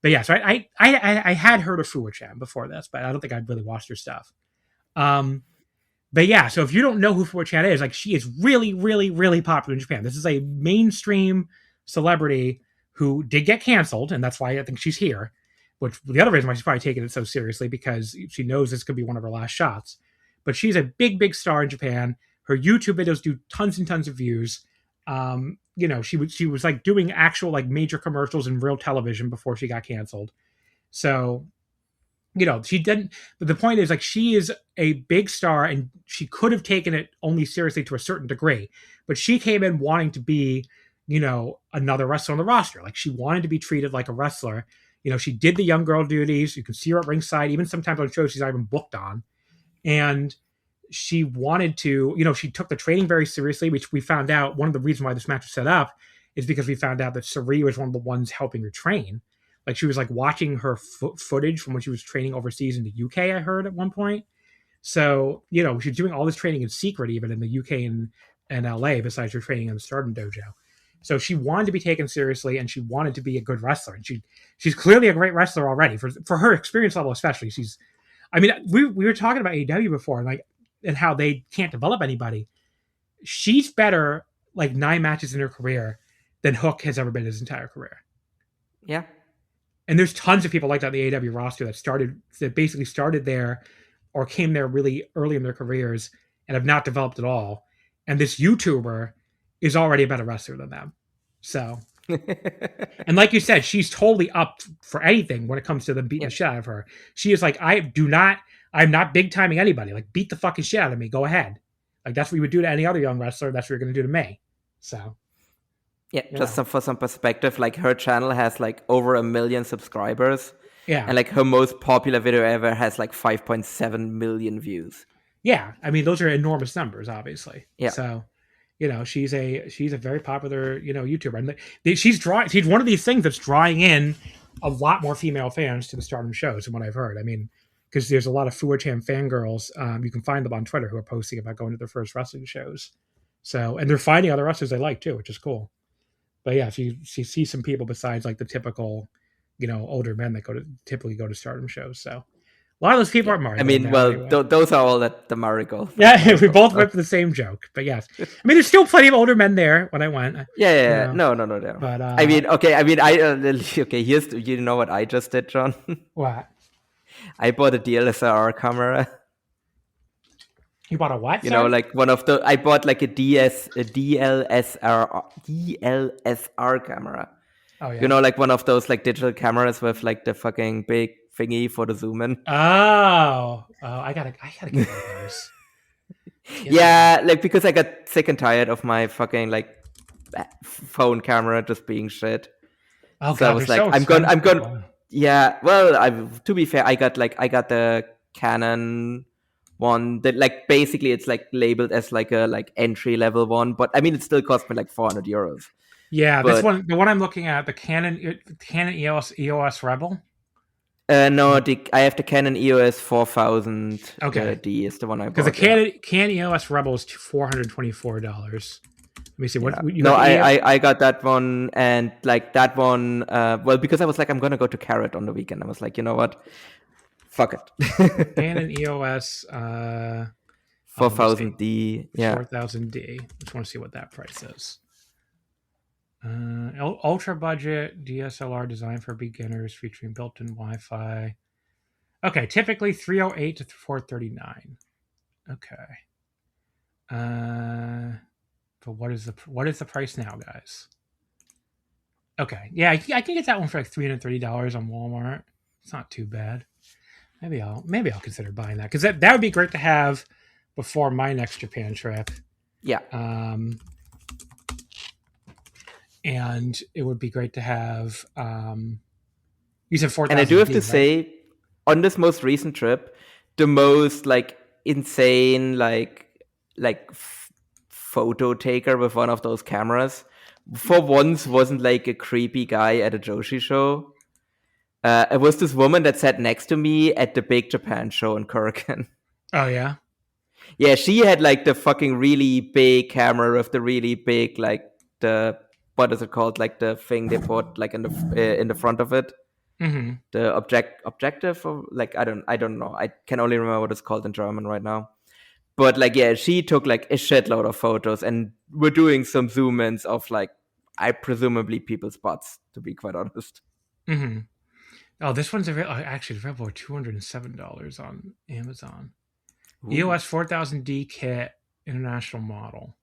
[SPEAKER 3] But yeah, so I had heard of Fuwa-chan before this, but I don't think I'd really watched her stuff. But yeah, so if you don't know who Fuwa-chan is, like she is really, really, really popular in Japan. This is a mainstream celebrity who did get canceled, and that's why I think she's here. Which the other reason why she's probably taking it so seriously, because she knows this could be one of her last shots. But she's a big, big star in Japan. Her YouTube videos do tons and tons of views. You know, she was like doing actual like major commercials in real television before she got canceled. So, you know, she didn't. But the point is, like, she is a big star, and she could have taken it only seriously to a certain degree. But she came in wanting to be, you know, another wrestler on the roster. Like, she wanted to be treated like a wrestler. You know, she did the young girl duties. You can see her at ringside, even sometimes on shows she's not even booked on. And she wanted to, you know, she took the training very seriously, which we found out one of the reasons why this match was set up is because we found out that Sari was one of the ones helping her train. Like, she was like watching her footage from when she was training overseas in the UK, I heard at one point. So, you know, she's doing all this training in secret, even in the UK and LA, besides her training in the Stardom dojo. So she wanted to be taken seriously, and she wanted to be a good wrestler. And she's clearly a great wrestler already for her experience level, especially. I mean, we were talking about AEW before, and how they can't develop anybody. She's better like 9 matches in her career than Hook has ever been his entire career.
[SPEAKER 4] Yeah.
[SPEAKER 3] And there's tons of people like that on the AEW roster that basically started there or came there really early in their careers and have not developed at all. And this YouTuber is already a better wrestler than them. So, and like you said, she's totally up for anything when it comes to them beating the shit out of her. She is like, I'm not big timing anybody. Like, beat the fucking shit out of me. Go ahead. Like, that's what you would do to any other young wrestler. That's what you're going to do to me. So,
[SPEAKER 4] yeah, just for some perspective, like her channel has like over 1 million subscribers. Yeah. And like her most popular video ever has like 5.7 million views.
[SPEAKER 3] Yeah. I mean, those are enormous numbers, obviously.
[SPEAKER 4] Yeah.
[SPEAKER 3] So, you know, she's a very popular, you know, YouTuber. And she's one of these things that's drawing in a lot more female fans to the Stardom shows from what I've heard. I mean, because there's a lot of Fuwa-chan fangirls. You can find them on Twitter who are posting about going to their first wrestling shows. So, and they're finding other wrestlers they like too, which is cool. But yeah, if you see some people besides like the typical, you know, older men that typically go to Stardom shows. So a lot of those people are Marigold.
[SPEAKER 4] I mean, well, anyway. Those are all at the Marigold.
[SPEAKER 3] Yeah, we both went for the same joke. But yes, I mean, there's still plenty of older men there when I went.
[SPEAKER 4] Yeah. No. But I mean, okay. Here's you know what I just did, John?
[SPEAKER 3] What?
[SPEAKER 4] I bought a DSLR camera.
[SPEAKER 3] You bought a what?
[SPEAKER 4] You know, like one of the. I bought like a DSLR camera. Oh yeah. You know, like one of those like digital cameras with like the fucking big thingy for the zoom in.
[SPEAKER 3] Oh, I gotta get one of those.
[SPEAKER 4] Yeah, like because I got sick and tired of my fucking like phone camera just being shit.
[SPEAKER 3] Oh,
[SPEAKER 4] so God, I was like, I'm going. Yeah, well, to be fair, I got the Canon one that like basically it's like labeled as like a like entry level one, but I mean it still cost me like 400 euros.
[SPEAKER 3] Yeah, this one, the one I'm looking at, the Canon EOS Rebel.
[SPEAKER 4] No, I have the Canon EOS 4000. Okay, D is the one I bought.
[SPEAKER 3] Because the Canon EOS Rebel is $424. Let me see. What?
[SPEAKER 4] Yeah. No, I got that one, and like that one. Well, because I was like, I'm gonna go to Carrot on the weekend. I was like, you know what? Fuck it.
[SPEAKER 3] Canon EOS
[SPEAKER 4] 4000D. Yeah,
[SPEAKER 3] 4000D. Just want to see what that price is. Ultra budget DSLR designed for beginners, featuring built-in Wi-Fi. Okay, typically 308 to 439. Okay. But what is the price now, guys? Okay, yeah, I can get that one for like $330 on Walmart. It's not too bad. Maybe I'll consider buying that, because that would be great to have before my next Japan trip.
[SPEAKER 4] Yeah.
[SPEAKER 3] And it would be great to have. You said 4,000.
[SPEAKER 4] And I do have to say, on this most recent trip, the most like insane photo taker with one of those cameras for once wasn't like a creepy guy at a Joshi show. It was this woman that sat next to me at the Big Japan show in Korakuen.
[SPEAKER 3] Oh yeah.
[SPEAKER 4] Yeah, she had like the fucking really big camera with the really big like the, what is it called, like the thing they put like in the front of it.
[SPEAKER 3] Mm-hmm.
[SPEAKER 4] The objective, or like I don't know. I can only remember what it's called in German right now. But like, yeah, she took like a shitload of photos, and we're doing some zoom ins of like, presumably people's butts, to be quite honest.
[SPEAKER 3] Mm-hmm. Oh, this one's actually available for $207 on Amazon. Ooh. EOS 4000D kit, international model.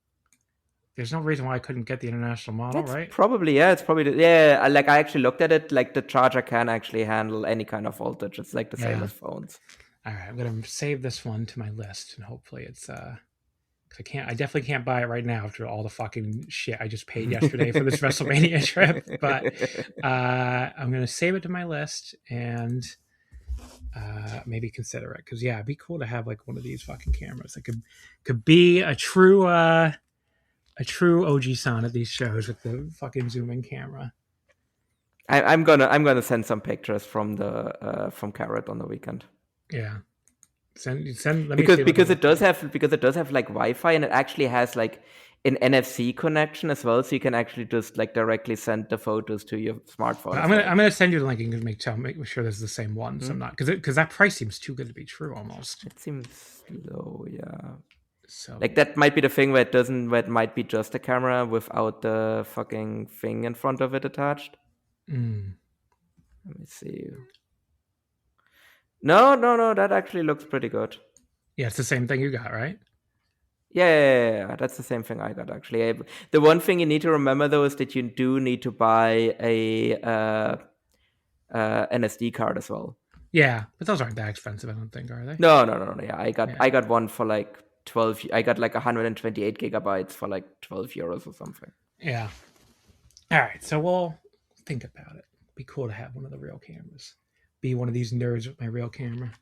[SPEAKER 3] There's no reason why I couldn't get the international model, right?
[SPEAKER 4] Probably, yeah. It's probably, yeah. Like, I actually looked at it. Like, the charger can actually handle any kind of voltage. It's like the same as phones.
[SPEAKER 3] All right, I'm gonna save this one to my list, and hopefully it's I definitely can't buy it right now after all the fucking shit I just paid yesterday for this Wrestlemania trip. But I'm gonna save it to my list and maybe consider it, because it'd be cool to have like one of these fucking cameras that could be a true OG-san at these shows with the fucking zoom-in camera.
[SPEAKER 4] I'm gonna send some pictures from Carrot on the weekend.
[SPEAKER 3] Yeah, send. Let me
[SPEAKER 4] because it does have like Wi-Fi, and it actually has like an NFC connection as well, so you can actually just like directly send the photos to your smartphone.
[SPEAKER 3] I'm gonna send you the link and make sure this is the same one. So I'm not, because that price seems too good to be true almost.
[SPEAKER 4] It seems low, yeah.
[SPEAKER 3] So
[SPEAKER 4] like that might be the thing where it might be just a camera without the fucking thing in front of it attached. Let me see. No, that actually looks pretty good.
[SPEAKER 3] Yeah, it's the same thing you got, right?
[SPEAKER 4] Yeah, that's the same thing I got actually. The one thing you need to remember though is that you do need to buy a an SD card as well.
[SPEAKER 3] Yeah, but those aren't that expensive, I don't think, are they?
[SPEAKER 4] No. Yeah, I got one for like 12. I got like 128 gigabytes for like €12 or something.
[SPEAKER 3] Yeah. All right, so we'll think about it. Be cool to have one of the real cameras. Be one of these nerds with my real camera.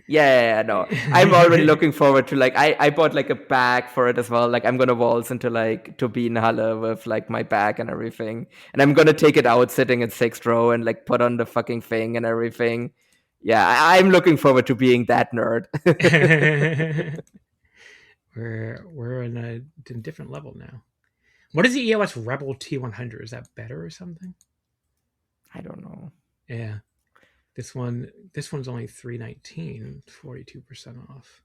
[SPEAKER 4] Yeah, no. I'm already looking forward to like I bought like a bag for it as well. Like I'm gonna waltz into like Turbinenhalle with like my bag and everything, and I'm gonna take it out sitting in 6th row and like put on the fucking thing and everything. Yeah, I'm looking forward to being that nerd.
[SPEAKER 3] We're in a different level now. What is the EOS Rebel T100? Is that better or something?
[SPEAKER 4] I don't know.
[SPEAKER 3] Yeah. This one's only $319, 42% off.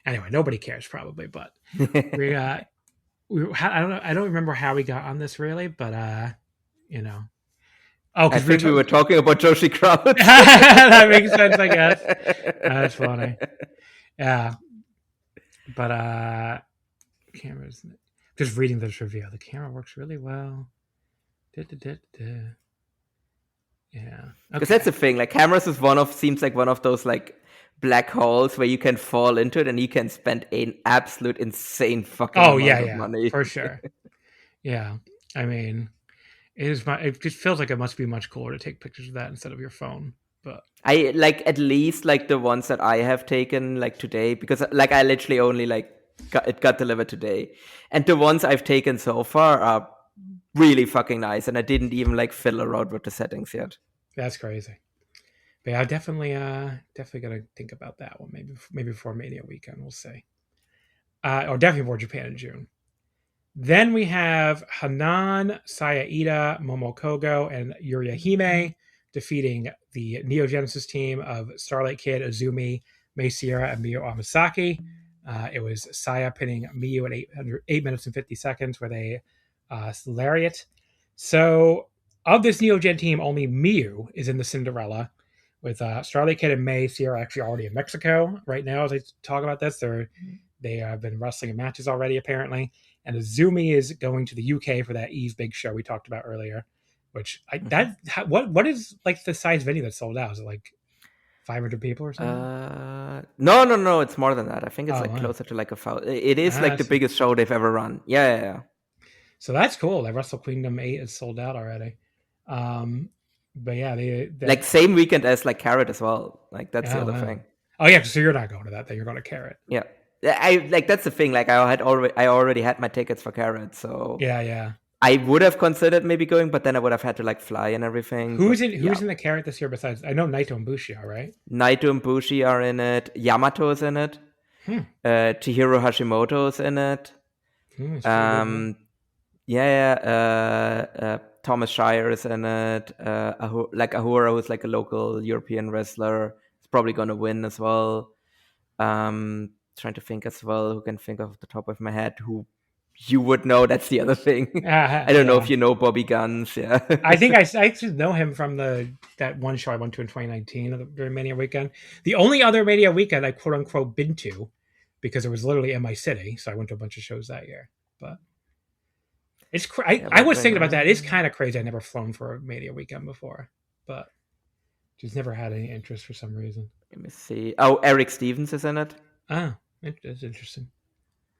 [SPEAKER 3] Anyway, nobody cares probably, but I don't remember how we got on this really, but Oh,
[SPEAKER 4] I think we were talking about Joshi Crowd.
[SPEAKER 3] That makes sense, I guess. That's funny. Yeah. But cameras, just reading the trivia, the camera works really well. Yeah,
[SPEAKER 4] because that's the thing. Like cameras seems like one of those like black holes where you can fall into it and you can spend an absolute insane fucking amount of money.
[SPEAKER 3] For sure. Yeah, I mean, it just feels like it must be much cooler to take pictures of that instead of your phone. But
[SPEAKER 4] I like at least like the ones that I have taken like today, because like I literally only like got delivered today, and the ones I've taken so far are really fucking nice, and I didn't even like fiddle around with the settings yet.
[SPEAKER 3] That's crazy. But yeah, definitely gonna think about that one. Maybe before Mania weekend, we'll see. Or definitely before Japan in June. Then we have Hanan, Sayaida, Momokogo, and Yurihime defeating the Neo Genesis team of Starlight Kid, Azumi, Mei Sierra, and Miyu Amasaki. It was Saya pinning Miyu at 8 minutes and 50 seconds with a lariat. So, of this Neo Gen team, only Miyu is in the Cinderella, with Starlight Kid and Mei Sierra actually already in Mexico right now. As I talk about this, they have been wrestling in matches already, apparently. And Azumi is going to the UK for that Eve Big Show we talked about earlier, which what is like the size venue that sold out? Is it like 500 people or something?
[SPEAKER 4] No, it's more than that. I think it's closer to like 1,000. It is like the biggest show they've ever run. Yeah.
[SPEAKER 3] So that's cool. Like Wrestle Kingdom 8 is sold out already. But yeah, they
[SPEAKER 4] like same weekend as like Carrot as well. Like that's the other thing.
[SPEAKER 3] Oh yeah, so you're not going to that thing. You're going to Carrot.
[SPEAKER 4] Yeah. I like that's the thing. Like I already had my tickets for Carrot, so
[SPEAKER 3] yeah.
[SPEAKER 4] I would have considered maybe going, but then I would have had to like fly and everything.
[SPEAKER 3] Who's in the Carrot this year besides? I know Naito and Bushi are, right?
[SPEAKER 4] Naito and Bushi are in it. Yamato's in it. Chihiro Hashimoto's in it. Thomas Shire is in it. Ahura, who's like a local European wrestler, is probably going to win as well. Trying to think as well who can think off the top of my head who you would know. That's the other thing. I don't know if you know Bobby Guns. Yeah,
[SPEAKER 3] I think I actually know him from that one show I went to in 2019 during Mania weekend. The only other Mania weekend I quote unquote been to, because it was literally in my city, so I went to a bunch of shows that year. But it's I was thinking about that. It's kind of crazy. I never flown for a Mania weekend before, but just never had any interest for some reason.
[SPEAKER 4] Let me see. Oh, Eric Stevens is in it.
[SPEAKER 3] Oh, that's interesting.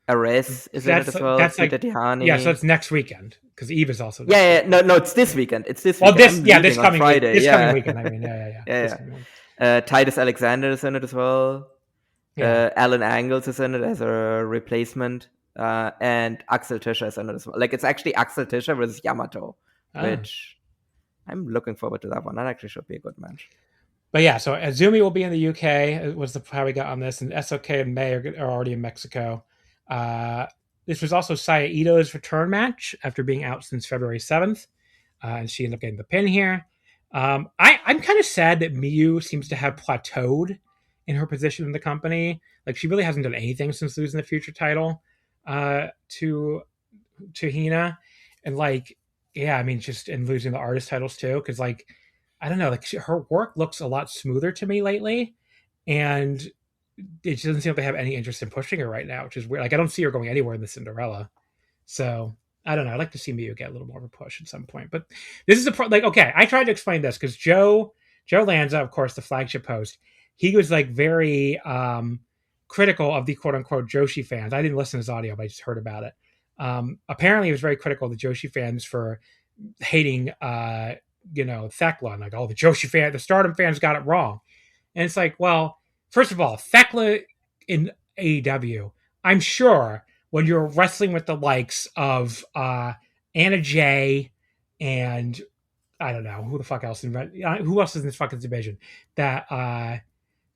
[SPEAKER 4] Ares is in it as well.
[SPEAKER 3] That's like, yeah, so it's next weekend because Eve is also.
[SPEAKER 4] No, it's this weekend. It's this.
[SPEAKER 3] Well,
[SPEAKER 4] weekend.
[SPEAKER 3] this coming Friday. This coming weekend. I mean,
[SPEAKER 4] yeah. Titus Alexander is in it as well. Alan Angles is in it as a replacement, and Axel Tischer is in it as well. Like it's actually Axel Tischer versus Yamato, which I'm looking forward to that one. That actually should be a good match.
[SPEAKER 3] But yeah, so Azumi will be in the UK. It was how we got on this, and SOK and May are already in Mexico. This was also Saya Ito's return match after being out since February 7th, and she ended up getting the pin here. I'm kind of sad that Miyu seems to have plateaued in her position in the company. Like she really hasn't done anything since losing the future title to Hina, and like I mean just and losing the artist titles too, because like I don't know, like her work looks a lot smoother to me lately, and it doesn't seem like they have any interest in pushing her right now, which is weird. Like I don't see her going anywhere in the Cinderella, so I don't know. I'd like to see Miyu get a little more of a push at some point. But this is okay. I tried to explain this because Joe Lanza, of course, the flagship host, he was like very critical of the quote unquote Joshi fans. I didn't listen to his audio, but I just heard about it. Apparently, he was very critical of the Joshi fans for hating, Thekla, and like, oh, the Stardom fans got it wrong. And it's like, well, first of all, Thekla in AEW, I'm sure when you're wrestling with the likes of Anna Jay and I don't know who the fuck else who else is in this fucking division, that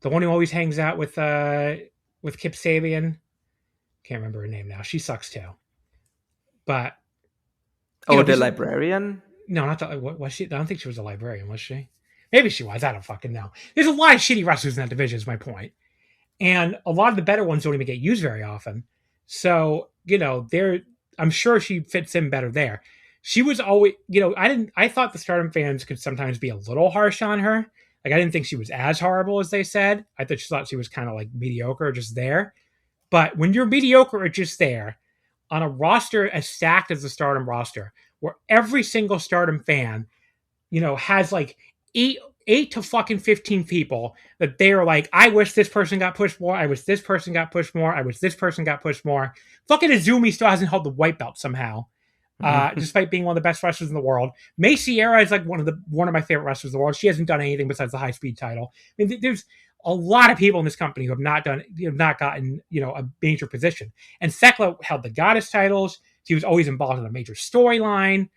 [SPEAKER 3] the one who always hangs out with Kip Sabian, can't remember her name now. She sucks too. But
[SPEAKER 4] the librarian?
[SPEAKER 3] No, not the. What was she? I don't think she was a librarian, was she? Maybe she was. I don't fucking know. There's a lot of shitty wrestlers in that division, is my point. And a lot of the better ones don't even get used very often. So, I'm sure she fits in better there. She was always, I thought the Stardom fans could sometimes be a little harsh on her. Like, I didn't think she was as horrible as they said. I thought she was kind of like mediocre or just there. But when you're mediocre or just there, on a roster as stacked as the Stardom roster, where every single Stardom fan, has like eight to fucking 15 people that they are like, I wish this person got pushed more. I wish this person got pushed more. I wish this person got pushed more. Fucking Azumi still hasn't held the white belt somehow, despite being one of the best wrestlers in the world. May Sierra is like one of my favorite wrestlers in the world. She hasn't done anything besides the high speed title. I mean, there's a lot of people in this company who have not gotten a major position. And Thekla held the goddess titles. She was always involved in a major storyline,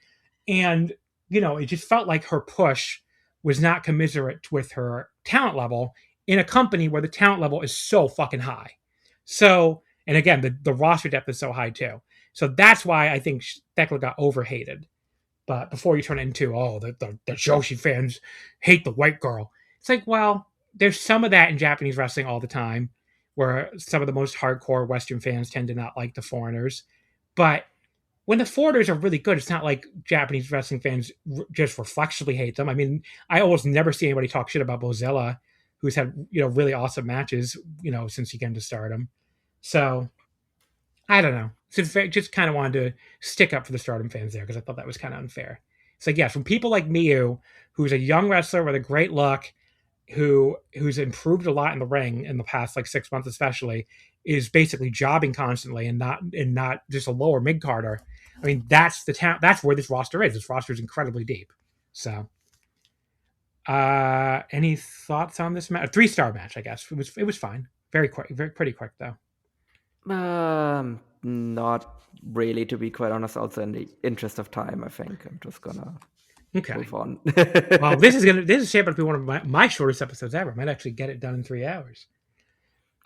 [SPEAKER 3] and it just felt like her push was not commensurate with her talent level in a company where the talent level is so fucking high. So, and again, the roster depth is so high too. So that's why I think Thekla got overhated. But before you turn it into, the Joshi fans hate the white girl. It's like, well, there's some of that in Japanese wrestling all the time, where some of the most hardcore Western fans tend to not like the foreigners. But when the foreigners are really good, it's not like Japanese wrestling fans just reflexively hate them. I mean, I almost never see anybody talk shit about Bozella, who's had, really awesome matches, since he came to Stardom. So, I don't know. So just kind of wanted to stick up for the Stardom fans there, because I thought that was kind of unfair. So yeah, from people like Miyu, who's a young wrestler with a great look, who's improved a lot in the ring in the past like 6 months, especially, is basically jobbing constantly and not just a lower mid carder. I mean, that's where this roster is. This roster is incredibly deep. So, any thoughts on this match? A 3-star match, I guess. It was fine. Very quick, pretty quick though.
[SPEAKER 4] Not really, to be quite honest. Also, in the interest of time, I think I'm just gonna move on.
[SPEAKER 3] Well, this is shaping up to be one of my shortest episodes ever. I might actually get it done in 3 hours.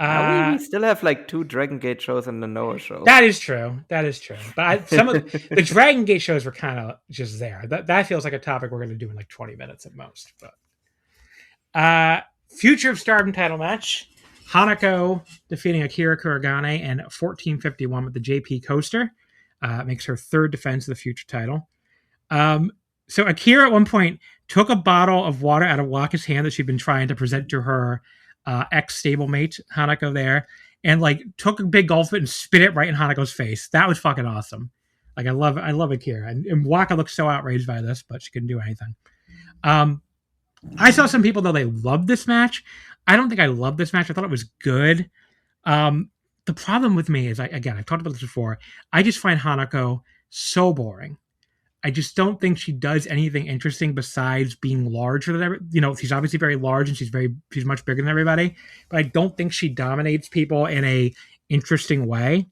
[SPEAKER 4] We still have like 2 Dragon Gate shows and the Noah show.
[SPEAKER 3] That is true. But some of the Dragon Gate shows were kind of just there. That feels like a topic we're going to do in like 20 minutes at most. But Future of Stardom title match: Hanako defeating Akira Kuragane in 14:51 with the JP coaster. Makes her 3rd defense of the Future title. So Akira at one point took a bottle of water out of Waka's hand that she'd been trying to present to her ex-stablemate Hanako there, and like took a big gulp of it and spit it right in Hanako's face. That was fucking awesome. Like I love Akira, and Waka looked so outraged by this, but she couldn't do anything. I saw some people though they loved this match. I don't think I loved this match. I thought it was good. The problem with me is, I've talked about this before. I just find Hanako so boring. I just don't think she does anything interesting besides being larger than every. You know, she's obviously very large and she's much bigger than everybody. But I don't think she dominates people in a interesting way.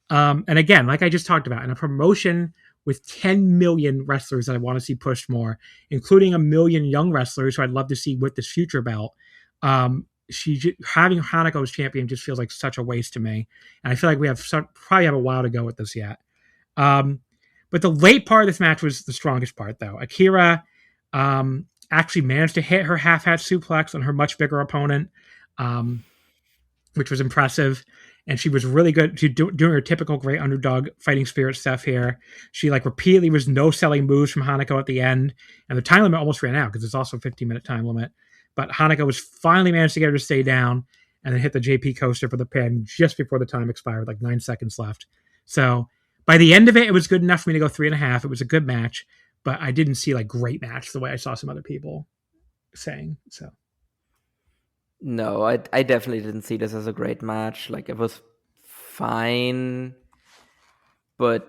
[SPEAKER 3] And again, like I just talked about, in a promotion with 10 million wrestlers that I want to see pushed more, including 1 million young wrestlers who I'd love to see with this Future belt. Having Hanako as champion just feels like such a waste to me. And I feel like we probably have a while to go with this yet. But the late part of this match was the strongest part, though. Akira actually managed to hit her half-hat suplex on her much bigger opponent, which was impressive. And she was really good doing her typical great underdog fighting spirit stuff here. She like repeatedly was no-selling moves from Hanako at the end. And the time limit almost ran out because it's also a 15-minute time limit. But Hanako was finally managed to get her to stay down and then hit the JP coaster for the pin just before the time expired, like 9 seconds left. So by the end of it, it was good enough for me to go 3.5. It was a good match, but I didn't see like great match the way I saw some other people saying. So,
[SPEAKER 4] no, I definitely didn't see this as a great match. Like, it was fine, but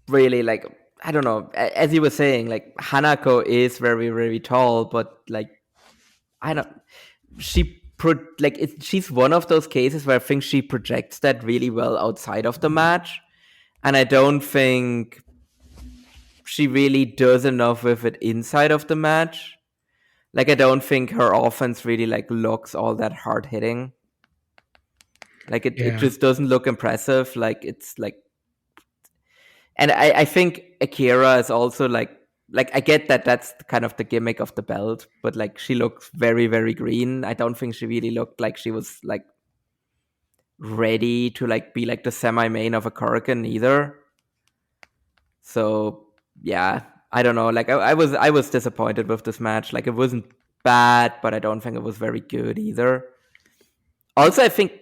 [SPEAKER 4] really, like, I don't know. As you were saying, like, Hanako is very, very tall, but like, she's one of those cases where I think she projects that really well outside of the match. And I don't think she really does enough with it inside of the match. Like, I don't think her offense really like looks all that hard hitting. Like it just doesn't look impressive. Like it's like, and I think Akira is also like I get that that's kind of the gimmick of the belt, but like she looks very, very green. I don't think she really looked like she was like ready to like be like the semi-main of a Korakuen either. So yeah, I don't know. Like I was disappointed with this match. Like it wasn't bad, but I don't think it was very good either. Also, I think,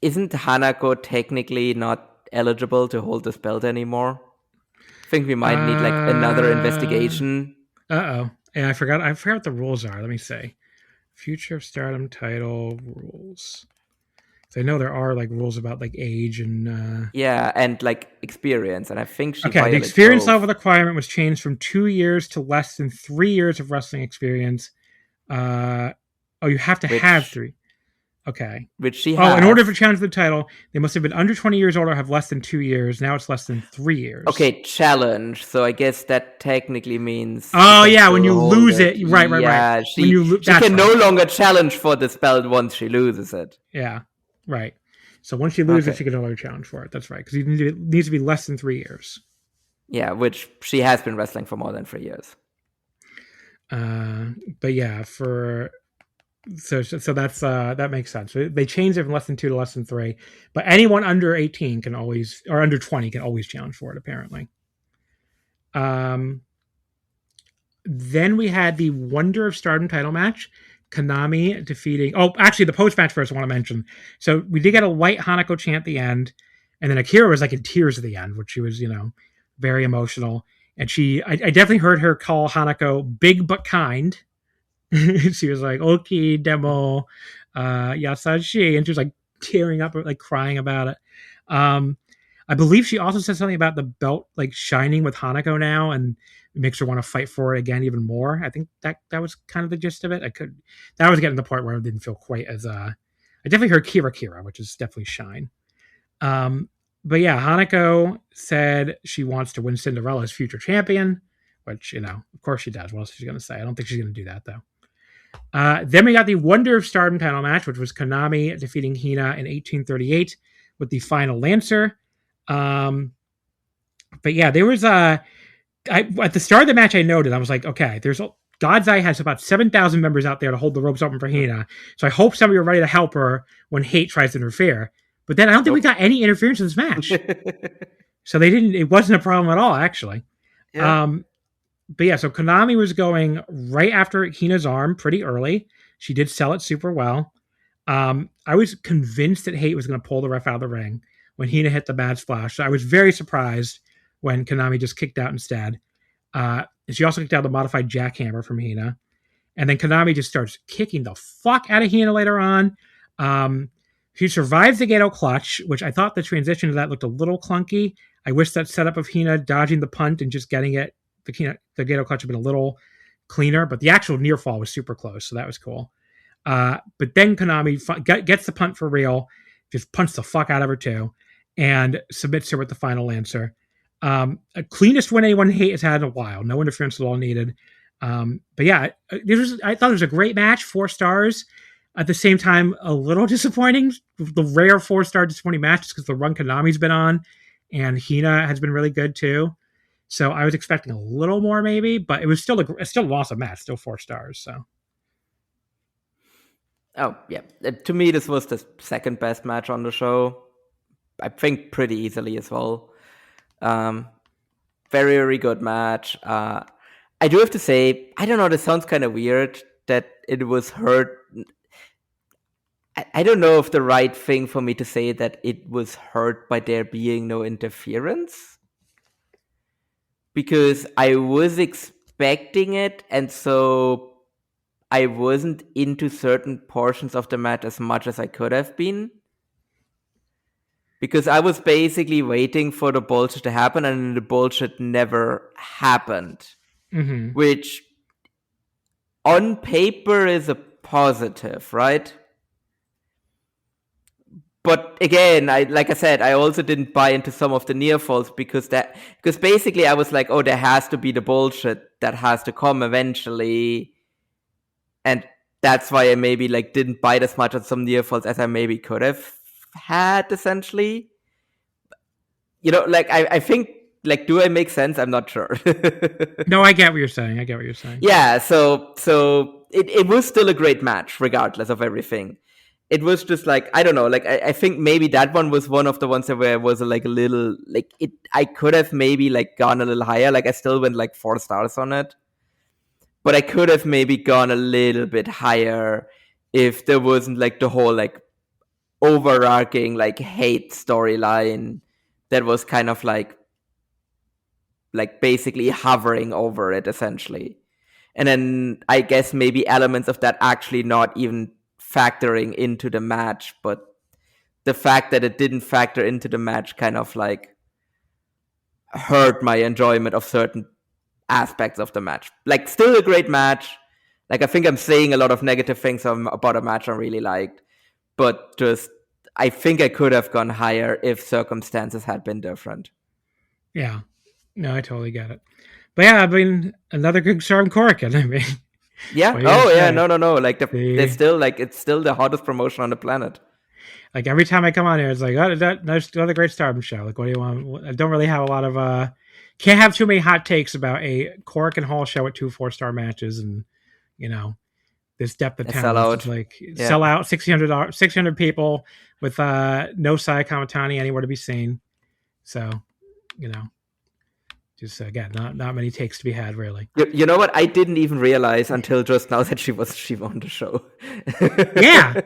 [SPEAKER 4] isn't Hanako technically not eligible to hold this belt anymore? I think we might need like another investigation.
[SPEAKER 3] Yeah, I forgot what the rules are. Let me see. Future of Stardom title rules. So I know there are like rules about like age and
[SPEAKER 4] and like experience, and I think she
[SPEAKER 3] the experience level requirement was changed from 2 years to less than 3 years of wrestling experience. You have to have 3. Okay.
[SPEAKER 4] Which she has.
[SPEAKER 3] In order to challenge the title, they must have been under 20 years old or have less than 2 years. Now it's less than 3 years.
[SPEAKER 4] Okay, challenge. So I guess that technically means...
[SPEAKER 3] Oh, yeah, when you lose it. Right.
[SPEAKER 4] Yeah, she can no longer challenge for this belt once she loses it.
[SPEAKER 3] Yeah, right. So once she loses it, she can no longer challenge for it. That's right, because it needs to be less than 3 years.
[SPEAKER 4] Yeah, which she has been wrestling for more than 3 years.
[SPEAKER 3] But yeah, So that's that makes sense. They changed it from less than 2 to less than 3, but anyone under 18 can always, or under 20 can always challenge for it. Apparently. Then we had the Wonder of Stardom title match, Konami defeating. Oh, actually, the post match first I want to mention. So we did get a light Hanako chant at the end, and then Akira was like in tears at the end, which she was, very emotional. And I definitely heard her call Hanako big but kind. She was like, "Oki demo yasashi," and she was like tearing up, like crying about it. I believe she also said something about the belt like shining with Hanako now, and it makes her want to fight for it again even more. I think that was kind of the gist of it. That was getting to the part where I didn't feel quite as I definitely heard Kira, which is definitely shine. But yeah, Hanako said she wants to win Cinderella as future champion, which, of course she does. What else is she going to say? I don't think she's going to do that, though. Then we got the Wonder of Stardom title match, which was Konami defeating Hina in 1838 with the final Lancer. But yeah, there was at the start of the match, I noted, I was like, okay, God's Eye has about 7,000 members out there to hold the ropes open for Hina. So I hope somebody are ready to help her when Hate tries to interfere. But then I don't think we got any interference in this match. So it wasn't a problem at all, actually. Yeah. But yeah, so Konami was going right after Hina's arm pretty early. She did sell it super well. I was convinced that Hate was going to pull the ref out of the ring when Hina hit the bad splash. So I was very surprised when Konami just kicked out instead. She also kicked out the modified jackhammer from Hina. And then Konami just starts kicking the fuck out of Hina later on. She survives the Gato clutch, which I thought the transition to that looked a little clunky. I wish that setup of Hina dodging the punt and just getting it, the Gato clutch had been a little cleaner, but the actual near fall was super close, so that was cool. But then Konami gets the punt for real, just punts the fuck out of her too, and submits her with the final Lancer. A cleanest win anyone Hate has had in a while. No interference at all needed. But yeah, I thought it was a great match, 4 stars. At the same time, a little disappointing. The rare 4-star disappointing matches because the run Konami's been on, and Hina has been really good too. So I was expecting a little more maybe, but it was still an awesome match, still 4 stars. So.
[SPEAKER 4] Oh yeah, to me this was the second best match on the show. I think pretty easily as well. Very, very good match. I do have to say, I don't know, this sounds kind of weird that it was hurt. I don't know if the right thing for me to say that it was hurt by there being no interference. Because I was expecting it, and so I wasn't into certain portions of the match as much as I could have been. Because I was basically waiting for the bullshit to happen, and the bullshit never happened. Mm-hmm. Which, on paper, is a positive, right? But again, like I said, I also didn't buy into some of the near falls because basically I was like, oh, there has to be the bullshit that has to come eventually. And that's why I maybe didn't bite as much on some near falls as I maybe could have had, essentially. I think, do I make sense? I'm not sure.
[SPEAKER 3] No, I get what you're saying.
[SPEAKER 4] Yeah, so it was still a great match, regardless of everything. It was just I don't know, I think maybe that one was one of the ones where it was a little, I could have maybe gone a little higher. I still went 4 stars on it. But I could have maybe gone a little bit higher if there wasn't the whole overarching hate storyline that was kind of basically hovering over it, essentially. And then I guess maybe elements of that actually not even factoring into the match, but the fact that it didn't factor into the match kind of hurt my enjoyment of certain aspects of the match. Still a great match. I think I'm saying a lot of negative things about a match I really liked, but just I think I could have gone higher if circumstances had been different.
[SPEAKER 3] Yeah, no, I totally get it. But yeah, I mean, another good star in Korakuen. I mean,
[SPEAKER 4] yeah. Oh yeah, no. They're still it's still the hottest promotion on the planet.
[SPEAKER 3] Every time I come on here, it's that's another great Stardom show. What do you want? I don't really have a lot of can't have too many hot takes about a Korakuen Hall show with 2 4-star matches, and this depth of talent. Sell out 600 people with no Saya Kamatani anywhere to be seen. So, just again, not many takes to be had, really.
[SPEAKER 4] You know what? I didn't even realize until just now that she won the show.
[SPEAKER 3] Yeah,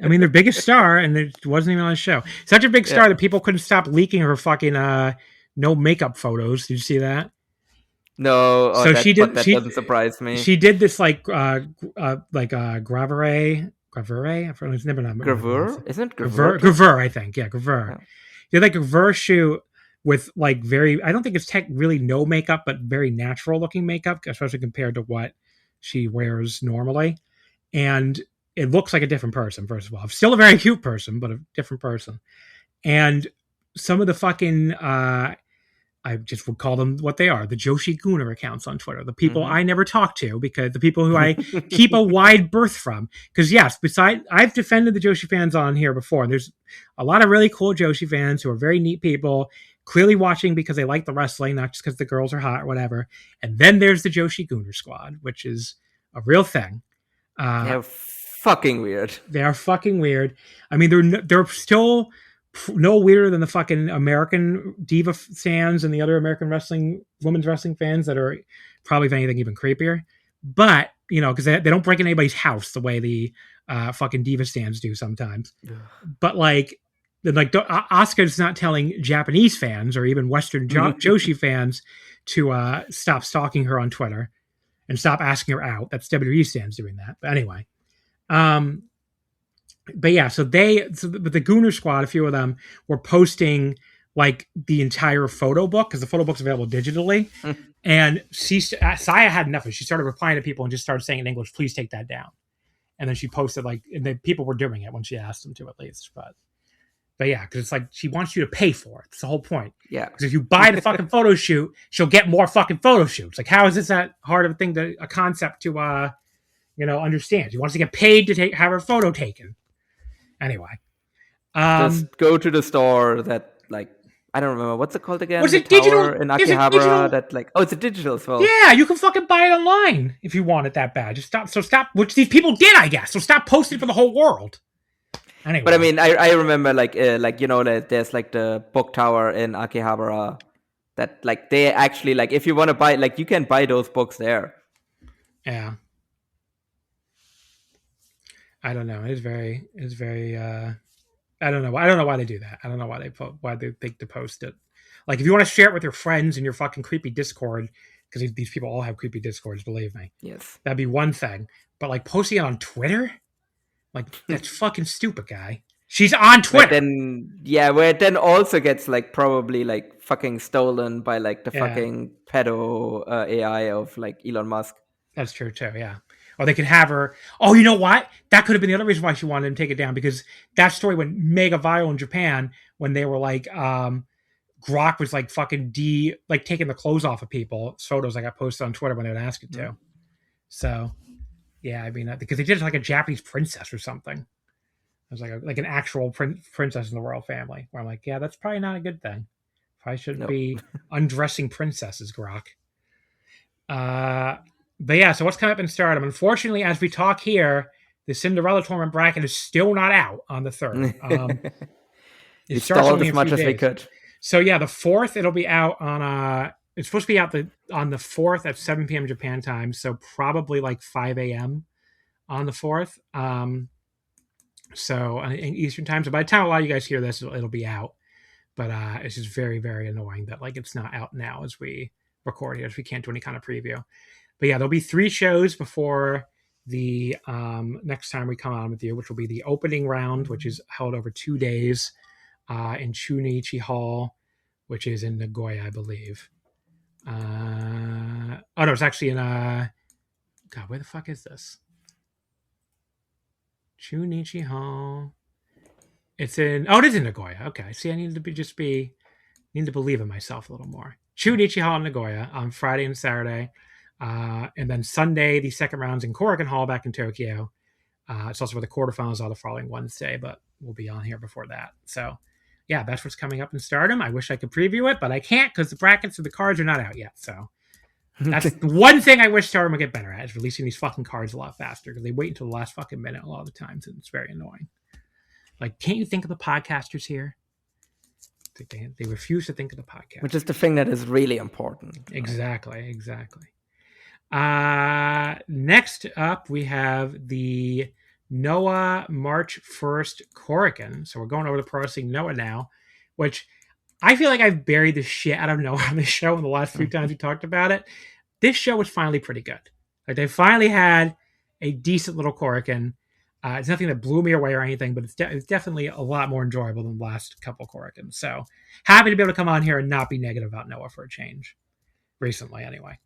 [SPEAKER 3] I mean, their biggest star, and it wasn't even on the show. Such a big star that people couldn't stop leaking her fucking no makeup photos. Did you see that?
[SPEAKER 4] No,
[SPEAKER 3] so she did.
[SPEAKER 4] That doesn't surprise me.
[SPEAKER 3] She did this gravure. I've never known.
[SPEAKER 4] Gravure? Isn't it
[SPEAKER 3] gravure? Gravure, I think. Yeah, gravure. Yeah. She did like a gravure shoot with like very. I don't think it's really no makeup, but very natural looking makeup, especially compared to what she wears normally. And it looks like a different person. First of all, still a very cute person, but a different person. And some of the fucking. I just would call them what they are, the Joshi Gunner accounts on Twitter, the people I never talk to, because the people who I keep a wide berth from. Because yes, I've defended the Joshi fans on here before, and there's a lot of really cool Joshi fans who are very neat people, clearly watching because they like the wrestling, not just because the girls are hot or whatever. And then there's the Joshi Gunner squad, which is a real thing.
[SPEAKER 4] They're fucking weird.
[SPEAKER 3] They are fucking weird. I mean, they're still no weirder than the fucking American diva fans and the other American women's wrestling fans that are probably, if anything, even creepier. But, because they don't break in anybody's house the way the fucking diva stands do sometimes. But Asuka's not telling Japanese fans or even Western Joshi fans to stop stalking her on Twitter and stop asking her out. That's WWE stands doing that. But anyway. But yeah, so the Gunner squad, a few of them were posting like the entire photo book because the photo book's available digitally. And Saya had enough of it. She started replying to people and just started saying in English, "Please take that down." And then she posted and the people were doing it when she asked them to, at least. But yeah, because it's like she wants you to pay for it. That's the whole point.
[SPEAKER 4] Yeah.
[SPEAKER 3] Because if you buy the fucking photo shoot, she'll get more fucking photo shoots. Like, how is this that hard of a thing a concept to understand? She wants to get paid to have her photo taken. Anyway,
[SPEAKER 4] just go to the store that I don't remember what's it called again.
[SPEAKER 3] Was it digital
[SPEAKER 4] in Akihabara? It's a digital as well.
[SPEAKER 3] Yeah, you can fucking buy it online if you want it that bad. Just stop. Which these people did, I guess. So stop posting for the whole world. Anyway,
[SPEAKER 4] but I mean, I remember there's the book tower in Akihabara that they actually if you want to buy you can buy those books there.
[SPEAKER 3] Yeah. I don't know. It's very. I don't know why they do that. I don't know why they think to post it. Like, if you want to share it with your friends in your fucking creepy Discord, because these people all have creepy Discords, believe me.
[SPEAKER 4] Yes,
[SPEAKER 3] that'd be one thing. But posting it on Twitter, that's fucking stupid, guy. She's on Twitter.
[SPEAKER 4] Where it then also gets probably fucking stolen by the fucking pedo AI of Elon Musk.
[SPEAKER 3] That's true too. Yeah. Or they could have her. Oh, you know what? That could have been the other reason why she wanted to take it down, because that story went mega viral in Japan when they were Grok was fucking taking the clothes off of people. Photos I got posted on Twitter when they would ask it to. Mm-hmm. So, yeah, I mean, because they did it a Japanese princess or something. It was an actual princess in the royal family. Where I'm yeah, that's probably not a good thing. Probably shouldn't be undressing princesses, Grok. But yeah, so what's coming up in Stardom? Unfortunately, as we talk here, the Cinderella tournament bracket is still not out on the 3rd.
[SPEAKER 4] It stalled as much as they could.
[SPEAKER 3] So yeah, the 4th, it'll be out on it's supposed to be out on the 4th at 7 p.m. Japan time, so probably 5 a.m. on the 4th. So in Eastern time. So by the time a lot of you guys hear this, it'll be out. But it's just very, very annoying that it's not out now as we record here, so we can't do any kind of preview. But yeah, there'll be 3 shows before the next time we come on with you, which will be the opening round, which is held over 2 days in Chunichi Hall, which is in Nagoya, I believe. No, it's actually in God, where the fuck is this? Chunichi Hall. It is in Nagoya. Okay, see, I need to believe in myself a little more. Chunichi Hall in Nagoya on Friday and Saturday. And then Sunday, the second round's in Korakuen Hall back in Tokyo. It's also where the quarterfinals are the following Wednesday, but we'll be on here before that. So, yeah, that's what's coming up in Stardom. I wish I could preview it, but I can't because the brackets of the cards are not out yet. So, that's the one thing I wish Stardom would get better at, is releasing these fucking cards a lot faster, because they wait until the last fucking minute a lot of the times, and it's very annoying. Can't you think of the podcasters here? They refuse to think of the podcast.
[SPEAKER 4] Which is the thing that is really important.
[SPEAKER 3] Exactly. Next up, we have the Noah March 1st Korakuen. So we're going over to Pro Wrestling Noah now, which I feel like I've buried the shit out of Noah on this show in the last few times we talked about it. this show was finally pretty good. Like they finally had a decent little Korakuen. It's nothing that blew me away or anything, but it's definitely a lot more enjoyable than the last couple Korakuens. So happy to be able to come on here and not be negative about Noah for a change. Recently, anyway.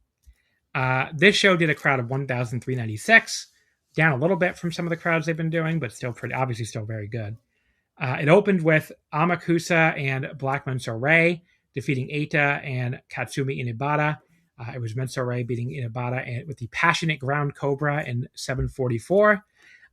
[SPEAKER 3] This show did a crowd of 1,396, down a little bit from some of the crowds they've been doing, but still obviously still very good. It opened with Amakusa and Black Menso-Ray defeating Eita and Katsumi Inibata. It was Menso-Ray beating Inibata and with the Passionate Ground Cobra in 7:44.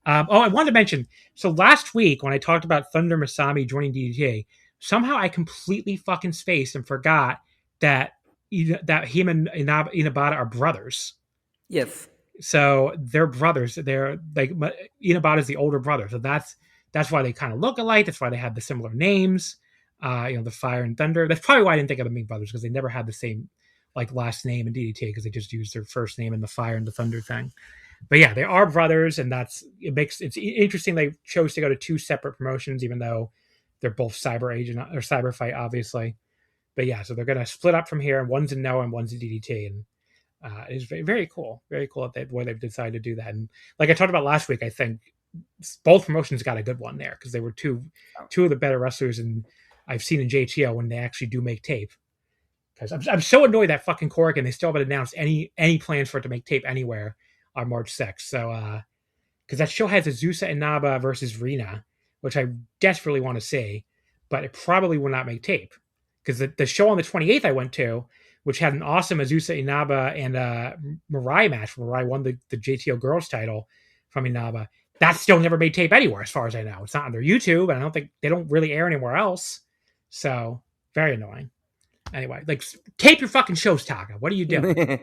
[SPEAKER 3] I wanted to mention, so last week when I talked about Thunder Masami joining DDT, somehow I completely fucking spaced and forgot that him and Inabata are brothers.
[SPEAKER 4] Yes.
[SPEAKER 3] So they're brothers. They're like Inabata is the older brother. So that's why they kind of look alike. That's why they have the similar names. The Fire and Thunder. That's probably why I didn't think of them being brothers, because they never had the same like last name in DDT, because they just used their first name in the Fire and the Thunder thing. But yeah, they are brothers, and it's interesting they chose to go to two separate promotions, even though they're both Cyber Agent or Cyber Fight, obviously. But yeah, so they're going to split up from here, and one's in Noah and one's in DDT, and it's very, very cool. Very cool that where they've decided to do that. And like I talked about last week, I think both promotions got a good one there, because they were two of the better wrestlers I've seen in JTO when they actually do make tape. Because I'm so annoyed that fucking Korakuen, they still haven't announced any plans for it to make tape anywhere on March 6th. So, because that show has Azusa Inaba versus Rina, which I desperately want to see, but it probably will not make tape. Because the show on the 28th I went to, which had an awesome Azusa Inaba and Mirai match, Mirai won the JTO Girls title from Inaba. That still never made tape anywhere, as far as I know. It's not on their YouTube, and I don't think they don't really air anywhere else. So, very annoying. Anyway, like, tape your fucking shows, Taka. What are you doing?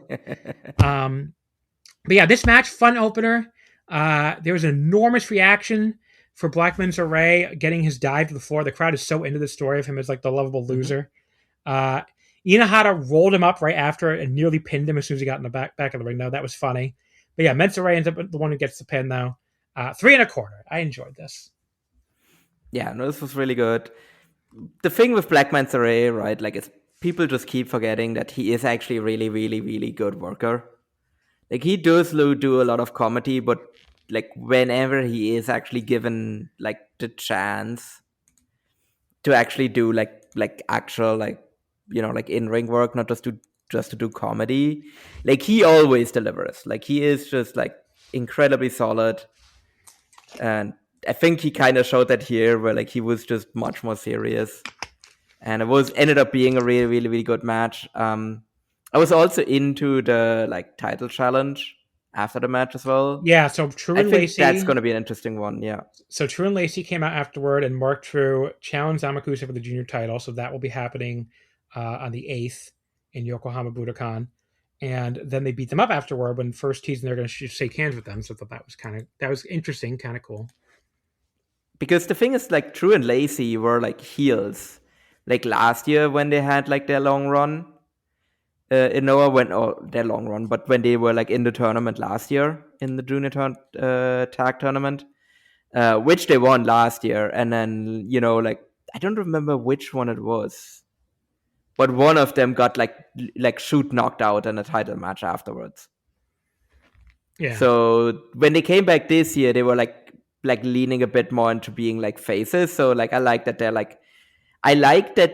[SPEAKER 3] But yeah, this match, fun opener. There was an enormous reaction for Black Menso-Ray getting his dive to the floor. The crowd is so into the story of him as like the lovable loser. Inahara rolled him up right after it and nearly pinned him as soon as he got in the back of the ring. No, that was funny. But yeah, Menso-Ray ends up the one who gets the pin though. 3 1/4. I enjoyed this.
[SPEAKER 4] Yeah, no, this was really good. The thing with Black Menso-Ray, right, like, is people just keep forgetting that he is actually a really, really, really good worker. Like, he does do a lot of comedy, but like whenever he is actually given like the chance to actually do like actual like in-ring work, not just to do comedy, like he always delivers. Like, he is just like incredibly solid, and I think he kind of showed that here, where like he was just much more serious, and ended up being a really, really, really good match. I was also into the like title challenge after the match as well.
[SPEAKER 3] Yeah, so True and Lacey,
[SPEAKER 4] that's going to be an interesting one. Yeah.
[SPEAKER 3] So True and Lacey came out afterward, and Mark True challenged Amakusa for the junior title. So that will be happening on the 8th in Yokohama Budokan. And then they beat them up afterward when first teasing they're going to shake hands with them. So I thought that was interesting, kind of cool.
[SPEAKER 4] Because the thing is, like, True and Lacey were like heels, like last year when they had like their long run. Their long run, but when they were like in the tournament last year, in the junior tag tournament, which they won last year, and then like I don't remember which one it was, but one of them got like shoot knocked out in a title match afterwards.
[SPEAKER 3] Yeah.
[SPEAKER 4] So when they came back this year, they were like leaning a bit more into being like faces. So like I like that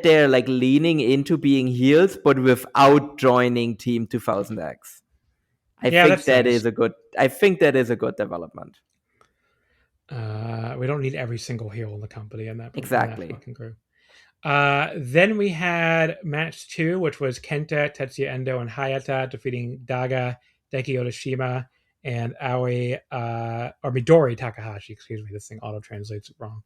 [SPEAKER 4] they're like leaning into being heels, but without joining Team 2000X. I think that is a good development.
[SPEAKER 3] We don't need every single heel in the company in that fucking group. Then we had match 2, which was Kenta, Tetsuya Endo, and Hayata defeating Daga, Deki Yoshima, and Midori Takahashi. Excuse me, this thing auto translates it wrong.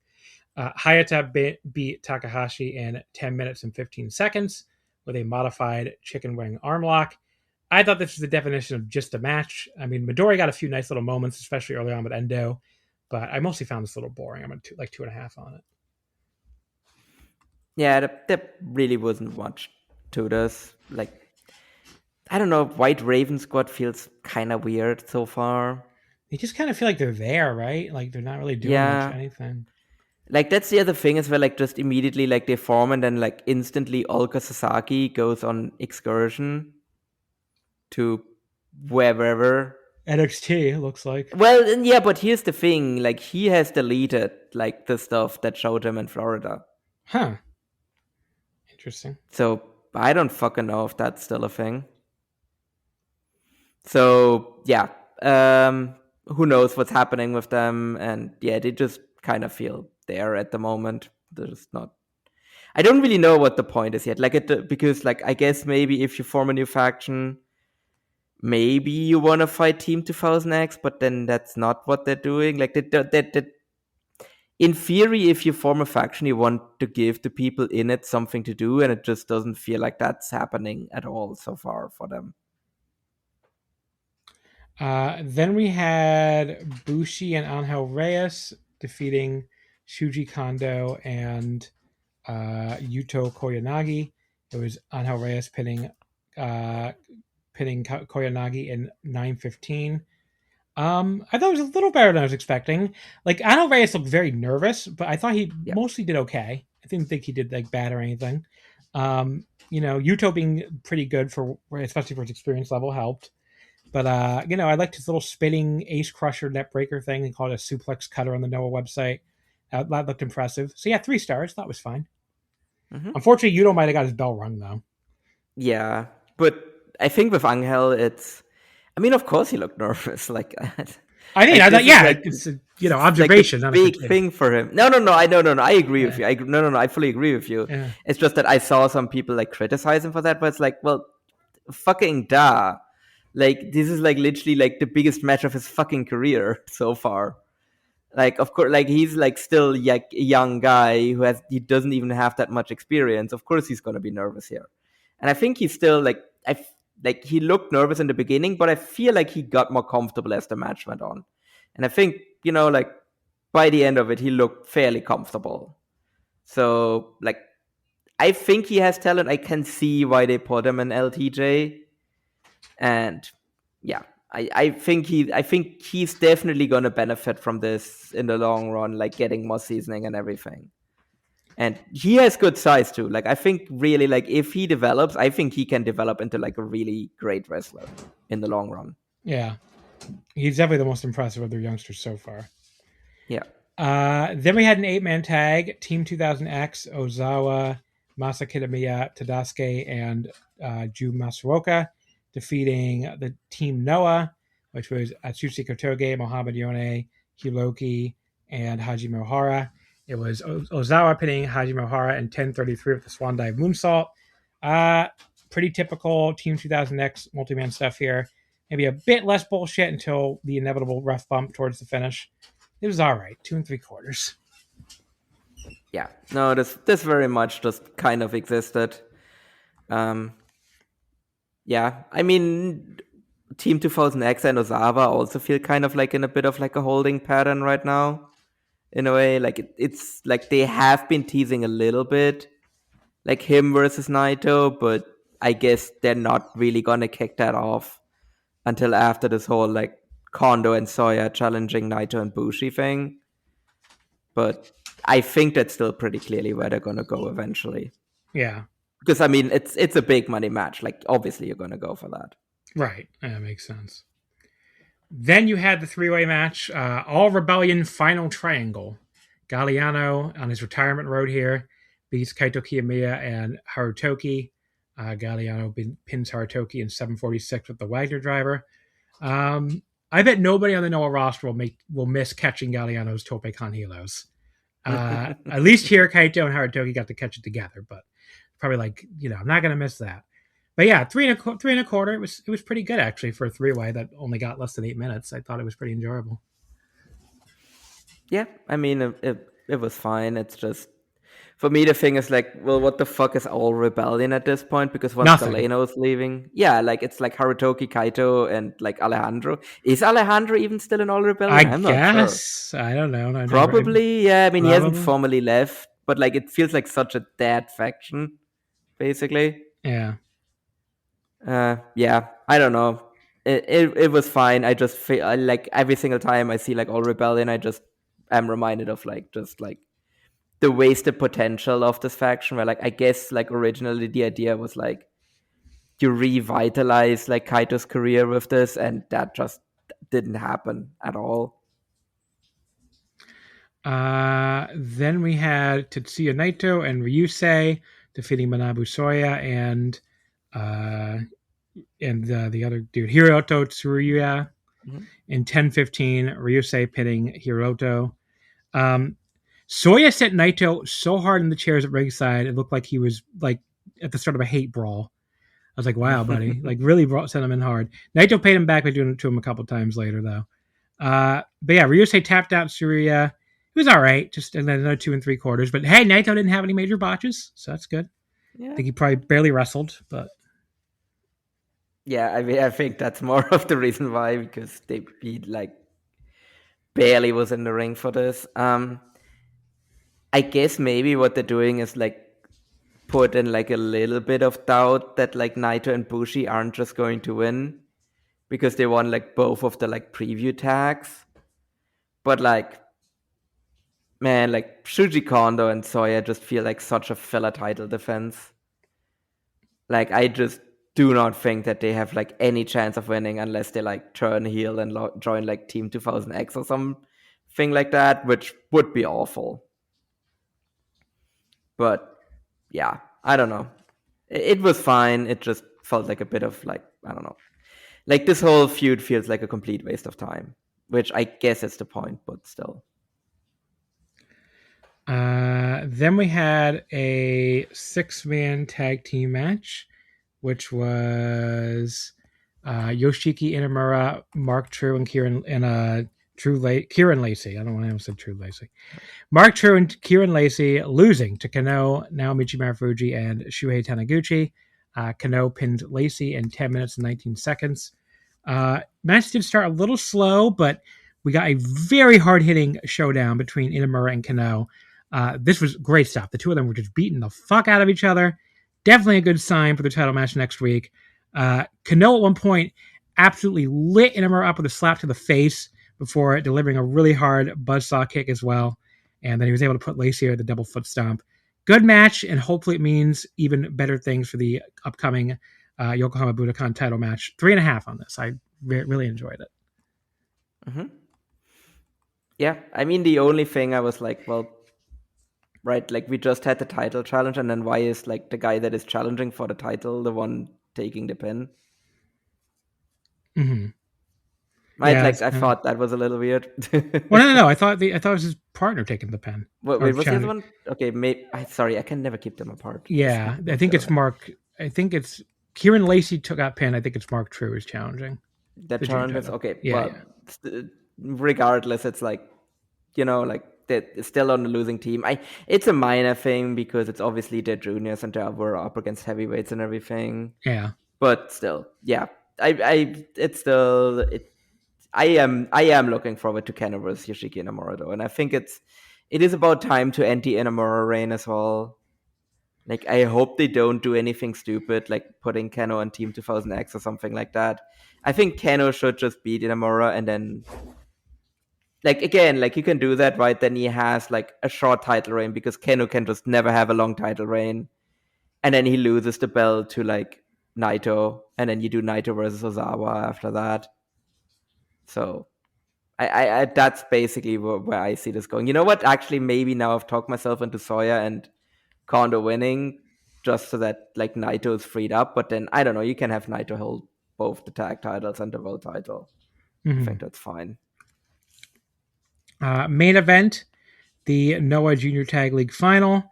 [SPEAKER 3] Hayata beat Takahashi in 10 minutes and 15 seconds with a modified chicken wing arm lock. I thought this was the definition of just a match. I mean, Midori got a few nice little moments, especially early on with Endo, but I mostly found this a little boring. I'm at 2.5 on it.
[SPEAKER 4] Yeah, there really wasn't much to this. Like, I don't know, White Raven Squad feels kind of weird so far.
[SPEAKER 3] They just kind of feel like they're there, right? Like, they're not really doing much anything.
[SPEAKER 4] Like, that's the other thing is where, like, just immediately, like, they form and then, like, instantly Ulka Sasaki goes on excursion to wherever.
[SPEAKER 3] NXT, it looks like.
[SPEAKER 4] Well, yeah, but here's the thing. Like, he has deleted, like, the stuff that showed him in Florida.
[SPEAKER 3] Huh. Interesting.
[SPEAKER 4] So, I don't fucking know if that's still a thing. So, yeah. Who knows what's happening with them. And, yeah, they just kind of feel there at the moment. They're just not... I don't really know what the point is yet. Because, like, I guess maybe if you form a new faction... Maybe you want to fight Team 2000X, but then that's not what they're doing. Like, in theory, if you form a faction, you want to give the people in it something to do, and it just doesn't feel like that's happening at all so far for them.
[SPEAKER 3] Then we had Bushi and Angel Reyes defeating Shuji Kondo and Yuto Koyanagi. It was Angel Reyes pinning Koyanagi in 9:15. I thought it was a little better than I was expecting. Like, Angel Reyes looked very nervous, but I thought he mostly did okay. I didn't think he did like bad or anything. Yuto being pretty good especially for his experience level helped. But I liked his little spinning ace crusher net breaker thing. They called it a suplex cutter on the Noah website. That looked impressive. So yeah, 3 stars. That was fine. Mm-hmm. Unfortunately, Yuto might have got his bell rung though.
[SPEAKER 4] Yeah, but I think with Angel, of course he looked nervous like that.
[SPEAKER 3] It's a, observation.
[SPEAKER 4] Like a big thing for him. No. I agree with you. I fully agree with you.
[SPEAKER 3] Yeah.
[SPEAKER 4] It's just that I saw some people like criticize him for that, but it's like, well, fucking duh. Like, this is like literally like the biggest match of his fucking career so far. Like, of course, like he's like still like a young guy he doesn't even have that much experience. Of course, he's gonna be nervous here, and I think he's still he looked nervous in the beginning, but I feel like he got more comfortable as the match went on, and I think like by the end of it, he looked fairly comfortable. So like, I think he has talent. I can see why they put him in LTJ. And yeah, I think he's definitely going to benefit from this in the long run, like getting more seasoning and everything. And he has good size too. Like, I think really, like, if he develops, I think he can develop into like a really great wrestler in the long run.
[SPEAKER 3] Yeah, he's definitely the most impressive of their youngsters so far.
[SPEAKER 4] Yeah.
[SPEAKER 3] Then we had an 8-man tag: Team 2000X, Ozawa, Masa Kitamiya, Tadasuke, and Ju Masuoka, defeating the Team Noah, which was Atsushi Kotoge, Mohamed Yone, Hiroki, and Hajime Ohara. It was Ozawa pinning Hajime Ohara in 10:33 with the Swan Dive Moonsault. Pretty typical Team 2000X multi-man stuff here. Maybe a bit less bullshit until the inevitable ref bump towards the finish. It was all right, 2 3/4.
[SPEAKER 4] Yeah, no, this very much just kind of existed. Yeah, I mean, Team 2000X and Ozawa also feel kind of like in a bit of like a holding pattern right now. In a way, like it's like they have been teasing a little bit, like him versus Naito, but I guess they're not really gonna kick that off until after this whole like Kondo and Soya challenging Naito and Bushi thing. But I think that's still pretty clearly where they're gonna go eventually.
[SPEAKER 3] Yeah.
[SPEAKER 4] Because, I mean, it's a big money match. Like, obviously, you're going to go for that.
[SPEAKER 3] Right. That makes sense. Then you had the 3-way match. All Rebellion Final Triangle. Galliano on his retirement road here beats Kaito Kiyomiya and Harutoki. Galliano pins Harutoki in 7:46 with the Wagner driver. I bet nobody on the Noah roster will miss catching Galliano's Tope Con Helos. At least here, Kaito and Harutoki got to catch it together, but probably like, I'm not going to miss that. But yeah, 3 1/4. It was pretty good actually for a 3-way that only got less than 8 minutes. I thought it was pretty enjoyable.
[SPEAKER 4] Yeah, I mean, it was fine. It's just, for me, the thing is like, well, what the fuck is All Rebellion at this point? Because once Galeno is leaving, yeah, like it's like Harutoki, Kaito, and like Alejandro. Is Alejandro even still in All Rebellion?
[SPEAKER 3] I'm not sure. I don't know.
[SPEAKER 4] Probably, yeah. I mean, he hasn't formally left, but like it feels like such a dead faction, basically.
[SPEAKER 3] Yeah.
[SPEAKER 4] Yeah, I don't know. It was fine. I just feel like every single time I see like All Rebellion, I just am reminded of like just like the wasted potential of this faction. Where like I guess like originally the idea was like you revitalize like Kaito's career with this, and that just didn't happen at all.
[SPEAKER 3] Then we had Tetsuya Naito and Ryusei defeating Manabu Soya and the other dude, Hiroto Tsuruya. In 10-15, Ryusei pinning Hiroto. Soya set Naito so hard in the chairs at ringside, it looked like he was like at the start of a hate brawl. I was like, wow, buddy. Like, really sent him in hard. Naito paid him back by doing it to him a couple times later, though. But yeah, Ryusei tapped out Tsuruya. It was all right, just another 2 3/4. But hey, Naito didn't have any major botches, so that's good. Yeah. I think he probably barely wrestled, but...
[SPEAKER 4] Yeah, I mean, I think that's more of the reason why, because he like barely was in the ring for this. I guess maybe what they're doing is like put in like a little bit of doubt that like Naito and Bushi aren't just going to win, because they won like both of the like preview tags. But like, man, like Shuji Kondo and Soya just feel like such a filler title defense. Like, I just do not think that they have like any chance of winning unless they like turn heel and join like Team 2000X or something like that, which would be awful. But yeah, I don't know. It was fine. It just felt like a bit of like, I don't know. Like, this whole feud feels like a complete waste of time, which I guess is the point, but still.
[SPEAKER 3] Then we had a 6-man tag team match, which was Yoshiki Inamura, Mark True, and Kieran Lacey. I don't want to say True Lacey. Mark True and Kieran Lacey losing to Kano, Naomichi Marufuji, and Shuhei Taniguchi. Kano pinned Lacey in 10 minutes and 19 seconds. Match did start a little slow, but we got a very hard-hitting showdown between Inamura and Kano. This was great stuff. The two of them were just beating the fuck out of each other. Definitely a good sign for the title match next week. Kano at one point absolutely lit Inamura up with a slap to the face before delivering a really hard buzzsaw kick as well. And then he was able to put Lacey with the double foot stomp. Good match, and hopefully it means even better things for the upcoming Yokohama Budokan title match. 3.5 on this. I really enjoyed it.
[SPEAKER 4] Mm-hmm. Yeah, I mean, the only thing I was like, well, right, like we just had the title challenge, and then why is like the guy that is challenging for the title the one taking the pin?
[SPEAKER 3] Mm-hmm.
[SPEAKER 4] Right, yeah, like I thought that was a little weird.
[SPEAKER 3] Well, no. I thought it was his partner taking the pin.
[SPEAKER 4] Wait, was the other one? Okay, sorry, I can never keep them apart.
[SPEAKER 3] Yeah, I think it's Mark. I think it's Kieran Lacey took out pin. I think it's Mark True is challenging.
[SPEAKER 4] That challenge is okay. Yeah, regardless, it's like, you know, like they're still on the losing team. It's a minor thing because it's obviously their juniors and they were up against heavyweights and everything.
[SPEAKER 3] Yeah,
[SPEAKER 4] but still, yeah, I am looking forward to Kano versus Yoshiki Inamura though, and I think it is about time to end the Inamura reign as well. Like, I hope they don't do anything stupid like putting Kano on Team 2000X or something like that. I think Kano should just beat Inamura, and then, like, again, like, you can do that, right? Then he has like a short title reign because Kano can just never have a long title reign, and then he loses the belt to like Naito, and then you do Naito versus Ozawa after that. So I that's basically where I see this going. You know what? Actually, maybe now I've talked myself into Soya and Kondo winning just so that like Naito is freed up. But then, I don't know, you can have Naito hold both the tag titles and the world title. Mm-hmm. I think that's fine.
[SPEAKER 3] Main event, the Noah Junior Tag League Final.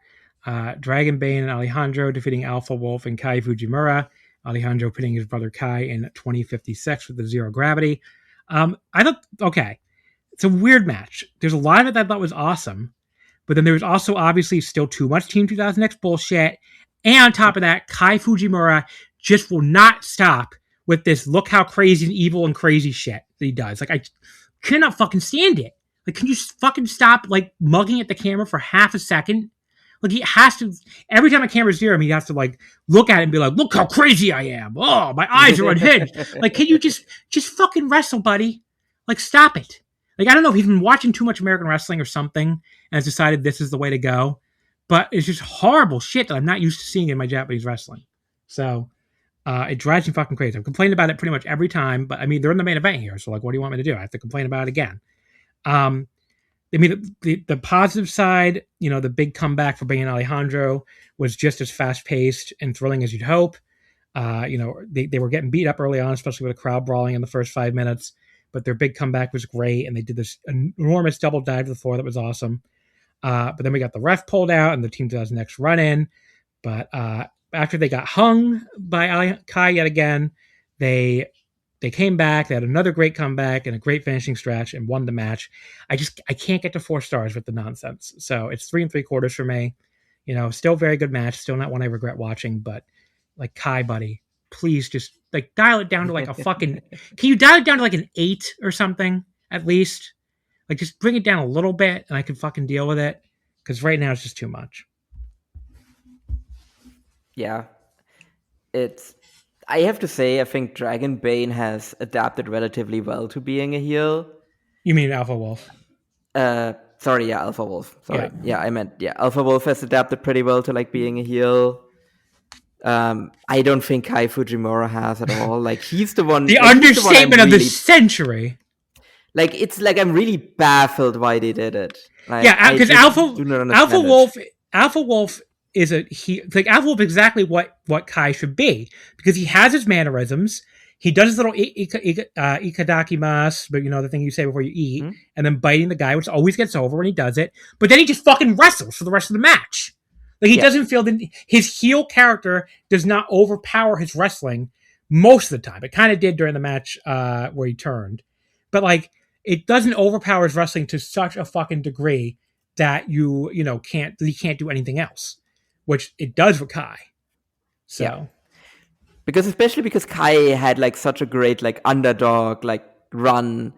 [SPEAKER 3] Dragon Bane and Alejandro defeating Alpha Wolf and Kai Fujimura. Alejandro pinning his brother Kai in 2056 with the zero gravity. I thought, okay, it's a weird match. There's a lot of it that I thought was awesome, but then there was also obviously still too much Team 2000X bullshit. And on top of that, Kai Fujimura just will not stop with this look how crazy and evil and crazy shit that he does. Like, I cannot fucking stand it. Like, can you fucking stop, like, mugging at the camera for half a second? Like, he has to, every time a camera's near him, he has to, like, look at it and be like, look how crazy I am. Oh, my eyes are unhinged. Like, can you just fucking wrestle, buddy? Like, stop it. Like, I don't know if he's been watching too much American wrestling or something and has decided this is the way to go. But it's just horrible shit that I'm not used to seeing in my Japanese wrestling. So, It drives me fucking crazy. I've complained about it pretty much every time, but I mean, they're in the main event here, so like, what do you want me to do? I have to complain about it again. I mean, the positive side, the big comeback for Bane and Alejandro was just as fast paced and thrilling as you'd hope. They were getting beat up early on, especially with a crowd brawling in the first 5 minutes, but their big comeback was great, and they did this enormous double dive to the floor that was awesome. But then we got the ref pulled out, and the team does next run in. But after they got hung by Kai yet again, they came back. They had another great comeback and a great finishing stretch and won the match. I can't get to 4 stars with the nonsense. So it's 3 3/4 for me. Still very good match. Still not one I regret watching, but like Kai, buddy, please just like dial it down to like a fucking, can you dial it down to like an 8 or something at least? Like just bring it down a little bit and I can fucking deal with it. Cause right now it's just too much.
[SPEAKER 4] Yeah. I have to say, I think Dragon Bane has adapted relatively well to being a heel.
[SPEAKER 3] You mean Alpha Wolf?
[SPEAKER 4] Sorry, yeah, Alpha Wolf. Sorry. Yeah, I meant, Alpha Wolf has adapted pretty well to like being a heel. I don't think Kai Fujimura has at all. Like he's the one.
[SPEAKER 3] The understatement of the century.
[SPEAKER 4] Like it's like I'm really baffled why they did it. Like,
[SPEAKER 3] yeah, because Alpha Wolf is like Alpha Wolf exactly what Kai should be, because he has his mannerisms. He does his little ikadakimasu, but the thing you say before you eat, and then biting the guy, which always gets over when he does it. But then he just fucking wrestles for the rest of the match. Like he doesn't feel that his heel character does not overpower his wrestling most of the time. It kind of did during the match where he turned, but like it doesn't overpower his wrestling to such a fucking degree that he can't do anything else, which it does for Kai. So. Yeah.
[SPEAKER 4] Especially because Kai had like such a great like underdog like run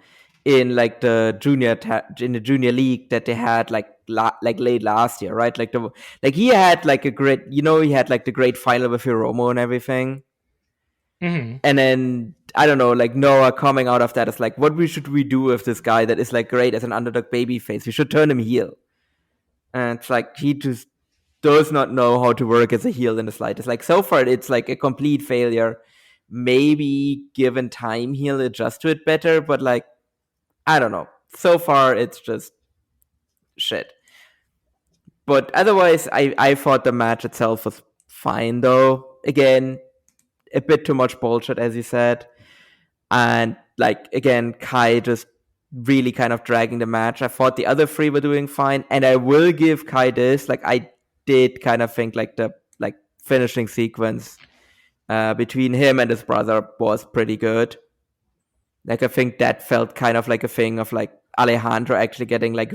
[SPEAKER 4] in like the junior league that they had like late last year, right? He had like a great, he had like the great final with Hiromu and everything.
[SPEAKER 3] Mm-hmm.
[SPEAKER 4] And then I don't know, like Noah coming out of that is like, what should we do with this guy that is like great as an underdog babyface? We should turn him heel. And it's like he just does not know how to work as a heel in the slightest. Like so far, it's like a complete failure. Maybe given time, he'll adjust to it better. But like, I don't know. So far, it's just shit. But otherwise, I thought the match itself was fine, though. Again, a bit too much bullshit, as you said. And like, again, Kai just really kind of dragging the match. I thought the other 3 were doing fine. And I will give Kai this. Like, I did kind of think like the like finishing sequence between him and his brother was pretty good. Like I think that felt kind of like a thing of like Alejandro actually getting like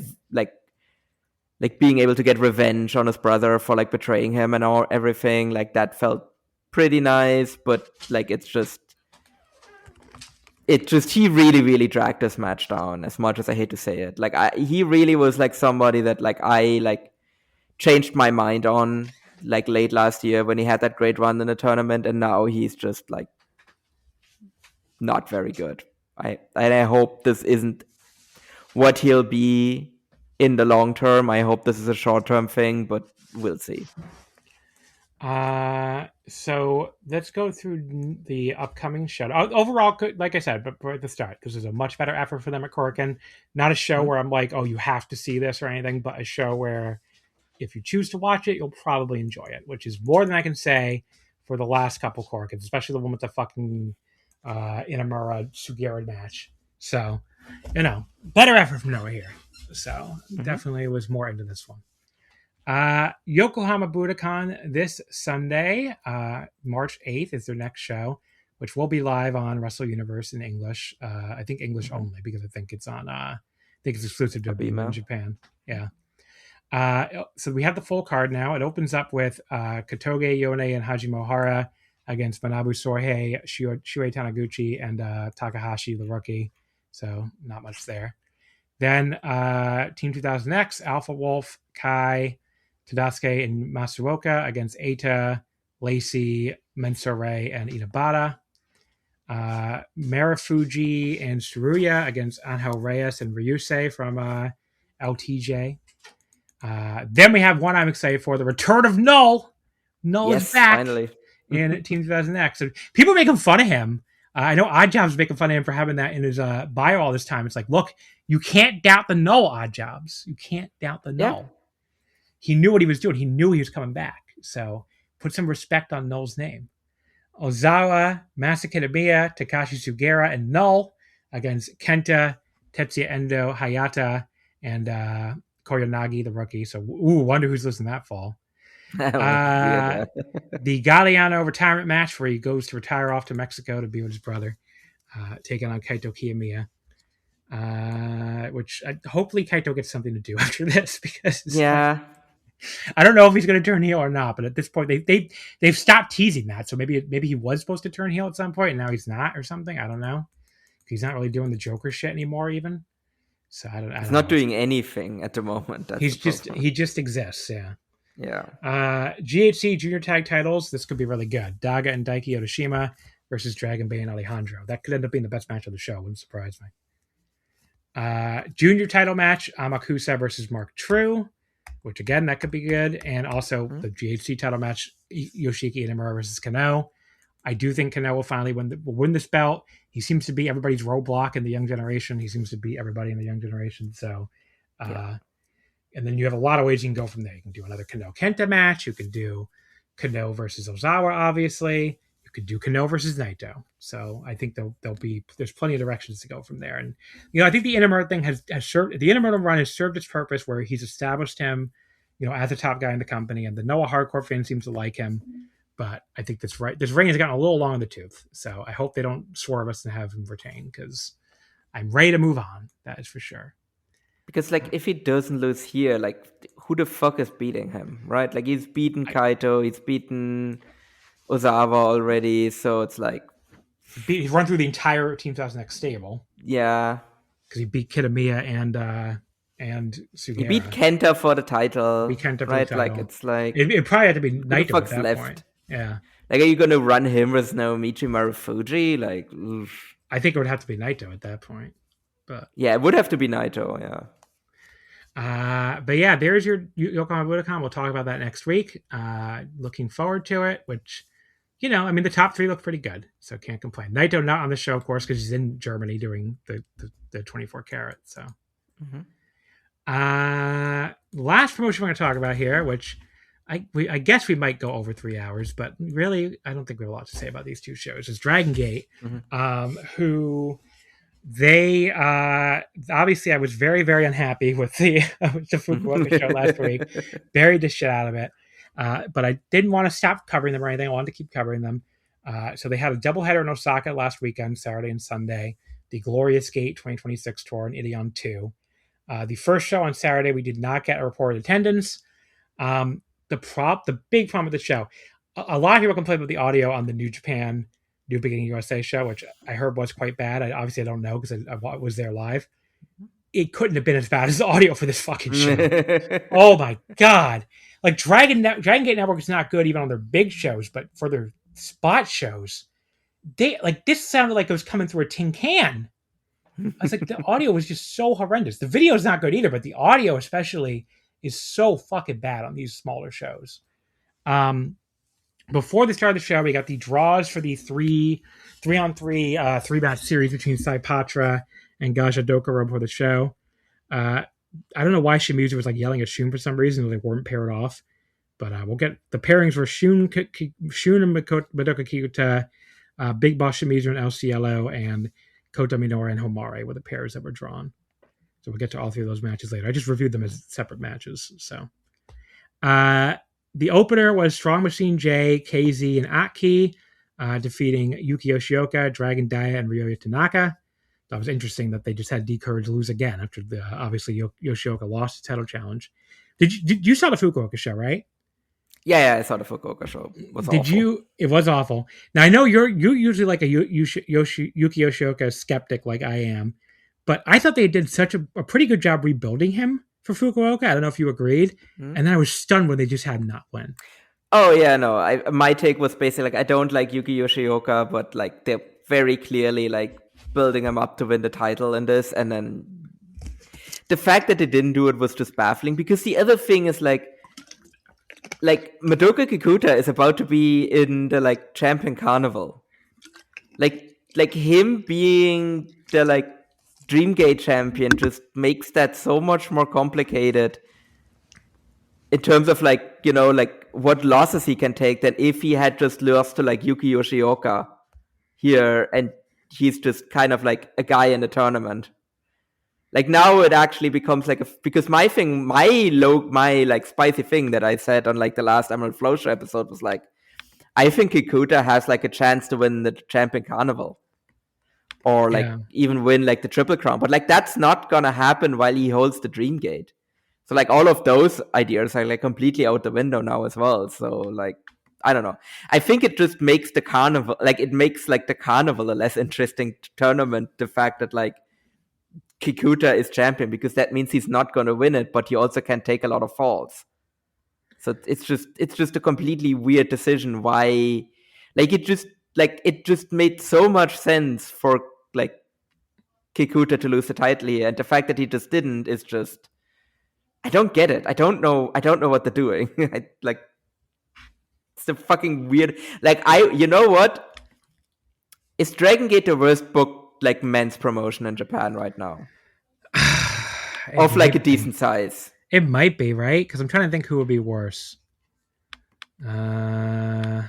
[SPEAKER 4] being able to get revenge on his brother for like betraying him and everything. Like that felt pretty nice, but like it just he really, really dragged this match down, as much as I hate to say it. Like he really was like somebody that like I like changed my mind on like late last year when he had that great run in the tournament, and now he's just like not very good. I hope this isn't what he'll be in the long term. I hope this is a short-term thing, but we'll see.
[SPEAKER 3] So let's go through the upcoming show. Overall, like I said, but at the start, this is a much better effort for them at Korakuen. Not a show where I'm like, oh, you have to see this or anything, but a show where if you choose to watch it, you'll probably enjoy it, which is more than I can say for the last couple Korakuens, especially the one with the fucking Inamura Sugiura match. So, better effort from Noah here. So, definitely was more into this one. Yokohama Budokan this Sunday, March 8th is their next show, which will be live on Wrestle Universe in English. I think English only, because I think it's on, I think it's exclusive to Abima in Japan. Yeah. So we have the full card now. It opens up with Katoge Yone and Hajime Ohara against Manabu Sorhei, Shuei Taniguchi, and Takahashi, the rookie. So not much there. Then Team 2000X, Alpha Wolf, Kai, Tadasuke, and Masuoka against Eita, Lacey, Mensore, and Itabata. Marufuji and Tsuruya against Angel Reyes and Ryusei from LTJ. Then we have one I'm excited for, the return of Null. Null is back.
[SPEAKER 4] Finally.
[SPEAKER 3] in Team 2000X. So people making fun of him. I know Oddjob's making fun of him for having that in his bio all this time. It's like, look, you can't doubt the null, Oddjobs. You can't doubt the null.
[SPEAKER 4] Yeah.
[SPEAKER 3] He knew what he was doing. He knew he was coming back. So put some respect on Null's name. Ozawa, Masakitamiya, Takashi Sugera, and Null against Kenta, Tetsuya Endo, Hayata, and Koyanagi, the rookie. So, wonder who's listening that fall. The Galliano retirement match where he goes to retire off to Mexico to be with his brother, taking on Kaito Kiyomiya. Which hopefully Kaito gets something to do after this, because I don't know if he's going to turn heel or not. But at this point, they've stopped teasing that. So maybe he was supposed to turn heel at some point, and now he's not, or something. I don't know. He's not really doing the Joker shit anymore, even. So I don't.
[SPEAKER 4] He's not doing anything at the moment.
[SPEAKER 3] He just exists. Yeah.
[SPEAKER 4] Yeah.
[SPEAKER 3] GHC Junior Tag Titles. This could be really good. Daga and Daiki Yoshima versus Dragon Bay and Alejandro. That could end up being the best match of the show. Wouldn't surprise me. Junior title match, Amakusa versus Mark True, which again, that could be good. And also the GHC title match, Yoshiki Inamura versus Kano. I do think Kano will finally win this belt. He seems to be everybody's roadblock in the young generation. He seems to beat everybody in the young generation. So, and then you have a lot of ways you can go from there. You can do another Kano Kenta match. You can do Kano versus Ozawa, obviously. You could do Kano versus Naito. So I think there's plenty of directions to go from there. And I think the Inamura thing has served. The Inamura run has served its purpose, where he's established him, as a top guy in the company, and the Noah hardcore fan seems to like him. But I think this reign has gotten a little long in the tooth. So I hope they don't swerve us and have him retain, because I'm ready to move on. That is for sure.
[SPEAKER 4] Because if he doesn't lose here, who the fuck is beating him, right? He's beaten Kaito, he's beaten Ozawa already, so it's
[SPEAKER 3] he's run through the entire Team 2000X stable.
[SPEAKER 4] Yeah,
[SPEAKER 3] because he beat Kitamiya and Sugera.
[SPEAKER 4] He beat Kenta for the title.
[SPEAKER 3] Right? It probably had to be Naito at that point. Yeah.
[SPEAKER 4] Are you gonna run him with Naomichi Marufuji? Oof.
[SPEAKER 3] I think it would have to be Naito at that point. But
[SPEAKER 4] yeah, it would have to be Naito. Yeah.
[SPEAKER 3] But yeah, there's your Yokohama Budokan. We'll talk about that next week. Looking forward to it. Which, the top three look pretty good, so can't complain. Naito not on the show, of course, because he's in Germany doing the 24 karat. So, last promotion we're going to talk about here, which I guess we might go over 3 hours, but really I don't think we have a lot to say about these two shows. Is Dragon Gate, who. They obviously, I was very, very unhappy with the Fukuoka show last week. Buried the shit out of it, but I didn't want to stop covering them or anything. I wanted to keep covering them. So they had a doubleheader in Osaka last weekend, Saturday and Sunday. The Glorious Gate 2026 tour in Ideon 2. The first show on Saturday, we did not get a reported attendance. The big problem with the show, a lot of people complained about the audio on the New Japan New Beginning USA show, which I heard was quite bad. I don't know, because I was there live. It couldn't have been as bad as the audio for this fucking show. Oh my god! Dragon Gate Network is not good even on their big shows, but for their spot shows, this sounded like it was coming through a tin can. I was like, the audio was just so horrendous. The video is not good either, but the audio especially is so fucking bad on these smaller shows. Before the start of the show, we got the draws for the 3-on-3 three-match series between Saipatra and Gaja Dokuro before the show. I don't know why Shimizu was yelling at Shun for some reason. They weren't paired off. But we'll get the pairings were Shun and Madoka Kikuta, Big Boss Shimizu and El Cielo, and Kota Minoura and Homare were the pairs that were drawn. So we'll get to all three of those matches later. I just reviewed them as separate matches. So, the opener was Strong Machine J, KZ, and Aki, defeating Yuki Yoshioka, Dragon Dia, and Ryoya Tanaka. That was interesting that they just had D-Courage lose again after obviously Yoshioka lost the title challenge. You saw the Fukuoka show, right?
[SPEAKER 4] Yeah, I saw the Fukuoka show. It was awful.
[SPEAKER 3] It was awful. Now I know you're usually like a Yuki Yoshioka skeptic, like I am, but I thought they did such a pretty good job rebuilding him for Fukuoka. I don't know if you agreed. And then I was stunned when they just had him not win.
[SPEAKER 4] Oh yeah, no. My take was basically I don't like Yuki Yoshioka, but they're very clearly building him up to win the title in this, and then the fact that they didn't do it was just baffling. Because the other thing is like Madoka Kikuta is about to be in the like Champion Carnival. Like him being the like Dreamgate champion just makes that so much more complicated in terms of like, you know, like what losses he can take than if he had just lost to like Yuki Yoshioka here and he's just kind of like a guy in the tournament. Like now it actually becomes like because my like spicy thing that I said on like the last Emerald FlowShow episode was like, I think Kikuta has like a chance to win the Champion Carnival or like even win like the Triple Crown, but like that's not gonna happen while he holds the Dream Gate. So like all of those ideas are like completely out the window now as well. So like I don't know. I think it just makes the carnival like it makes like the carnival a less interesting tournament. The fact that like Kikuta is champion because that means he's not going to win it, but he also can take a lot of falls. So it's just a completely weird decision. Why, like it just made so much sense for like Kikuta to lose the title here, and the fact that he just didn't is just. I don't get it. I don't know what they're doing. Like, it's a fucking weird. Like, you know what? Is Dragon Gate the worst book, like, men's promotion in Japan right now? Of, like, a decent size.
[SPEAKER 3] It might be, right? Because I'm trying to think who would be worse.
[SPEAKER 4] Like,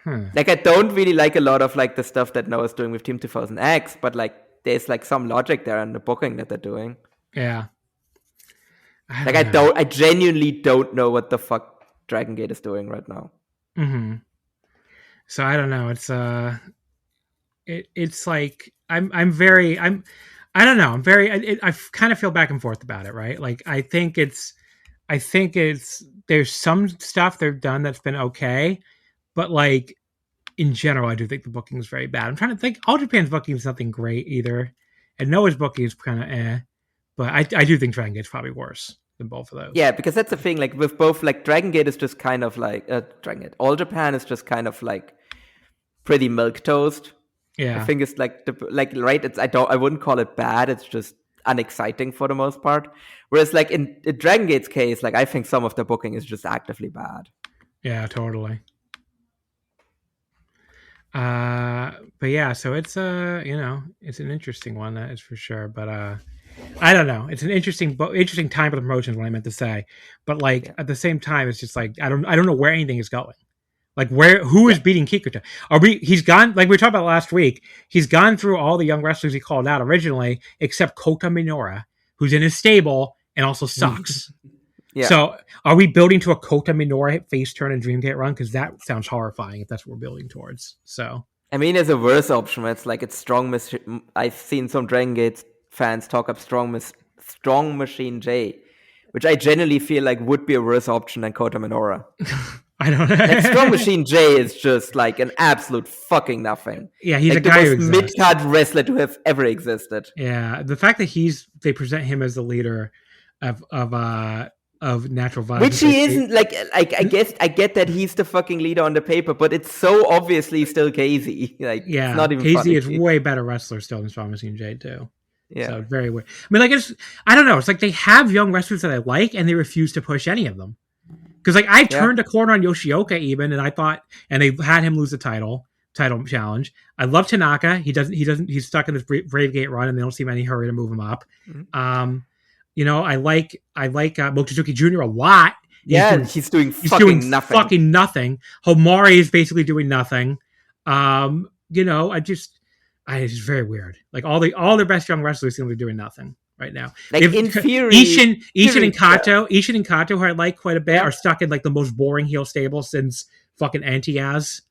[SPEAKER 4] I don't really like a lot of, like, the stuff that Noah's doing with Team 2000X, but, like, there's, like, some logic there in the booking that they're doing.
[SPEAKER 3] Yeah.
[SPEAKER 4] I genuinely don't know what the fuck Dragon Gate is doing right now.
[SPEAKER 3] Mm-hmm. So I don't know. It's like I don't know. I kind of feel back and forth about it, right? Like I think it's there's some stuff they've done that's been okay, but like in general, I do think the booking is very bad. I'm trying to think. All Japan's booking is nothing great either, and Noah's booking is kind of but I do think Dragon Gate's probably worse than both of those.
[SPEAKER 4] Yeah, because that's the thing. Like with both, like Dragon Gate is just kind of like Dragon Gate. All Japan is just kind of like pretty milquetoast.
[SPEAKER 3] Yeah,
[SPEAKER 4] I think it's like right. I wouldn't call it bad. It's just unexciting for the most part. Whereas like in Dragon Gate's case, like I think some of the booking is just actively bad.
[SPEAKER 3] Yeah, totally. But yeah, so it's it's an interesting one, that is for sure. But I don't know. It's an interesting time for the promotion, what I meant to say. But like at the same time, it's just like I don't know where anything is going. Like who is beating Kikuta? He's gone, like we talked about last week, he's gone through all the young wrestlers he called out originally, except Kota Minoura, who's in his stable and also sucks. Yeah. So are we building to a Kota Minoura face turn and Dreamgate run? Because that sounds horrifying if that's what we're building towards. So
[SPEAKER 4] I mean, as a worse option, it's like it's strong. I've seen some Dragon Gate fans talk up Strong Machine J, which I generally feel like would be a worse option than Kota Minoura.
[SPEAKER 3] I don't know.
[SPEAKER 4] Like Strong Machine J is just like an absolute fucking nothing.
[SPEAKER 3] Yeah, he's
[SPEAKER 4] like
[SPEAKER 3] a guy
[SPEAKER 4] the most mid-card wrestler to have ever existed.
[SPEAKER 3] Yeah, the fact that they present him as the leader of Natural Violence,
[SPEAKER 4] which he isn't. Like I get that he's the fucking leader on the paper, but it's so obviously still Casey. Like
[SPEAKER 3] yeah,
[SPEAKER 4] it's not even
[SPEAKER 3] Casey
[SPEAKER 4] funny.
[SPEAKER 3] is way better wrestler still than Strong Machine J too.
[SPEAKER 4] Yeah,
[SPEAKER 3] so very weird. I mean, like I don't know. It's like they have young wrestlers that I like, and they refuse to push any of them. Because like I turned a corner on Yoshioka even, and I thought, and they had him lose the title challenge. I love Tanaka. He's stuck in this Brave Gate run, and they don't seem any hurry to move him up. Mm-hmm. I like Mochizuki Jr. a lot.
[SPEAKER 4] He's doing fucking
[SPEAKER 3] nothing. Homari is basically doing nothing. It's just very weird. Like all their best young wrestlers seem to be doing nothing right now.
[SPEAKER 4] Like in theory,
[SPEAKER 3] Ishin and Kato, who I like quite a bit, are stuck in like the most boring heel stable since fucking Anti-Az.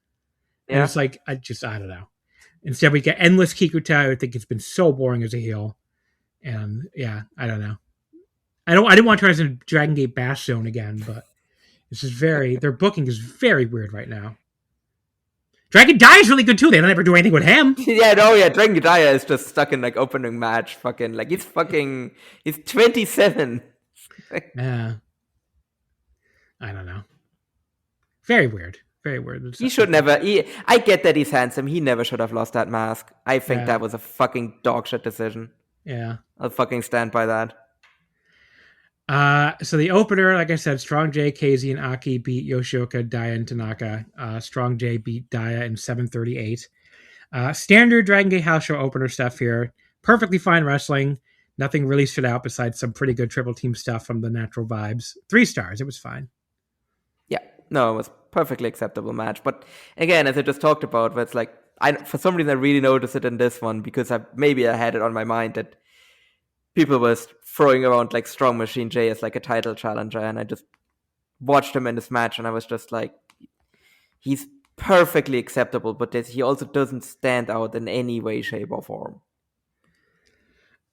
[SPEAKER 3] And it's like I don't know. Instead, we get endless Kikuta. I think it's been so boring as a heel, and I don't know. I didn't want to try as a Dragon Gate bash zone again, but it's just their booking is very weird right now. Dragon Dia is really good too. They don't ever do anything with him.
[SPEAKER 4] Dragon Dia is just stuck in like opening match. Fucking like he's 27.
[SPEAKER 3] Yeah, I don't know. Very weird. Very weird.
[SPEAKER 4] He should never. I get that he's handsome. He never should have lost that mask. I think that was a fucking dog shit decision.
[SPEAKER 3] Yeah,
[SPEAKER 4] I'll fucking stand by that.
[SPEAKER 3] So the opener, like I said, Strong J, KZ, and Aki beat Yoshioka, Daya, and Tanaka. Strong J beat Daya in 7:38. Standard Dragon Gate House Show opener stuff here. Perfectly fine wrestling. Nothing really stood out besides some pretty good triple team stuff from the Natural Vibes. 3 stars. It was fine.
[SPEAKER 4] Yeah, no, it was perfectly acceptable match. But again, as I just talked about, where it's like, for some reason I really noticed it in this one because I had it on my mind that people were throwing around like Strong Machine J as like a title challenger, and I just watched him in this match, and I was just like, he's perfectly acceptable, but he also doesn't stand out in any way, shape, or form.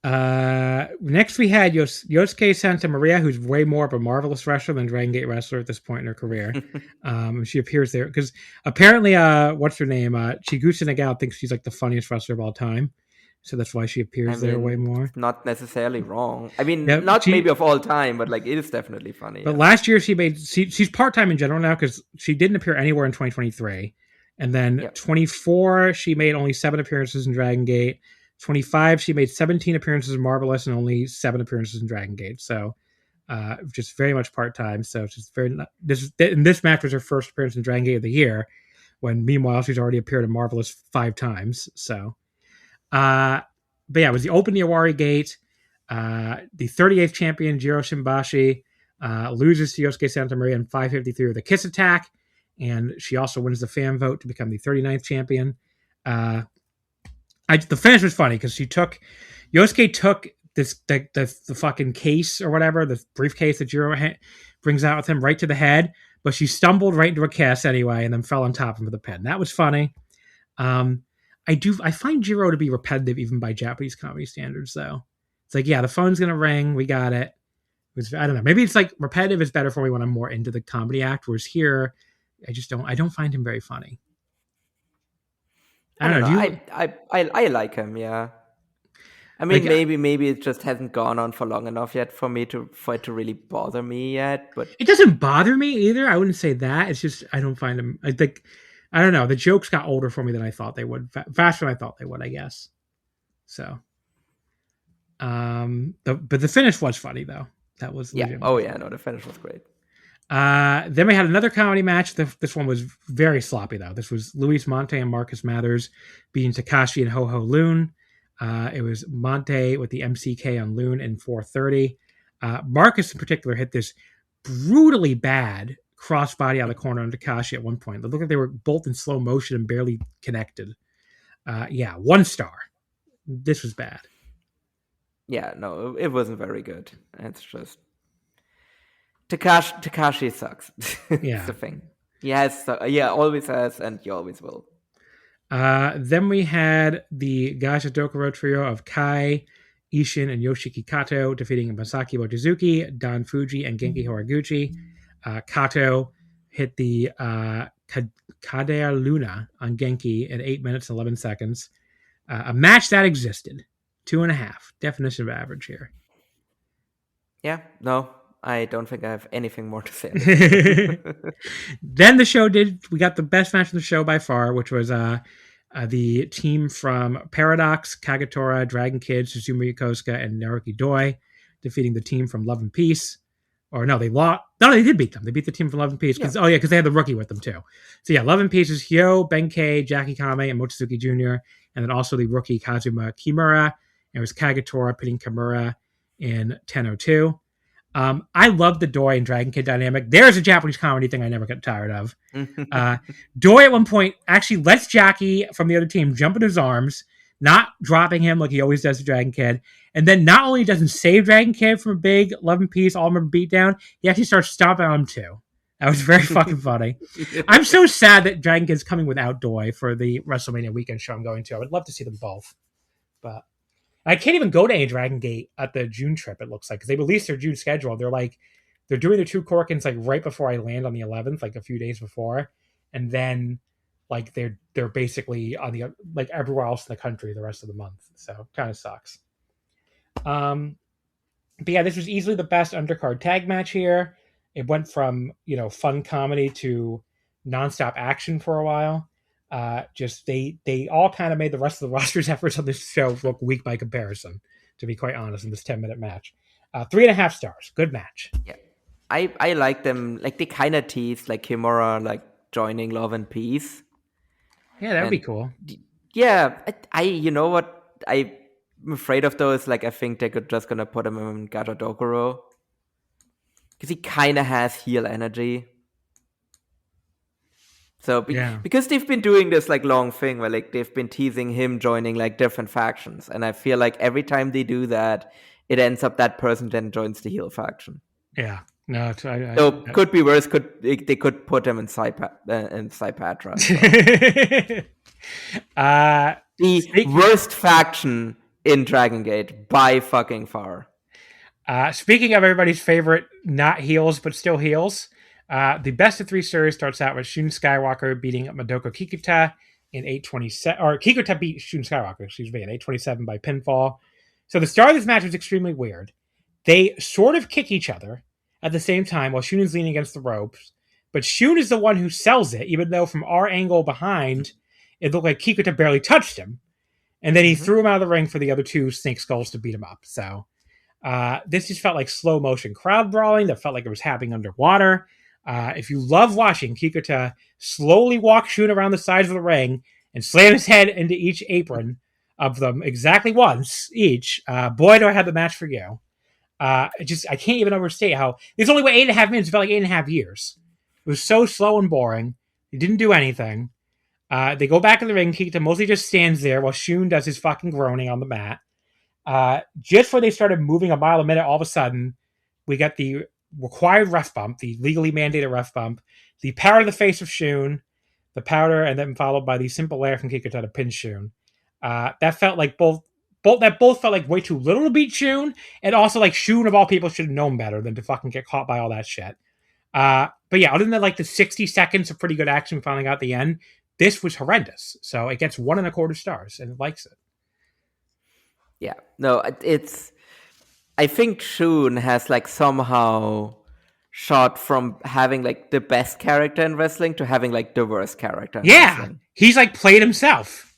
[SPEAKER 3] Next we had Yosuke Santa Maria, who's way more of a marvelous wrestler than Dragon Gate wrestler at this point in her career. She appears there because apparently, what's her name? Chigusa Nagao thinks she's like the funniest wrestler of all time. So that's why she appears there way more.
[SPEAKER 4] Not necessarily wrong. I mean, maybe of all time, but like it is definitely funny.
[SPEAKER 3] But last year she's part-time in general now because she didn't appear anywhere in 2023. And then 24, she made only 7 appearances in Dragon Gate. 25, she made 17 appearances in Marvelous and only 7 appearances in Dragon Gate. So just very much part-time. So just this match was her first appearance in Dragon Gate of the year, when meanwhile she's already appeared in Marvelous 5 times. So but yeah, it was the Open Iwari Gate. The 38th champion, Jiro Shimbashi, loses to Yosuke Santa Maria in 5:53 with a kiss attack. And she also wins the fan vote to become the 39th champion. The finish was funny because Yosuke took the fucking case or whatever, the briefcase that Jiro brings out with him right to the head, but she stumbled right into a kiss anyway and then fell on top of him with a pin. That was funny. I find Jiro to be repetitive even by Japanese comedy standards, though. It's like, yeah, the phone's gonna ring, we got it. I don't know. Maybe it's like repetitive is better for me when I'm more into the comedy act, whereas here, I don't find him very funny.
[SPEAKER 4] I don't know. I like him, yeah. I mean, maybe it just hasn't gone on for long enough yet for it to really bother me yet. But
[SPEAKER 3] it doesn't bother me either. I wouldn't say that. It's just I don't find him. I think I don't know. The jokes got older for me than I thought they would. Faster than I thought they would, I guess. So, but the finish was funny though. That was
[SPEAKER 4] the finish was great.
[SPEAKER 3] Then we had another comedy match. This one was very sloppy though. This was Luis Monte and Marcus Mathers beating Takashi and Ho Ho Loon. It was Monte with the MCK on Loon in 4:30. Marcus in particular hit this brutally bad crossbody out of the corner on Takashi at one point. It looked like they were both in slow motion and barely connected. 1 star. This was bad.
[SPEAKER 4] Yeah, no, it wasn't very good. It's just Takashi sucks.
[SPEAKER 3] Yeah,
[SPEAKER 4] it's the thing. Always has, and he always will.
[SPEAKER 3] Then we had the Gaja Dokuro trio of Kai, Ishin, and Yoshiki Kato defeating Masaki Mochizuki, Don Fuji, and Genki Horiguchi. Kato hit the Kadea Luna on Genki at 8 minutes and 11 seconds. A match that existed. 2.5. Definition of average here. Yeah,
[SPEAKER 4] no, I don't think I have anything more to say.
[SPEAKER 3] Then we got the best match of the show by far, which was the team from Paradox, Kagetora, Dragon Kid, Suzumu Yokosuka, and Naruki Doi, defeating the team from Love and Peace. Or no, they lost. No, they did beat them. They beat the team from Love and Peace. Because they had the rookie with them too. So yeah, Love and Peace is Hyo, Benkei, Jackie Kame, and Mochizuki Jr., and then also the rookie Kazuma Kimura. And it was Kagetora pitting Kimura in 10:02. I love the Doi and Dragon Kid dynamic. There's a Japanese comedy thing I never get tired of. Doi at one point actually lets Jackie from the other team jump in his arms, not dropping him like he always does to Dragon Kid. And then not only doesn't save Dragon Kid from a big Love and Peace all-member beatdown, he actually starts stomping on him too. That was very fucking funny. I'm so sad that Dragon Kid's coming without Doi for the WrestleMania weekend show I'm going to. I would love to see them both. But I can't even go to a Dragon Gate at the June trip, it looks like, because they released their June schedule. They're doing the 2 Korakuens like right before I land on the 11th, like a few days before. And then like they're basically on the like everywhere else in the country the rest of the month. So kind of sucks. But yeah, this was easily the best undercard tag match here. It went from, fun comedy to nonstop action for a while. Just they all kind of made the rest of the roster's efforts on this show look weak by comparison, to be quite honest, in this 10-minute match. 3.5 stars. Good match.
[SPEAKER 4] Yeah. I like them. Like, they kind of teased, like, Kimura, like, joining Love and Peace.
[SPEAKER 3] Yeah, that would be cool.
[SPEAKER 4] Yeah. I you know what? I'm afraid of those. Like, I think they're just going to put him in Gato Dokuro. Because he kind of has heel energy. So, because they've been doing this, like, long thing where, like, they've been teasing him joining, like, different factions. And I feel like every time they do that, it ends up that person then joins the heel faction.
[SPEAKER 3] Yeah. No,
[SPEAKER 4] could be worse. They could put him in Saipatra. So. The worst faction in Dragon Gate by fucking far.
[SPEAKER 3] Speaking of everybody's favorite, not heels but still heels, the best of 3 series starts out with Shun Skywalker beating Madoka Kikuta in 8:27, or Kikuta beat Shun Skywalker, in 8:27 by pinfall. So the start of this match was extremely weird. They sort of kick each other at the same time while Shun is leaning against the ropes, but Shun is the one who sells it, even though from our angle behind, it looked like Kikuta barely touched him. And then he threw him out of the ring for the other 2 Snake Skulls to beat him up. So this just felt like slow motion crowd brawling that felt like it was happening underwater. If you love watching Kikuta slowly walk Shun around the sides of the ring and slam his head into each apron of them exactly once each, boy, do I have the match for you. I can't even overstate how it's only 8.5 minutes. It felt like 8.5 years. It was so slow and boring. He didn't do anything. They go back in the ring. Kikuta mostly just stands there while Shun does his fucking groaning on the mat. Just before they started moving a mile a minute, all of a sudden, we got the required ref bump, the legally mandated ref bump, the power to the face of Shun, the powder, and then followed by the simple air from Kikuta to pin Shun. That felt like both felt like way too little to beat Shun, and also like Shun of all people should have known better than to fucking get caught by all that shit. But yeah, other than like the 60 seconds of pretty good action we finally got at the end, this was horrendous. So it gets 1.25 stars and it likes it.
[SPEAKER 4] Yeah, no, I think Shun has like somehow shot from having like the best character in wrestling to having like the worst character in wrestling.
[SPEAKER 3] He's like played himself.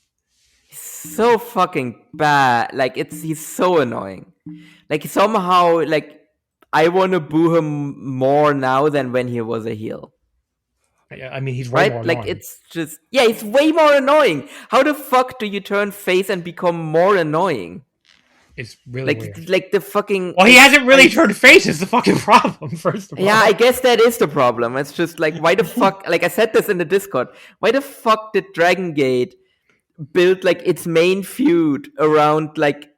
[SPEAKER 4] So fucking bad. Like he's so annoying. Like somehow like I want to boo him more now than when he was a heel.
[SPEAKER 3] I mean, he's way more annoying.
[SPEAKER 4] Like it's just he's way more annoying. How the fuck do you turn face and become more annoying?
[SPEAKER 3] It's really weird.
[SPEAKER 4] Like the fucking.
[SPEAKER 3] Well, he hasn't really turned face. Is the fucking problem. First of all.
[SPEAKER 4] Yeah, I guess that is the problem. It's just like why the fuck? Like I said this in the Discord. Why the fuck did Dragon Gate build like its main feud around like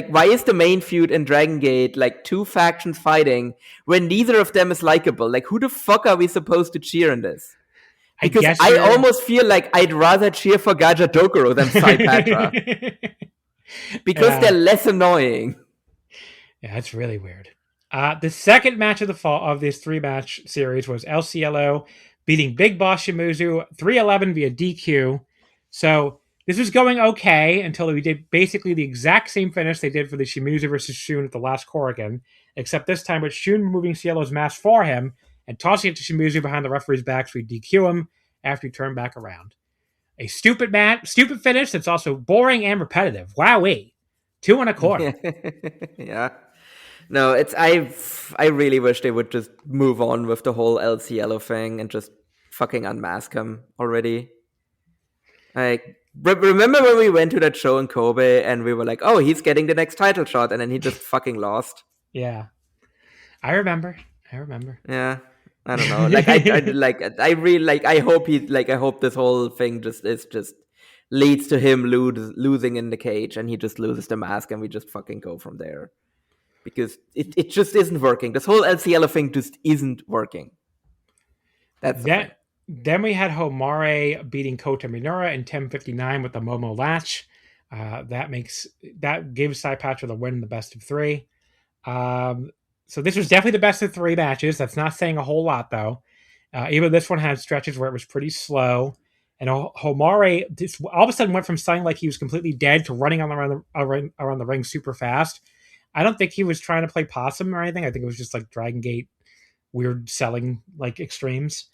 [SPEAKER 4] why is the main feud in Dragon Gate like 2 factions fighting when neither of them is likable? Like who the fuck are we supposed to cheer in this? Because I almost feel like I'd rather cheer for Gaja Dokuro than Saipatra. Because they're less annoying.
[SPEAKER 3] Yeah, it's really weird. The second match of the fall of this 3-match series was El Cielo beating Big Boss Shimizu 3-11 via DQ. So this was going okay until we did basically the exact same finish they did for the Shimizu versus Shun at the last Korakuen, except this time with Shun removing Cielo's mask for him and tossing it to Shimizu behind the referee's back so we DQ him after he turned back around. A stupid finish that's also boring and repetitive. Wowee. 2.25.
[SPEAKER 4] Yeah. No, I really wish they would just move on with the whole El Cielo thing and just fucking unmask him already. Like, remember when we went to that show in Kobe and we were like, oh, he's getting the next title shot, and then he just fucking lost?
[SPEAKER 3] Yeah. I remember.
[SPEAKER 4] Yeah. I don't know. Like I hope this whole thing just leads to him losing in the cage, and he just loses the mask, and we just fucking go from there. Because it just isn't working. This whole El Cielo thing just isn't working. That's that.
[SPEAKER 3] Then we had Homare beating Kota Minoura in 10:59 with the Momo latch. That gives Saipatra the win in the best of 3. So this was definitely the best of 3 matches. That's not saying a whole lot, though. Even this one had stretches where it was pretty slow. And Homare all of a sudden went from sounding like he was completely dead to running around the ring super fast. I don't think he was trying to play possum or anything. I think it was just like Dragon Gate weird selling like extremes.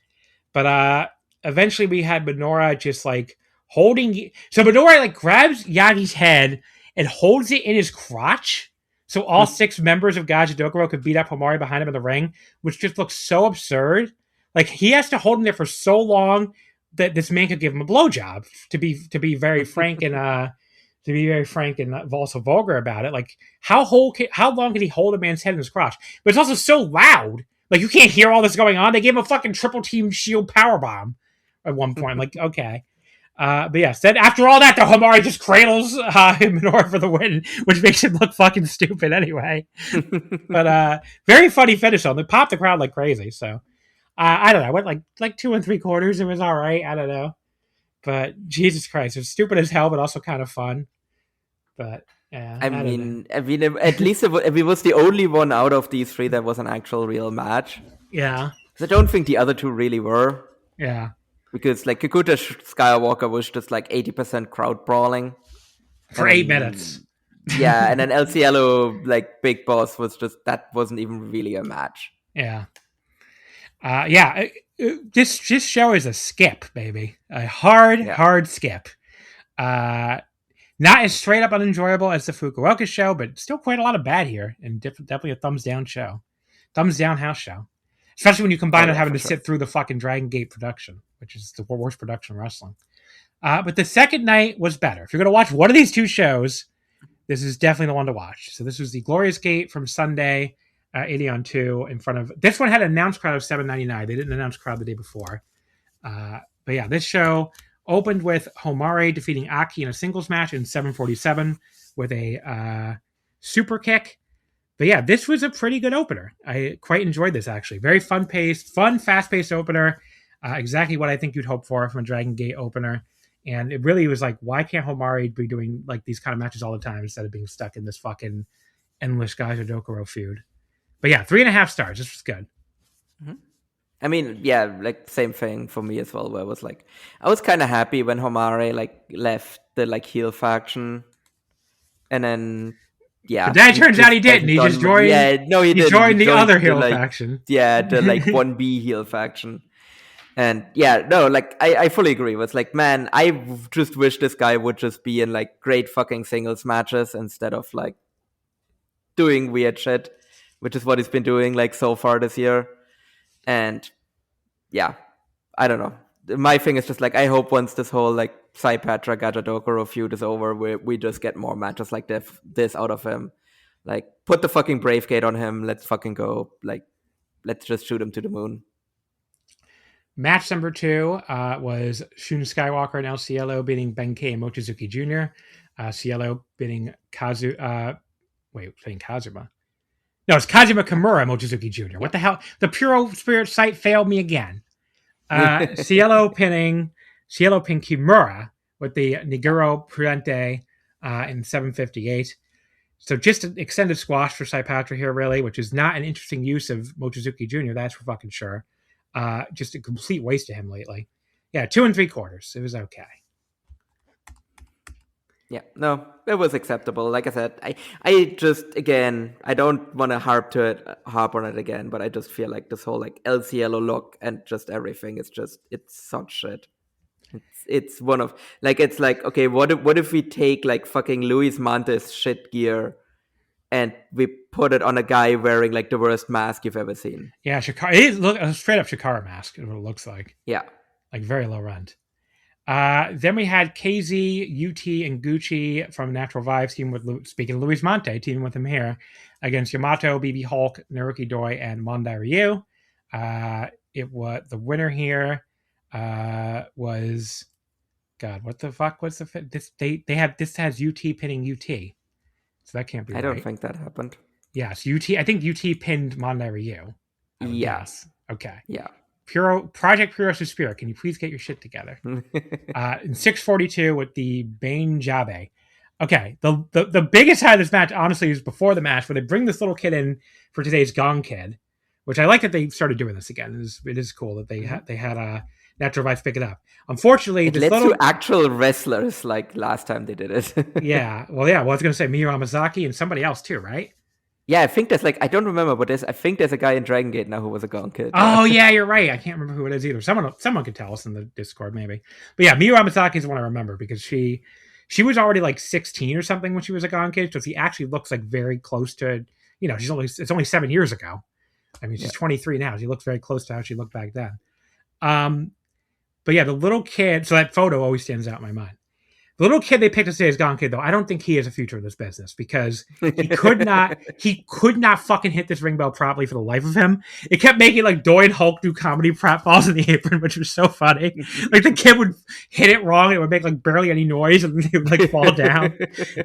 [SPEAKER 3] But eventually we had Minoura just like holding. So Minoura like grabs Yagi's head and holds it in his crotch so all 6 members of Gajadokuro could beat up Homari behind him in the ring, which just looks so absurd. Like, he has to hold him there for so long that this man could give him a blowjob. To be very frank and also vulgar about it. Like, how long can he hold a man's head in his crotch? But it's also so loud. Like, you can't hear all this going on. They gave him a fucking triple team shield powerbomb at one point. I'm like, okay. But yes, then after all that, the Homari just cradles him in order for the win, which makes him look fucking stupid anyway. But very funny finish on. They popped the crowd like crazy. So I don't know. I went like 2 3/4. It was all right. I don't know. But Jesus Christ, it was stupid as hell, but also kind of fun. But yeah,
[SPEAKER 4] I mean, at least it was the only one out of these 3 that was an actual real match.
[SPEAKER 3] Yeah.
[SPEAKER 4] I don't think the other 2 really were.
[SPEAKER 3] Yeah.
[SPEAKER 4] Because like Kikuta Skywalker was just like 80% crowd brawling.
[SPEAKER 3] For 8 minutes.
[SPEAKER 4] Yeah, and then El Cielo, like Big Boss, that wasn't even really a match.
[SPEAKER 3] Yeah. This show is a skip, baby. A hard skip. Not as straight up unenjoyable as the Fukuoka show, but still quite a lot of bad here, and definitely a thumbs down show. Thumbs down house show. Especially when you combine it having to sit through the fucking Dragon Gate production, which is the worst production in wrestling. But the second night was better. If you're going to watch one of these 2 shows, this is definitely the one to watch. So this was the Glorious Gate from Sunday, 80 on 2 in front of... This one had an announced crowd of 799. They didn't announce crowd the day before. But yeah, this show opened with Homari defeating Aki in a singles match in 747 with a super kick. But yeah, this was a pretty good opener. I quite enjoyed this, actually. Very fast-paced opener. Exactly what I think you'd hope for from a Dragon Gate opener. And it really was like, why can't Homari be doing like these kind of matches all the time instead of being stuck in this fucking endless Gajadokuro feud? But yeah, 3.5 stars. This was good.
[SPEAKER 4] Mm-hmm. I mean, yeah, like same thing for me as well, where I was like, I was kind of happy when Homari like left the like heel faction. And then... Yeah,
[SPEAKER 3] but that turns out he didn't. He just joined. Yeah, no, he didn't. Joined the other heel faction.
[SPEAKER 4] Yeah, the like 1B heel faction. And yeah, no, like I fully agree. It's like, man, I just wish this guy would just be in like great fucking singles matches instead of like doing weird shit, which is what he's been doing like so far this year. And yeah, I don't know. My thing is just like, I hope once this whole like Saipatra Gajadokuro feud is over, we just get more matches like this out of him. Like, put the fucking Brave Gate on him. Let's fucking go. Like, let's just shoot him to the moon.
[SPEAKER 3] Match number 2 was Shun Skywalker and El Cielo beating Benkei and Mochizuki Jr. Cielo beating Kazuma. No, it's Kazuma Kimura Mochizuki Jr. What the hell? The Puro Spirit site failed me again. Cielo pinned Kimura with the Niguro Prudente in 758. So just an extended squash for Saipatra here, really, which is not an interesting use of Mochizuki Jr., that's for fucking sure. Just a complete waste of him lately. Yeah, 2 3/4. It was okay.
[SPEAKER 4] Yeah, no, it was acceptable. Like I said, I just, again, I don't want to harp on it again, but I just feel like this whole like El Cielo look and just everything is just, it's such shit. It's one of, like, it's like, okay, what if we take like fucking Luis Montes shit gear and we put it on a guy wearing like the worst mask you've ever seen?
[SPEAKER 3] Yeah, Shikara, it is a straight up Shikara mask is what it looks like.
[SPEAKER 4] Yeah.
[SPEAKER 3] Like very low rent. Then we had KZ, UT, and Gucci from Natural Vibes team with, speaking of Luis Monte, teaming with him here against Yamato, BB Hulk, Naruki Doi, and Mondai Ryu. It was the winner here was, God, what the fuck was this? This has UT pinning UT, so that can't be.
[SPEAKER 4] I don't think that happened.
[SPEAKER 3] Yes, UT. I think UT pinned Mondai Ryu. Yes. Okay.
[SPEAKER 4] Yeah.
[SPEAKER 3] Project Puro Suspiro, can you please get your shit together? In 642 with the Bane Jabe. Okay, the biggest highlight of this match, honestly, is before the match, where they bring this little kid in for today's Gong Kid, which I like that they started doing this again. It is cool that they had Natural Vibes pick it up. Unfortunately,
[SPEAKER 4] it led to actual wrestlers like last time they did it.
[SPEAKER 3] Yeah, well, I was going to say Miyu Amazaki and somebody else too, right?
[SPEAKER 4] Yeah, I think there's I don't remember, but I think there's a guy in Dragon Gate now who was a Gong Kid.
[SPEAKER 3] Oh, yeah, you're right. I can't remember who it is either. Someone could tell us in the Discord, maybe. But yeah, Miyu Amazaki is the one I remember because she she was already like 16 or something when she was a Gone Kid, so she actually looks like very close to, it's only 7 years ago. I mean, she's 23 now. She looks very close to how she looked back then. But yeah, the little kid, so that photo always stands out in my mind. The little kid they picked to say is Gone Kid, though, I don't think he has a future in this business because he could not fucking hit this ring bell properly for the life of him. It kept making like Doi and Hulk do comedy pratfalls in the apron, which was so funny. Like the kid would hit it wrong and it would make like barely any noise and it would like fall down.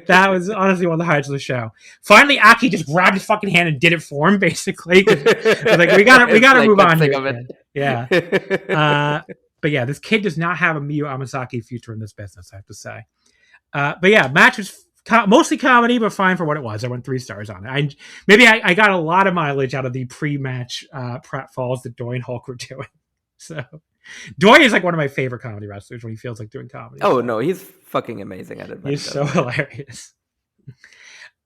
[SPEAKER 3] That was honestly one of the highlights of the show. Finally, Aki just grabbed his fucking hand and did it for him, basically. Like we gotta move on here. Yeah. But yeah, this kid does not have a Miyu Amasaki future in this business, I have to say. But yeah, match was mostly comedy, but fine for what it was. I went 3 stars on it. I got a lot of mileage out of the pre-match pratfalls that Doi and Hulk were doing. So Doi is like one of my favorite comedy wrestlers when he feels like doing comedy.
[SPEAKER 4] Oh no, he's fucking amazing at it.
[SPEAKER 3] He's so hilarious.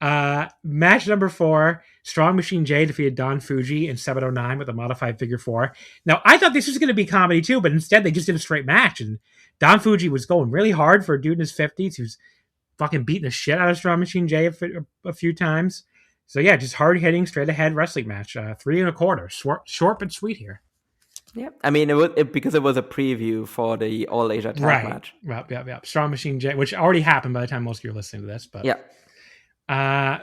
[SPEAKER 3] Match number 4, Strong Machine J defeated Don Fuji in 709 with a modified figure 4. Now, I thought this was going to be comedy too, but instead they just did a straight match, and Don Fuji was going really hard for a dude in his 50s. He was fucking beating the shit out of Strong Machine J a few times. So yeah, just hard-hitting, straight-ahead wrestling match. 3 1/4. Short but sweet here.
[SPEAKER 4] Yeah, I mean, because it was a preview for the All Asia tag match.
[SPEAKER 3] Yeah. Strong Machine J, which already happened by the time most of you are listening to this, but
[SPEAKER 4] yeah.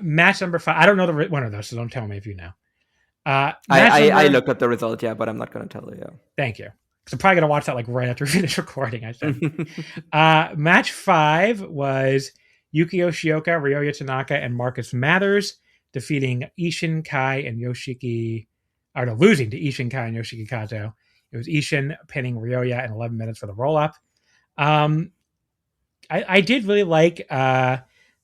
[SPEAKER 3] Match number 5. I don't know the winner though, so don't tell me if you know.
[SPEAKER 4] I looked up the result, but I'm not going to tell you. Yeah.
[SPEAKER 3] Thank you. Because I'm probably going to watch that like right after we finish recording, I think. Match 5 was Yukio Shioka, Ryoya Tanaka, and Marcus Mathers defeating Ishin Kai and Yoshiki, losing to Ishin Kai and Yoshiki Kato. It was Ishin pinning Ryoya in 11 minutes for the roll-up. I did really like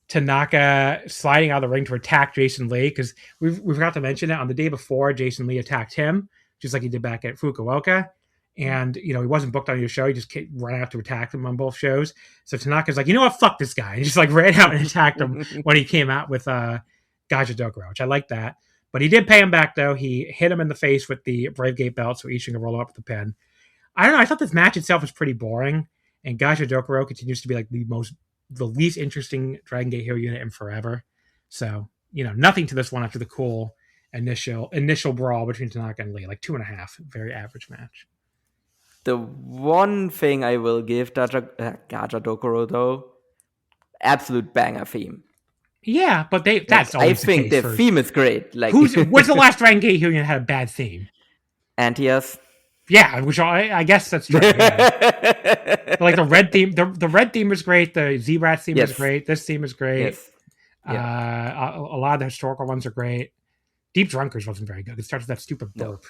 [SPEAKER 3] Tanaka sliding out of the ring to attack Jason Lee, because we forgot to mention it. On the day before, Jason Lee attacked him, just like he did back at Fukuoka. And, he wasn't booked on your show. He just ran out to attack him on both shows. So Tanaka's like, you know what? Fuck this guy. And he just like ran out and attacked him when he came out with Gaja Dokuro, which I like that. But he did pay him back, though. He hit him in the face with the Brave Gate belt, so Ishin can roll up with the pin. I don't know. I thought this match itself was pretty boring. And Gaja Dokuro continues to be like the least interesting Dragon Gate heel unit in forever. So, nothing to this one after the cool initial brawl between Tanaka and Lee, like 2.5, very average match.
[SPEAKER 4] The one thing I will give Gaja Dokuro, though, absolute banger theme.
[SPEAKER 3] Yeah, but that's always
[SPEAKER 4] I think the theme is great. Like,
[SPEAKER 3] what's the last Dragon Gate heel unit had a bad theme?
[SPEAKER 4] Antias.
[SPEAKER 3] Yeah, which I guess that's true. Yeah. Like the red theme, the red theme is great. The Z-Rat theme is great. This theme is great.
[SPEAKER 4] Yes. Yeah.
[SPEAKER 3] A lot of the historical ones are great. Deep Drunkers wasn't very good. It starts with that stupid burp.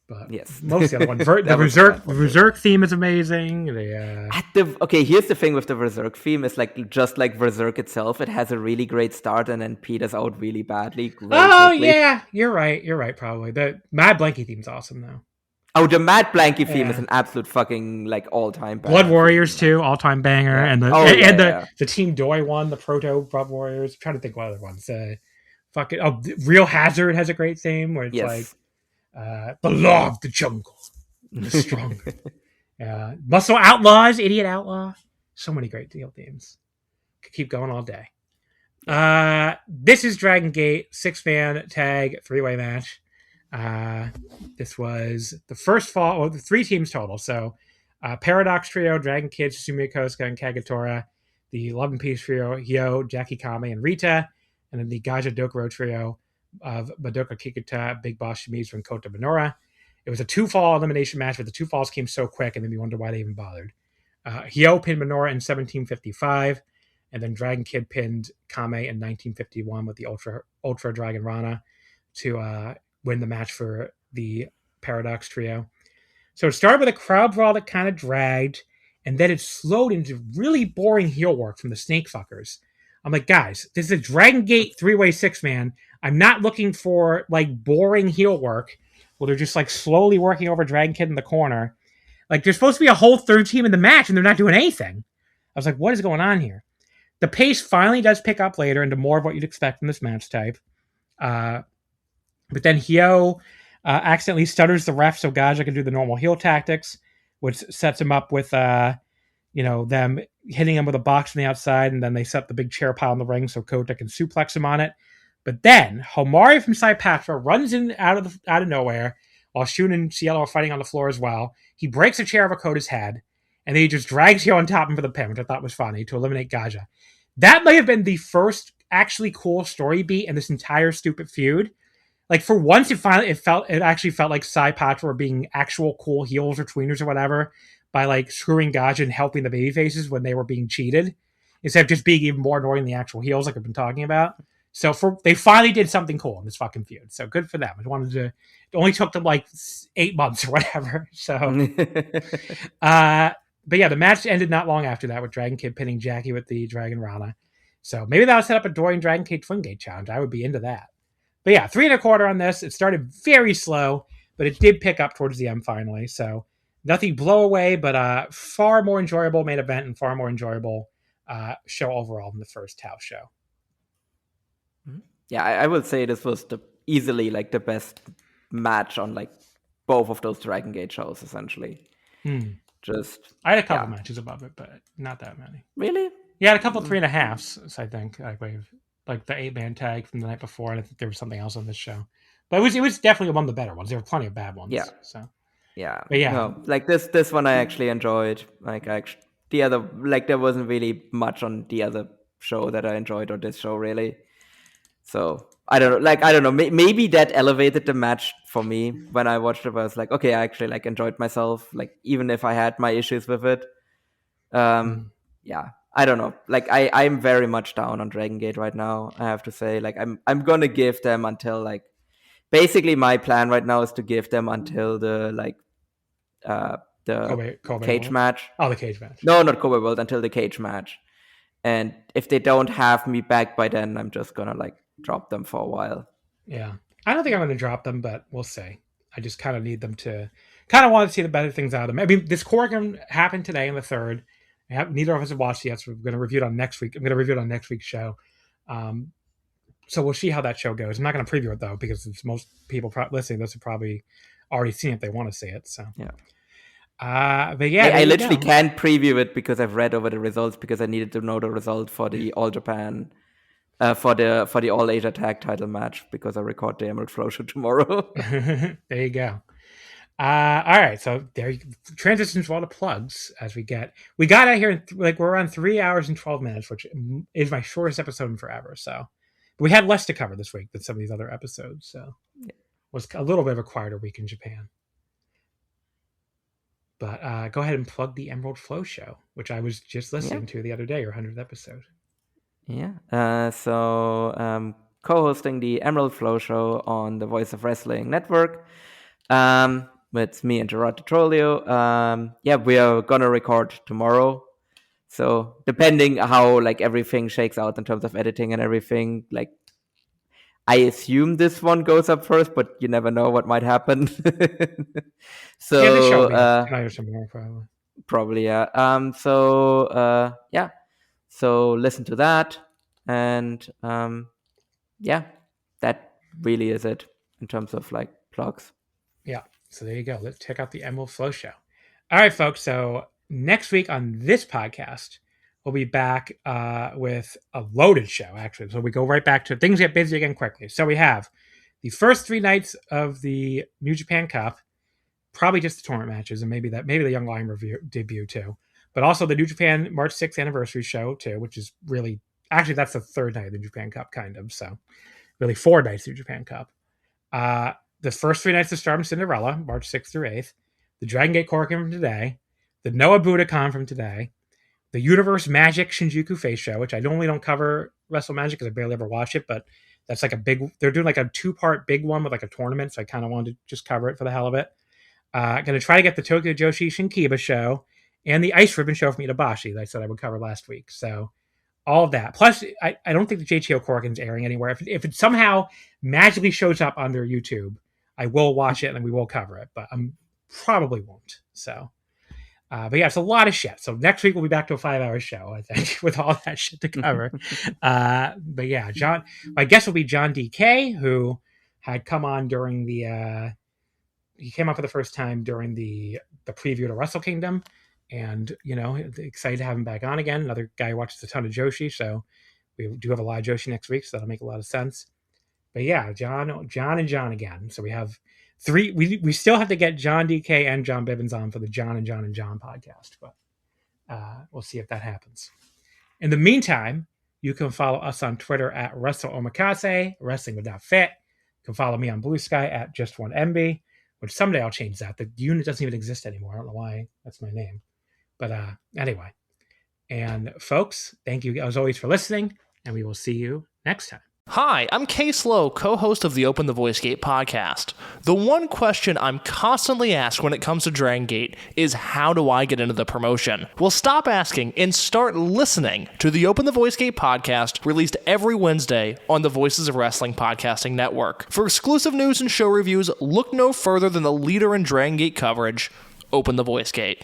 [SPEAKER 3] But
[SPEAKER 4] yes,
[SPEAKER 3] most of the other ones. The Berserk theme is amazing.
[SPEAKER 4] Here's the thing with the Berserk theme. It's like just like Berserk itself. It has a really great start and then peters out really badly. Quickly.
[SPEAKER 3] Yeah, you're right. Probably the Mad Blanky theme's awesome though.
[SPEAKER 4] Oh, the Mad Blanky theme is an absolute fucking like all-time banger.
[SPEAKER 3] Blood Warriors too, all-time banger, and the Team Doi one, the Proto Blood Warriors. I'm trying to think what other ones. Real Hazard has a great theme where it's like the law of the jungle, the stronger. Muscle Outlaws, Idiot Outlaw. So many great deal themes. Could keep going all day. This is Dragon Gate 6-man tag 3-way match. This was the first fall, the 3 teams total. So, Paradox Trio, Dragon Kid, Susumu Kosuka, and Kagetora. The 11-piece trio, Hyo, Jackie Kame, and Rita. And then the Gaja Dokuro trio of Madoka Kikuta, Big Boss Shimizu, and Kota Minoura. It was a 2-fall elimination match, but the 2 falls came so quick, and then we wonder why they even bothered. Hyo pinned Minoura in 1755, and then Dragon Kid pinned Kame in 1951 with the Ultra Dragon Rana to win the match for the Paradox Trio. So it started with a crowd brawl that kind of dragged, and then it slowed into really boring heel work from the Snake Fuckers. I'm like, guys, this is a Dragon Gate 3-way 6-man. I'm not looking for like boring heel work where they're just like slowly working over Dragon Kid in the corner. Like there's supposed to be a whole third team in the match and they're not doing anything. I was like, what is going on here? The pace finally does pick up later into more of what you'd expect from this match type. But then Hyo accidentally stutters the ref so Gaja can do the normal heel tactics, which sets him up with them hitting him with a box on the outside, and then they set the big chair pile in the ring so Kota can suplex him on it. But then Homari from Sai Patra runs in out of nowhere while Shun and Cielo are fighting on the floor as well. He breaks a chair over Kota's head, and then he just drags you on top of him for the pin, which I thought was funny, to eliminate Gaja. That may have been the first actually cool story beat in this entire stupid feud. Like, for once, it actually felt like Sai Patra were being actual cool heels or tweeners or whatever by, like, screwing Gaja and helping the babyfaces when they were being cheated, instead of just being even more annoying than the actual heels, like I've been talking about. So they finally did something cool in this fucking feud. So good for them. It only took them like 8 months or whatever. So, but yeah, the match ended not long after that with Dragon Kid pinning Jackie with the Dragon Rana. So maybe that'll set up a Dorian Dragon Kid Twin Gate challenge. I would be into that. But yeah, 3 1/4 on this. It started very slow, but it did pick up towards the end finally. So nothing blow away, but far more enjoyable main event and far more enjoyable show overall than the first house show.
[SPEAKER 4] Yeah, I would say this was easily like the best match on like both of those Dragon Gate shows, essentially. Just
[SPEAKER 3] I had a couple matches above it, but not that many.
[SPEAKER 4] Really?
[SPEAKER 3] Yeah, I had a couple 3.5s, I think. Like the 8-man tag from the night before, and I think there was something else on this show. But it was definitely one of the better ones. There were plenty of bad ones.
[SPEAKER 4] Yeah.
[SPEAKER 3] So
[SPEAKER 4] yeah.
[SPEAKER 3] But yeah.
[SPEAKER 4] No, like this one I actually enjoyed. Like the other, like there wasn't really much on the other show that I enjoyed, or this show really. So I don't know. Maybe that elevated the match for me when I watched it. I was like, okay, I actually like enjoyed myself. Like even if I had my issues with it. Yeah, I don't know. Like I'm very much down on Dragon Gate right now. I have to say, like I'm gonna give them until like basically my plan right now is to give them until the like the
[SPEAKER 3] Kobe
[SPEAKER 4] cage
[SPEAKER 3] World?
[SPEAKER 4] match.
[SPEAKER 3] Oh, the cage match.
[SPEAKER 4] No, not Kobe World, until the cage match. And if they don't have me back by then, I'm just gonna like drop them for a while.
[SPEAKER 3] Yeah. I don't think I'm going to drop them, but we'll see. I just kind of need them to kind of want to see the better things out of them. I mean, this Korakuen happened today in the 3rd. Neither of us have watched it yet, so we're going to review it on next week. I'm going to review it on next week's show. So we'll see how that show goes. I'm not going to preview it, though, because it's most people listening to this have probably already seen it if they want to see it. So
[SPEAKER 4] yeah.
[SPEAKER 3] But yeah,
[SPEAKER 4] I literally can't preview it because I've read over the results because I needed to know the result for the All Japan, for the All Asia Tag Title match because I record the Emerald FlowShow tomorrow.
[SPEAKER 3] There you go. All right, so there transitions to all the plugs as we got out here in, like we're on 3 hours and 12 minutes, which is my shortest episode in forever. So but we had less to cover this week than some of these other episodes, so it was a little bit of a quieter week in Japan. But go ahead and plug the Emerald FlowShow, which I was just listening to the other day, your 100th episode.
[SPEAKER 4] Yeah. So co-hosting the Emerald FlowShow on the Voice of Wrestling Network. With me and Gerard Petrolio. We are gonna record tomorrow. So depending how like everything shakes out in terms of editing and everything, like I assume this one goes up first, but you never know what might happen. So
[SPEAKER 3] this show probably.
[SPEAKER 4] Probably, yeah. So listen to that, and that really is it in terms of like plugs.
[SPEAKER 3] Yeah. So there you go. Let's check out the Emerald FlowShow. All right, folks. So next week on this podcast, we'll be back with a loaded show, actually. So we go right back to things get busy again quickly. So we have the first 3 nights of the New Japan Cup, probably just the tournament matches, and maybe the Young Lion debut too. But also the New Japan March 6th anniversary show too, which is really actually that's the 3rd night of the New Japan Cup, kind of. So really 4 nights of the New Japan Cup. The first 3 nights of Stardom Cinderella, March 6th through 8th. The Dragon Gate Korakuen from today. The Noah Budokan from today. The Universe Magic Shinjuku Face Show, which I normally don't cover Wrestle Magic because I barely ever watch it, but that's like they're doing like a 2-part big one with like a tournament, so I kind of wanted to just cover it for the hell of it. Going to try to get the Tokyo Joshi Shinkiba show and the Ice Ribbon show from Itabashi that I said I would cover last week. So all of that. Plus, I don't think the JTO Korakuen's airing anywhere. If it somehow magically shows up on their YouTube, I will watch it and we will cover it, but I probably won't. So, but yeah, it's a lot of shit. So next week we'll be back to a 5-hour show, I think, with all that shit to cover. But yeah, John, my guest will be John DK, who had come on during the, he came up for the first time during the preview to Wrestle Kingdom. And, excited to have him back on again. Another guy who watches a ton of Joshi, so we do have a live Joshi next week, so that'll make a lot of sense. But yeah, John and John again. So we have 3. We still have to get John DK and John Bivens on for the John and John podcast, but we'll see if that happens. In the meantime, you can follow us on Twitter at Wrestle Omakase, Wrestling Without Fit. You can follow me on Blue Sky at Just1MB, which someday I'll change that. The unit doesn't even exist anymore. I don't know why that's my name. But anyway. And folks, thank you as always for listening, and we will see you next time.
[SPEAKER 5] Hi, I'm Case Lowe, co-host of the Open the Voice Gate podcast. The one question I'm constantly asked when it comes to Dragon Gate is, how do I get into the promotion? Well, stop asking and start listening to the Open the Voice Gate podcast, released every Wednesday on the Voices of Wrestling podcasting network. For exclusive news and show reviews, look no further than the leader in Dragon Gate coverage, Open the Voice Gate.